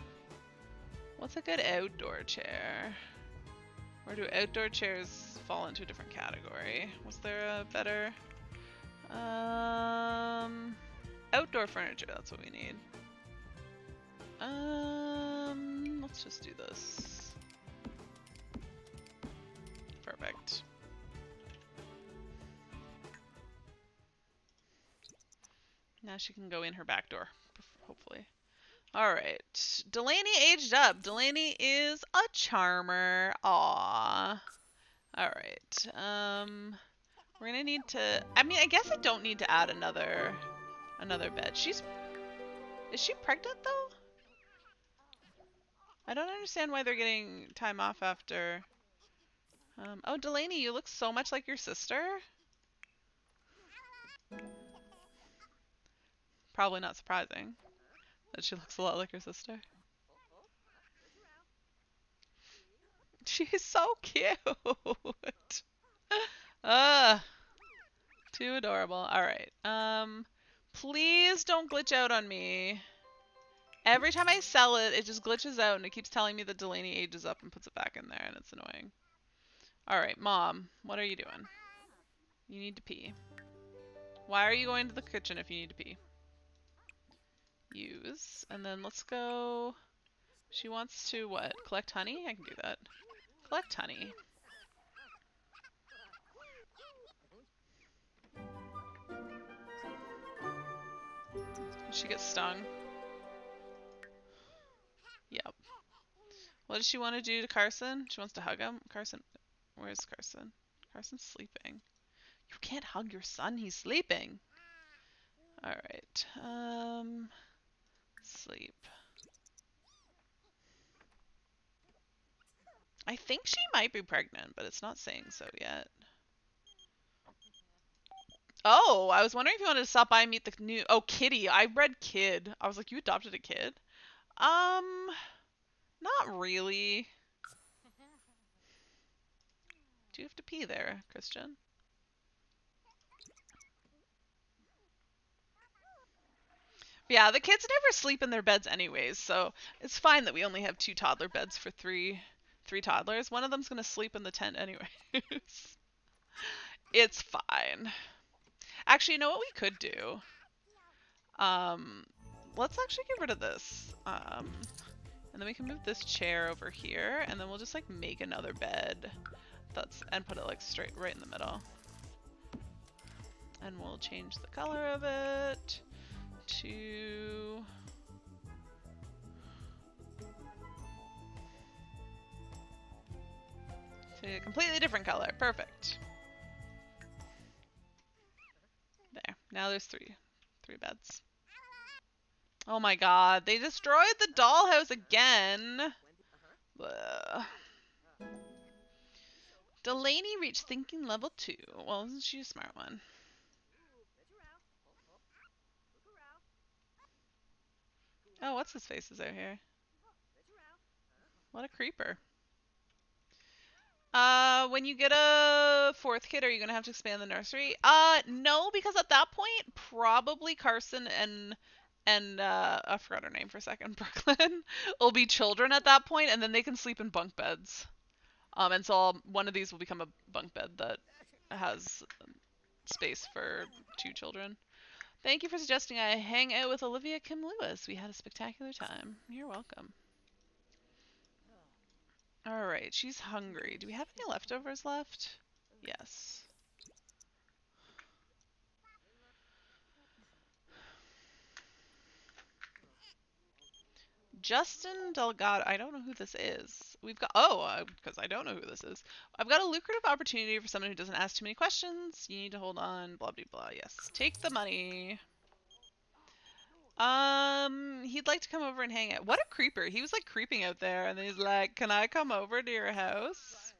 What's a good outdoor chair? Or do outdoor chairs fall into a different category? Was there a better... outdoor furniture, that's what we need. Let's just do this. Perfect. Now she can go in her back door, hopefully. Alright. Delaney aged up. Delaney is a charmer. Aww. Alright. We're gonna need to... I mean, I guess I don't need to add another bed. Is she pregnant, though? I don't understand why they're getting time off after... oh, Delaney, you look so much like your sister. Probably not surprising that she looks a lot like her sister. She's so cute. Too adorable. Alright. Please don't glitch out on me. Every time I sell it, it just glitches out and it keeps telling me that Delaney ages up and puts it back in there and it's annoying. Alright, Mom, what are you doing? You need to pee. Why are you going to the kitchen if you need to pee? Use. And then let's go... She wants to, what? Collect honey? I can do that. Collect honey. She gets stung. Yep. What does she want to do to Carson? She wants to hug him? Carson, where's Carson? Carson's sleeping. You can't hug your son, he's sleeping. Alright. Sleep. I think she might be pregnant, but it's not saying so yet. Oh, I was wondering if you wanted to stop by and meet the new... Oh, Kitty. I read Kid. I was like, you adopted a kid? Not really. Do you have to pee there, Christian? Yeah, the kids never sleep in their beds anyways, so it's fine that we only have 2 toddler beds for three toddlers. One of them's gonna sleep in the tent anyways. It's fine. Actually, you know what we could do? Let's actually get rid of this. And then we can move this chair over here, and then we'll just like make another bed and put it like straight right in the middle. And we'll change the color of it to a completely different color. Perfect. There. Now there's three beds. Oh my god, they destroyed the dollhouse again. Blah. Delaney reached thinking level 2. Well, isn't she a smart one? Oh, what's his face is out here? What a creeper. When you get a 4th kid, are you gonna have to expand the nursery? No, because at that point, probably Carson and I forgot her name for a second, Brooklyn, will be children at that point, and then they can sleep in bunk beds. And so one of these will become a bunk bed that has space for 2 children. Thank you for suggesting I hang out with Olivia Kim Lewis. We had a spectacular time. You're welcome. Alright, she's hungry. Do we have any leftovers left? Yes. Justin Delgado. I don't know who this is. We've got... Oh, because I don't know who this is. I've got a lucrative opportunity for someone who doesn't ask too many questions. You need to hold on. Blah, blah, blah. Yes. Take the money. He'd like to come over and hang out. What a creeper. He was like creeping out there and then he's like, can I come over to your house?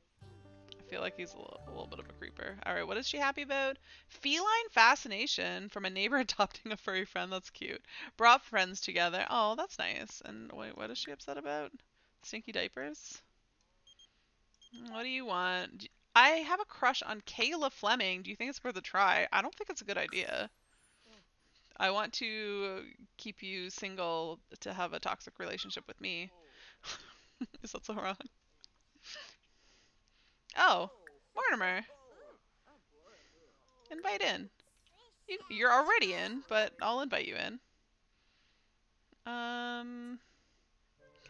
I feel like he's a little bit of a creeper. Alright, what is she happy about? Feline fascination from a neighbor adopting a furry friend. That's cute. Brought friends together. Oh, that's nice. And wait, what is she upset about? Stinky diapers? What do you want? I have a crush on Kayla Fleming. Do you think it's worth a try? I don't think it's a good idea. I want to keep you single to have a toxic relationship with me. Is that so wrong? Oh, Mortimer. Invite in. You're already in, but I'll invite you in. Can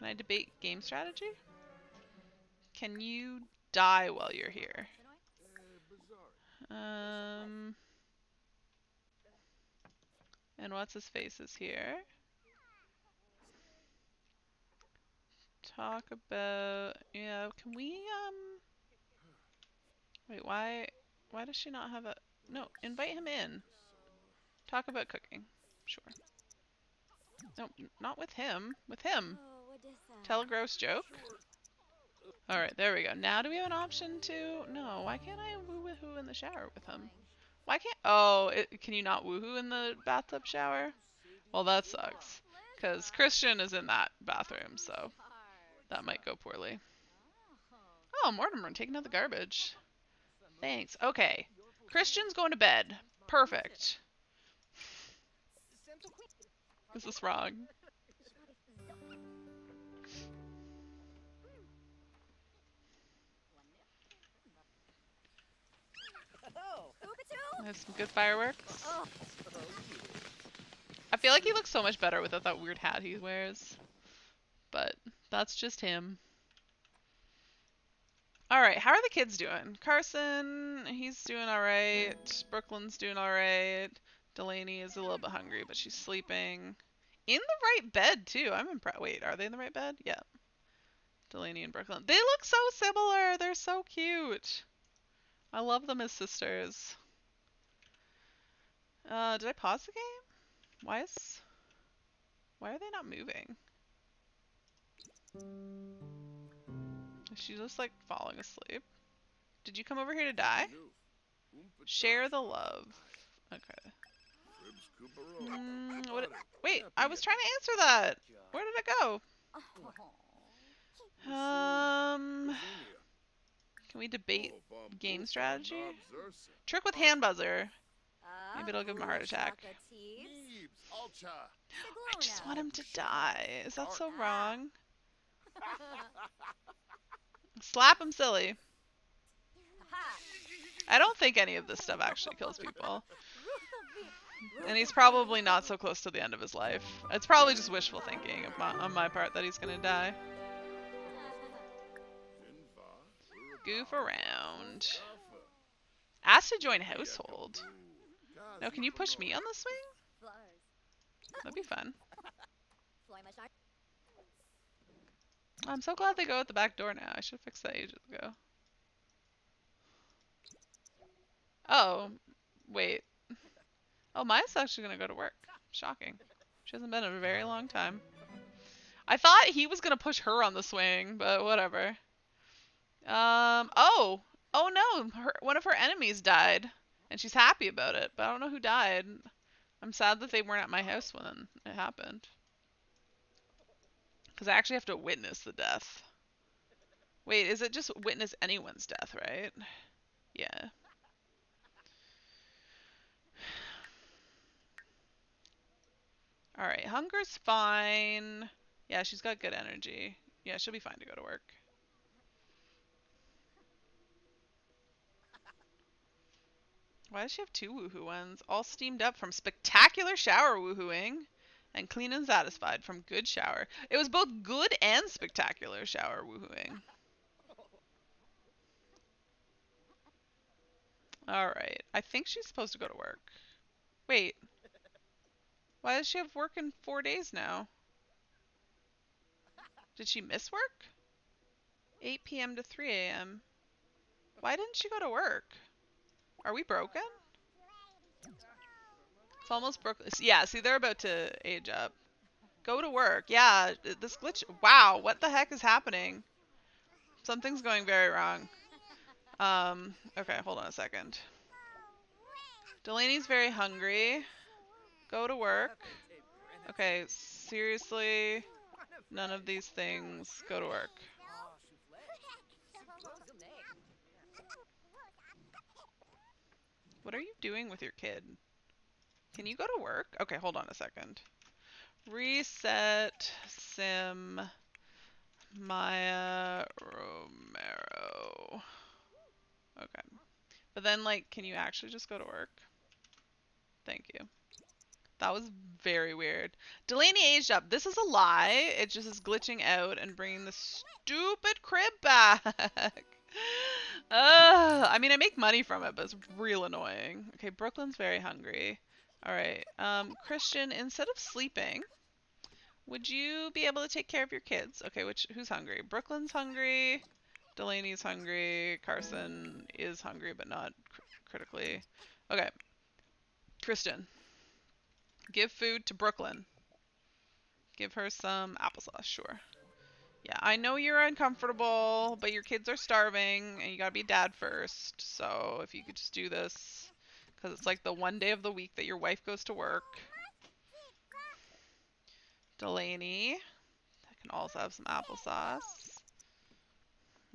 I debate game strategy? Can you die while you're here? And what's his face is here. Talk about, yeah, can we, wait, why does she not have a, no, invite him in. Talk about cooking, sure. No, not with him, with him. Tell a gross joke. Alright, there we go. Now do we have an option to, no, why can't I woohoo in the shower with him? Why can't, oh, can you not woohoo in the bathtub shower? Well, that sucks. Because Christian is in that bathroom, so that might go poorly. Oh, Mortimer, taking out the garbage. Thanks. Okay. Christian's going to bed. Perfect. Is this wrong? I have some good fireworks. I feel like he looks so much better without that weird hat he wears. But that's just him. Alright, how are the kids doing? Carson, he's doing alright. Brooklyn's doing alright. Delaney is a little bit hungry, but she's sleeping. In the right bed, too. I'm impressed. Wait, are they in the right bed? Yeah. Delaney and Brooklyn. They look so similar. They're so cute. I love them as sisters. Did I pause the game? Why are they not moving? Is she just like falling asleep? Did you come over here to die? Share the love. Okay. Wait, I was trying to answer that. Where did it go? Can we debate game strategy? Trick with hand buzzer. Maybe it'll give him a heart attack. I just want him to die. Is that so wrong? Slap him silly. I don't think any of this stuff actually kills people. And he's probably not so close to the end of his life. It's probably just wishful thinking on my part that he's gonna die. Goof around. Asked to join household. No, can you push me on the swing? That'd be fun. I'm so glad they go out the back door now. I should have fixed that ages ago. Oh, wait. Oh, Maya's actually gonna go to work. Shocking. She hasn't been in a very long time. I thought he was gonna push her on the swing, but whatever. Oh no, one of her enemies died. And she's happy about it, but I don't know who died. I'm sad that they weren't at my house when it happened. Because I actually have to witness the death. Wait, is it just witness anyone's death, right? Yeah. Alright, hunger's fine. Yeah, she's got good energy. Yeah, she'll be fine to go to work. Why does she have 2 woohoo ones? All steamed up from spectacular shower woohooing. And clean and satisfied from good shower. It was both good and spectacular shower woohooing. Alright, I think she's supposed to go to work. Wait. Why does she have work in 4 days now? Did she miss work? 8 p.m. to 3 a.m. Why didn't she go to work? Are we broken? It's almost broke. Yeah, see, they're about to age up. Go to work. Yeah, this glitch. Wow, what the heck is happening? Something's going very wrong. Okay, hold on a second. Delaney's very hungry. Go to work. Okay, seriously, none of these things. Go to work. What are you doing with your kid? Can you go to work? Okay, hold on a second. Reset sim Maya Romero. Okay. But then, like, can you actually just go to work? Thank you. That was very weird. Delaney aged up. This is a lie. It just is glitching out and bringing the stupid crib back. I mean, I make money from it, but it's real annoying. Okay, Brooklyn's very hungry. Alright, Christian, instead of sleeping, would you be able to take care of your kids? Okay, who's hungry? Brooklyn's hungry. Delaney's hungry. Carson is hungry, but not critically. Okay. Kristen. Give food to Brooklyn. Give her some applesauce, sure. Yeah, I know you're uncomfortable, but your kids are starving, and you gotta be dad first. So if you could just do this, because it's like the one day of the week that your wife goes to work. Delaney. I can also have some applesauce.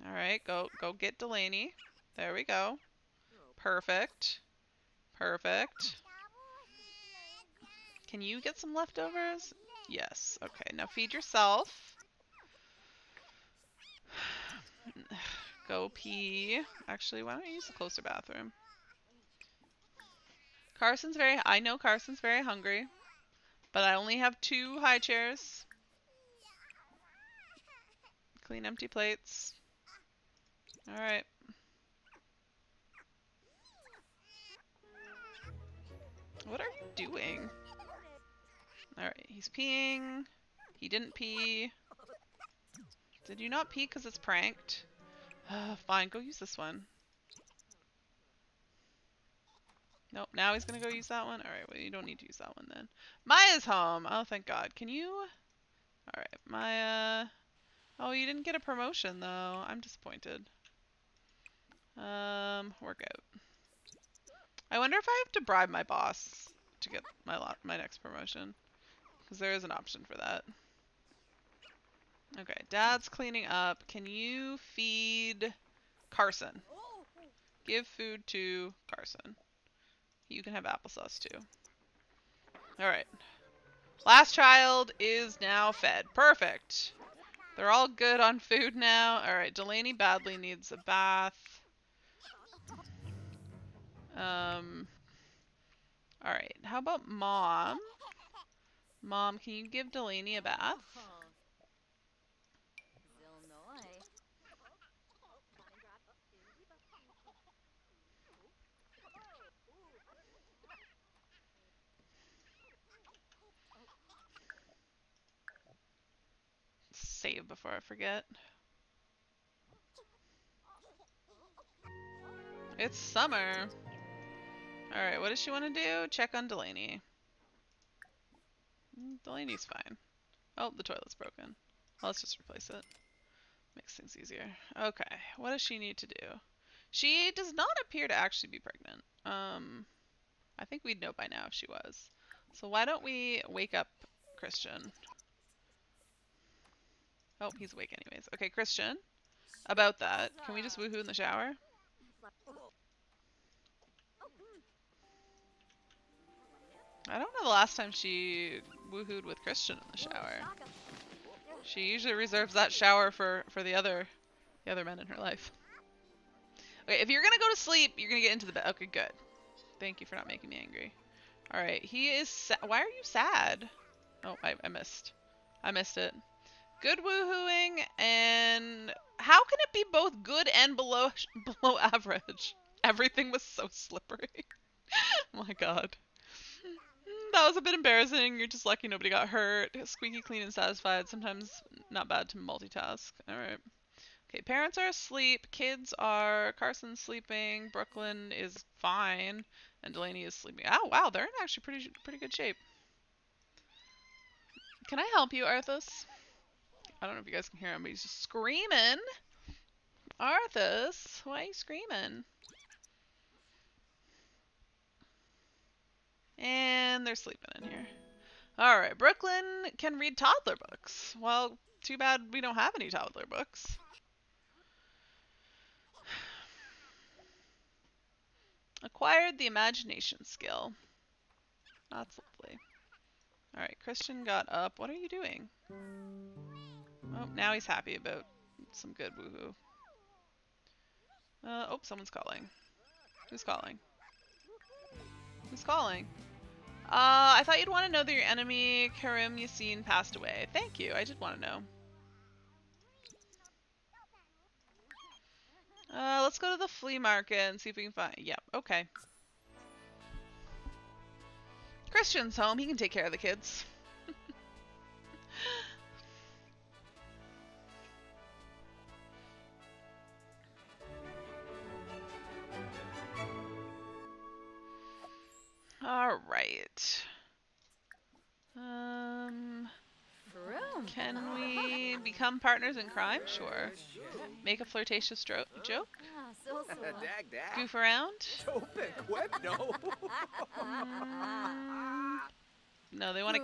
Alright, go get Delaney. There we go. Perfect. Perfect. Can you get some leftovers? Yes. Okay, now feed yourself. Go pee. Actually, why don't you use the closer bathroom? I know Carson's very hungry, but I only have 2 high chairs. Clean empty plates. Alright. What are you doing? Alright, he's peeing. He didn't pee. Did you not pee because it's pranked? Fine, go use this one. Nope, now he's gonna go use that one? Alright, well, you don't need to use that one then. Maya's home! Oh, thank God. Can you... Alright, Maya... Oh, you didn't get a promotion, though. I'm disappointed. Workout. I wonder if I have to bribe my boss to get my next promotion. Because there is an option for that. Okay, Dad's cleaning up. Can you feed Carson? Give food to Carson. You can have applesauce too. Alright. Last child is now fed. Perfect. They're all good on food now. Alright, Delaney badly needs a bath. Alright, how about Mom? Mom, can you give Delaney a bath? Save before I forget. It's summer. Alright, what does she want to do? Check on Delaney. Delaney's fine. Oh, the toilet's broken. Well, let's just replace it. Makes things easier. Okay, what does she need to do? She does not appear to actually be pregnant. I think we'd know by now if she was. So why don't we wake up Christian? Oh, he's awake anyways. Okay, Christian. about that. Can we just woohoo in the shower? I don't know the last time she woohooed with Christian in the shower. She usually reserves that shower for the other men in her life. Okay, if you're gonna go to sleep, you're gonna get into the bed. Okay, good. Thank you for not making me angry. All right, he is. Why are you sad? Oh, I missed. I missed it. Good woohooing, and how can it be both good and below average? Everything was so slippery. Oh my god. That was a bit embarrassing. You're just lucky nobody got hurt. Squeaky clean and satisfied. Sometimes not bad to multitask. Alright. Okay, parents are asleep. Kids are... Carson's sleeping. Brooklyn is fine. And Delaney is sleeping. Oh, wow. They're in actually pretty good shape. Can I help you, Arthas? I don't know if you guys can hear him, but he's just screaming. Arthas, why are you screaming? And they're sleeping in here. Alright, Brooklyn can read toddler books. Well, too bad we don't have any toddler books. Acquired the imagination skill. That's lovely. Alright, Christian got up. What are you doing? Oh, now he's happy about some good woohoo. Oh, someone's calling. Who's calling? Who's calling? I thought you'd want to know that your enemy, Karim Yassine, passed away. Thank you, I did want to know. Let's go to the flea market and see if we can find... Yep, okay. Christian's home, he can take care of the kids. Alright. Can we become partners in crime? Sure. Make a flirtatious joke? Dag, dag. Goof around? No, they want to...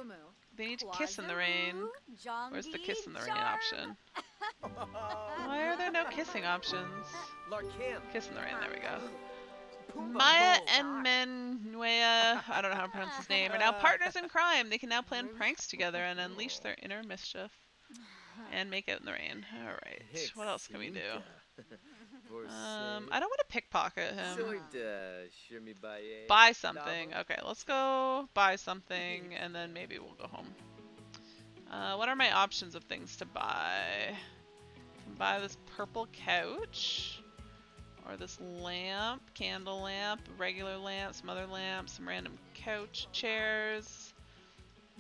They need to kiss in the rain. Where's the kiss in the rain option? Why are there no kissing options? Kiss in the rain, there we go. Maya and Menuea, I don't know how to pronounce his name, are now partners in crime. They can now plan pranks together and unleash their inner mischief. And make out in the rain. Alright, what else can we do? I don't want to pickpocket him. Buy something. Okay, let's go buy something and then maybe we'll go home. What are my options of things to buy? I can buy this purple couch. Or this lamp, candle lamp, regular lamp, some other lamps, some random couch chairs.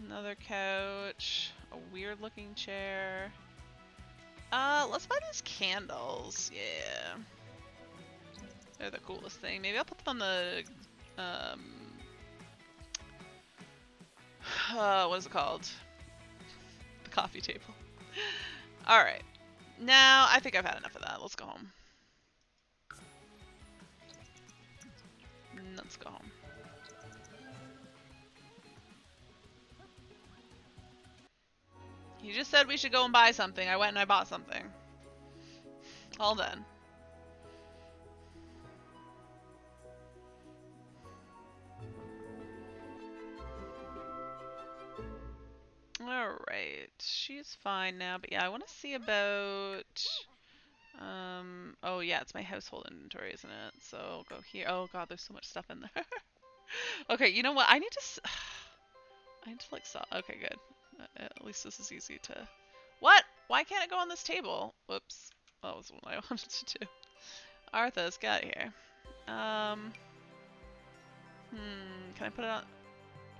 Another couch, a weird looking chair. Let's buy these candles, yeah. They're the coolest thing. Maybe I'll put them on the, what is it called? The coffee table. Alright. Now, I think I've had enough of that. Let's go home. Let's go home. You just said we should go and buy something. I went and I bought something. All done. Alright. She's fine now, but yeah, I want to see about... oh yeah, it's my household inventory, isn't it? So I'll go here. Oh god, there's so much stuff in there. Okay, you know what? I need to like saw. Okay, good. At least this is easy to... What? Why can't it go on this table? Whoops. That was what I wanted to do. Arthas, get out of here. Can I put it on...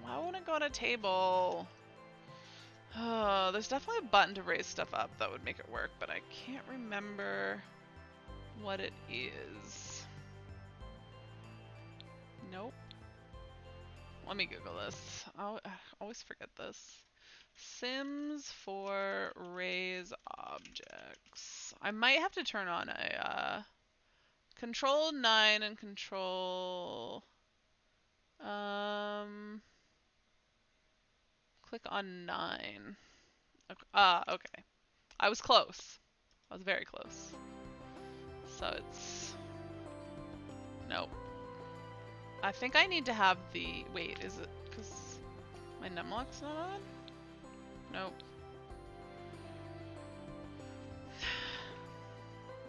Why won't it go on a table? Oh, there's definitely a button to raise stuff up that would make it work, but I can't remember what it is. Nope. Let me Google this. I always forget this. Sims for raise objects. I might have to turn on a control 9 and control click on 9. Okay. Okay. I was close. I was very close. So it's... Nope. I think I need to have the... Wait, is it because my numlock's not on? Nope.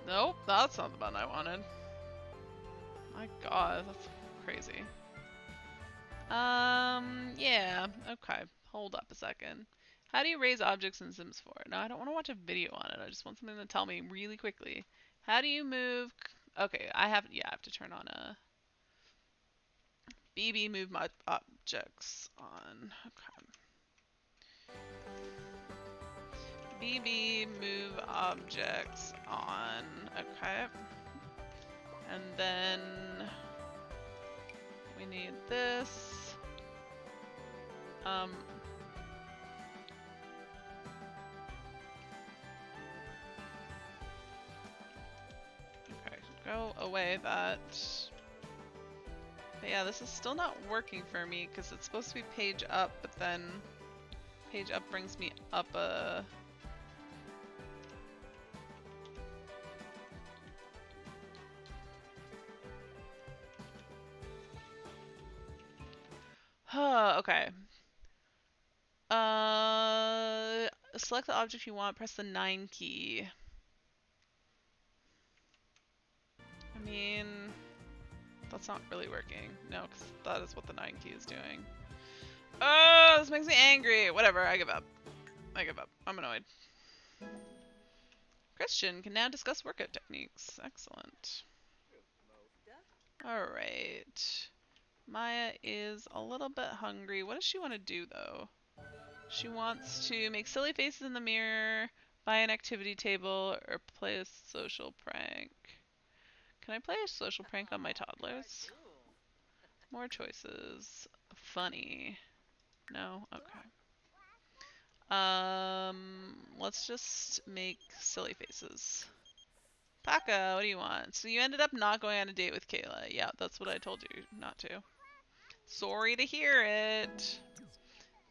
Nope, that's not the button I wanted. My god, that's crazy. Yeah, okay. Hold up a second. How do you raise objects in Sims 4? No, I don't want to watch a video on it. I just want something to tell me really quickly. How do you move... Okay, I have to turn on a... BB move my objects on. Okay. BB move objects on. Okay. And then we need this. Okay, go away that. But yeah, this is still not working for me because it's supposed to be page up, but then page up brings me up a... Okay. Select the object you want, press the 9 key. I mean, that's not really working. No, because that is what the 9 key is doing. Oh, this makes me angry. Whatever, I give up. I give up. I'm annoyed. Christian can now discuss workout techniques. Excellent. Alright. Maya is a little bit hungry. What does she want to do, though? She wants to make silly faces in the mirror, buy an activity table, or play a social prank. Can I play a social prank on my toddlers? More choices. Funny. No? Okay. Let's just make silly faces. Paka, what do you want? So you ended up not going on a date with Kayla. Yeah, that's what I told you not to. Sorry to hear it.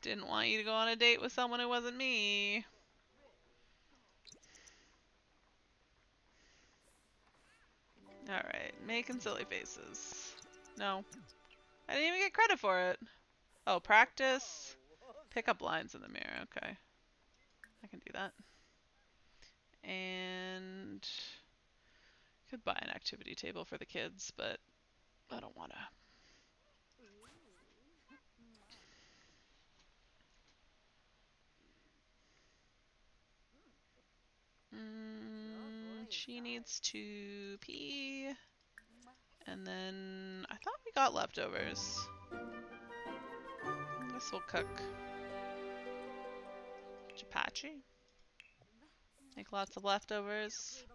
Didn't want you to go on a date with someone who wasn't me. Alright, making silly faces. No. I didn't even get credit for it. Oh, practice. Pick up lines in the mirror. Okay. I can do that. And could buy an activity table for the kids, but I don't want to. She needs to pee. And then I thought we got leftovers. I guess we'll cook Chapachi. Make lots of leftovers.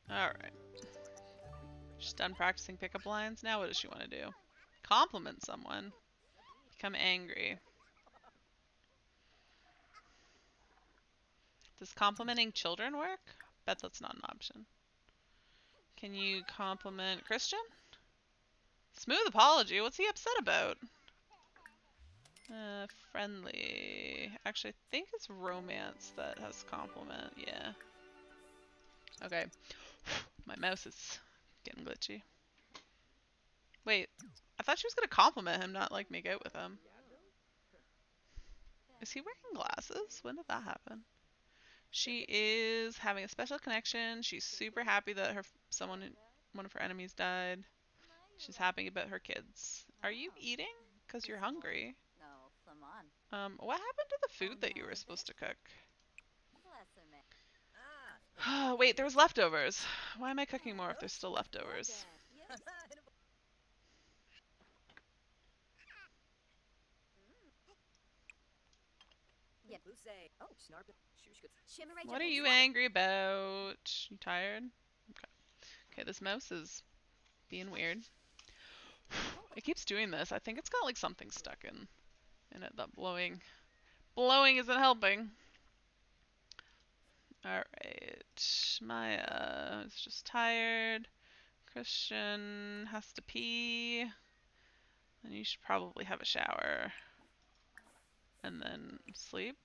Alright. She's done practicing pickup lines. Now what does she want to do? Compliment someone. Become angry. Does complimenting children work? Bet that's not an option. Can you compliment Christian? Smooth apology. What's he upset about? Friendly. Actually, I think it's romance that has compliment. Yeah. Okay. My mouse is getting glitchy. Wait. I thought she was gonna compliment him, not like make out with him. Is he wearing glasses? When did that happen? She is having a special connection. She's super happy that one of her enemies died. She's happy about her kids. Are you eating? Because you're hungry. What happened to the food that you were supposed to cook? Wait, there was leftovers. Why am I cooking more if there's still leftovers? What are you angry about? You tired? Okay. Okay, this mouse is being weird. It keeps doing this. I think it's got like something stuck in it. That blowing isn't helping. Alright. Maya is just tired. Christian has to pee. And you should probably have a shower. And then sleep.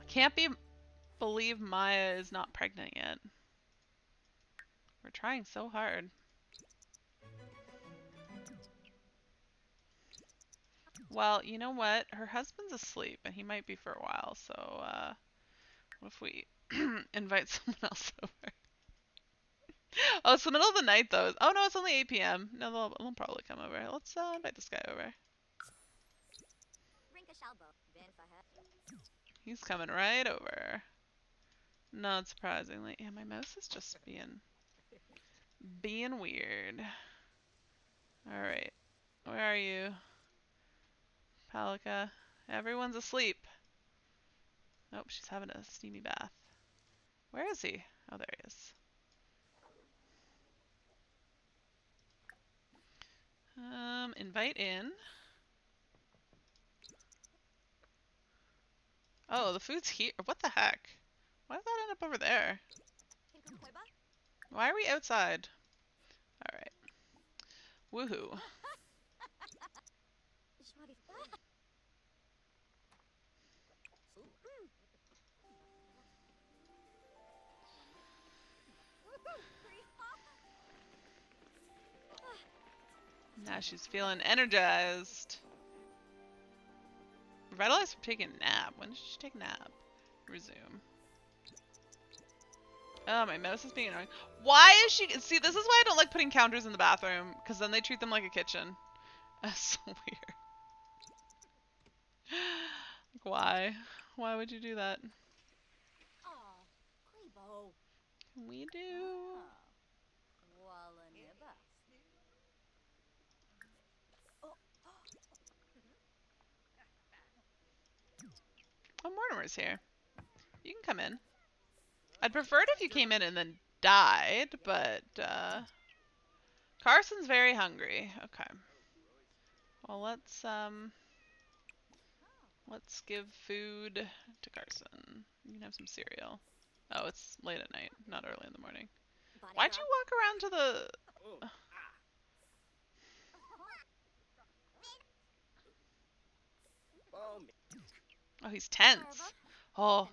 I can't believe Maya is not pregnant yet. We're trying so hard. Well, you know what? Her husband's asleep, and he might be for a while, so, what if we invite someone else over? Oh, it's the middle of the night, though. Oh, no, it's only 8 p.m. No, they'll probably come over. Let's, invite this guy over. He's coming right over. Not surprisingly. Yeah, my mouse is just being weird. Alright. Where are you? Palika. Everyone's asleep. Oh, she's having a steamy bath. Where is he? Oh, there he is. Invite in. Oh, the food's here. What the heck? Why did that end up over there? Why are we outside? Alright. Woohoo. Now she's feeling energized. Revitalized from taking a nap. When did she take a nap? Resume. Oh, my mouse is being annoying. Why is she... See, this is why I don't like putting counters in the bathroom. Because then they treat them like a kitchen. That's so weird. Like, why? Why would you do that? Can we do... Oh, Mortimer's here. You can come in. I'd prefer it if you came in and then died, but, Carson's very hungry. Okay. Well, let's give food to Carson. You can have some cereal. Oh, it's late at night, not early in the morning. Why'd you walk around to the... Oh, he's tense. Oh,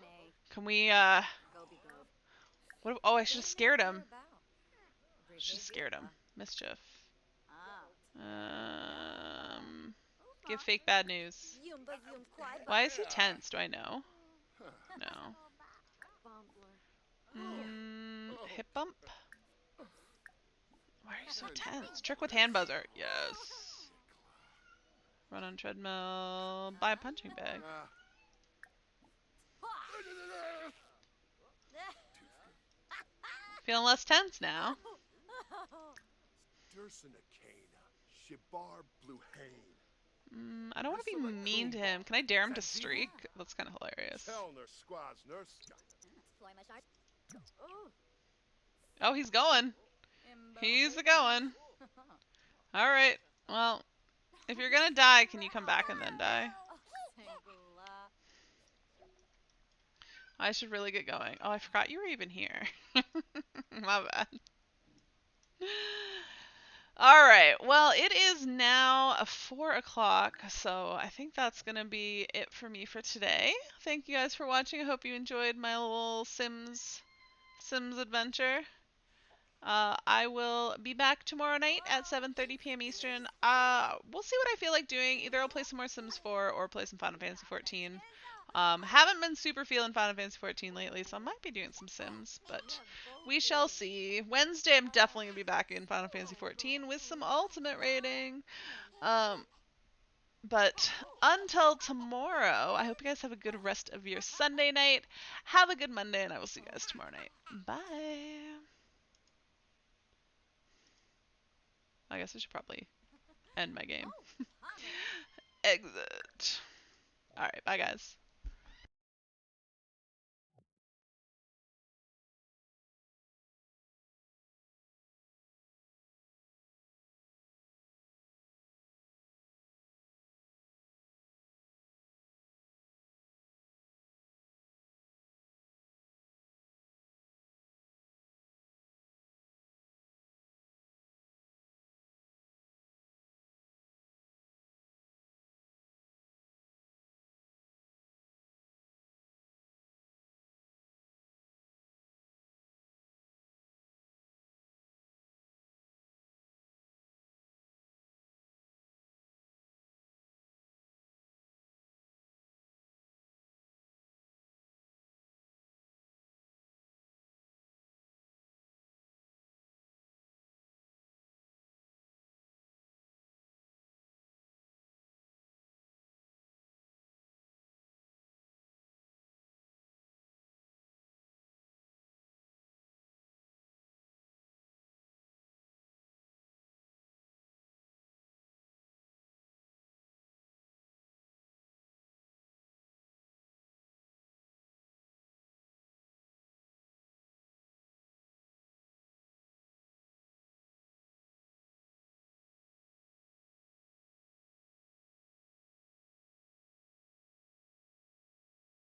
can we, what, oh, I should have scared him. Should have scared him. Mischief. Give fake bad news. Why is he tense? Do I know? No. Hip bump? Why are you so tense? Trick with hand buzzer. Yes. Run on treadmill. Buy a punching bag. Feeling less tense now. I don't want to be mean to him. Can I dare him to streak? That's kind of hilarious. Oh, he's going. He's going. Alright. Well, if you're gonna die, can you come back and then die? I should really get going. Oh, I forgot you were even here. My bad. Alright, well, it is now 4 o'clock, so I think that's going to be it for me for today. Thank you guys for watching. I hope you enjoyed my little Sims adventure. I will be back tomorrow night at 7:30 p.m. Eastern. We'll see what I feel like doing. Either I'll play some more Sims 4 or play some Final Fantasy 14. Haven't been super feeling Final Fantasy 14 lately, so I might be doing some Sims, but we shall see. Wednesday, I'm definitely going to be back in Final Fantasy 14 with some Ultimate rating. But until tomorrow, I hope you guys have a good rest of your Sunday night. Have a good Monday, and I will see you guys tomorrow night. Bye. I guess I should probably end my game. Exit. Alright, bye guys.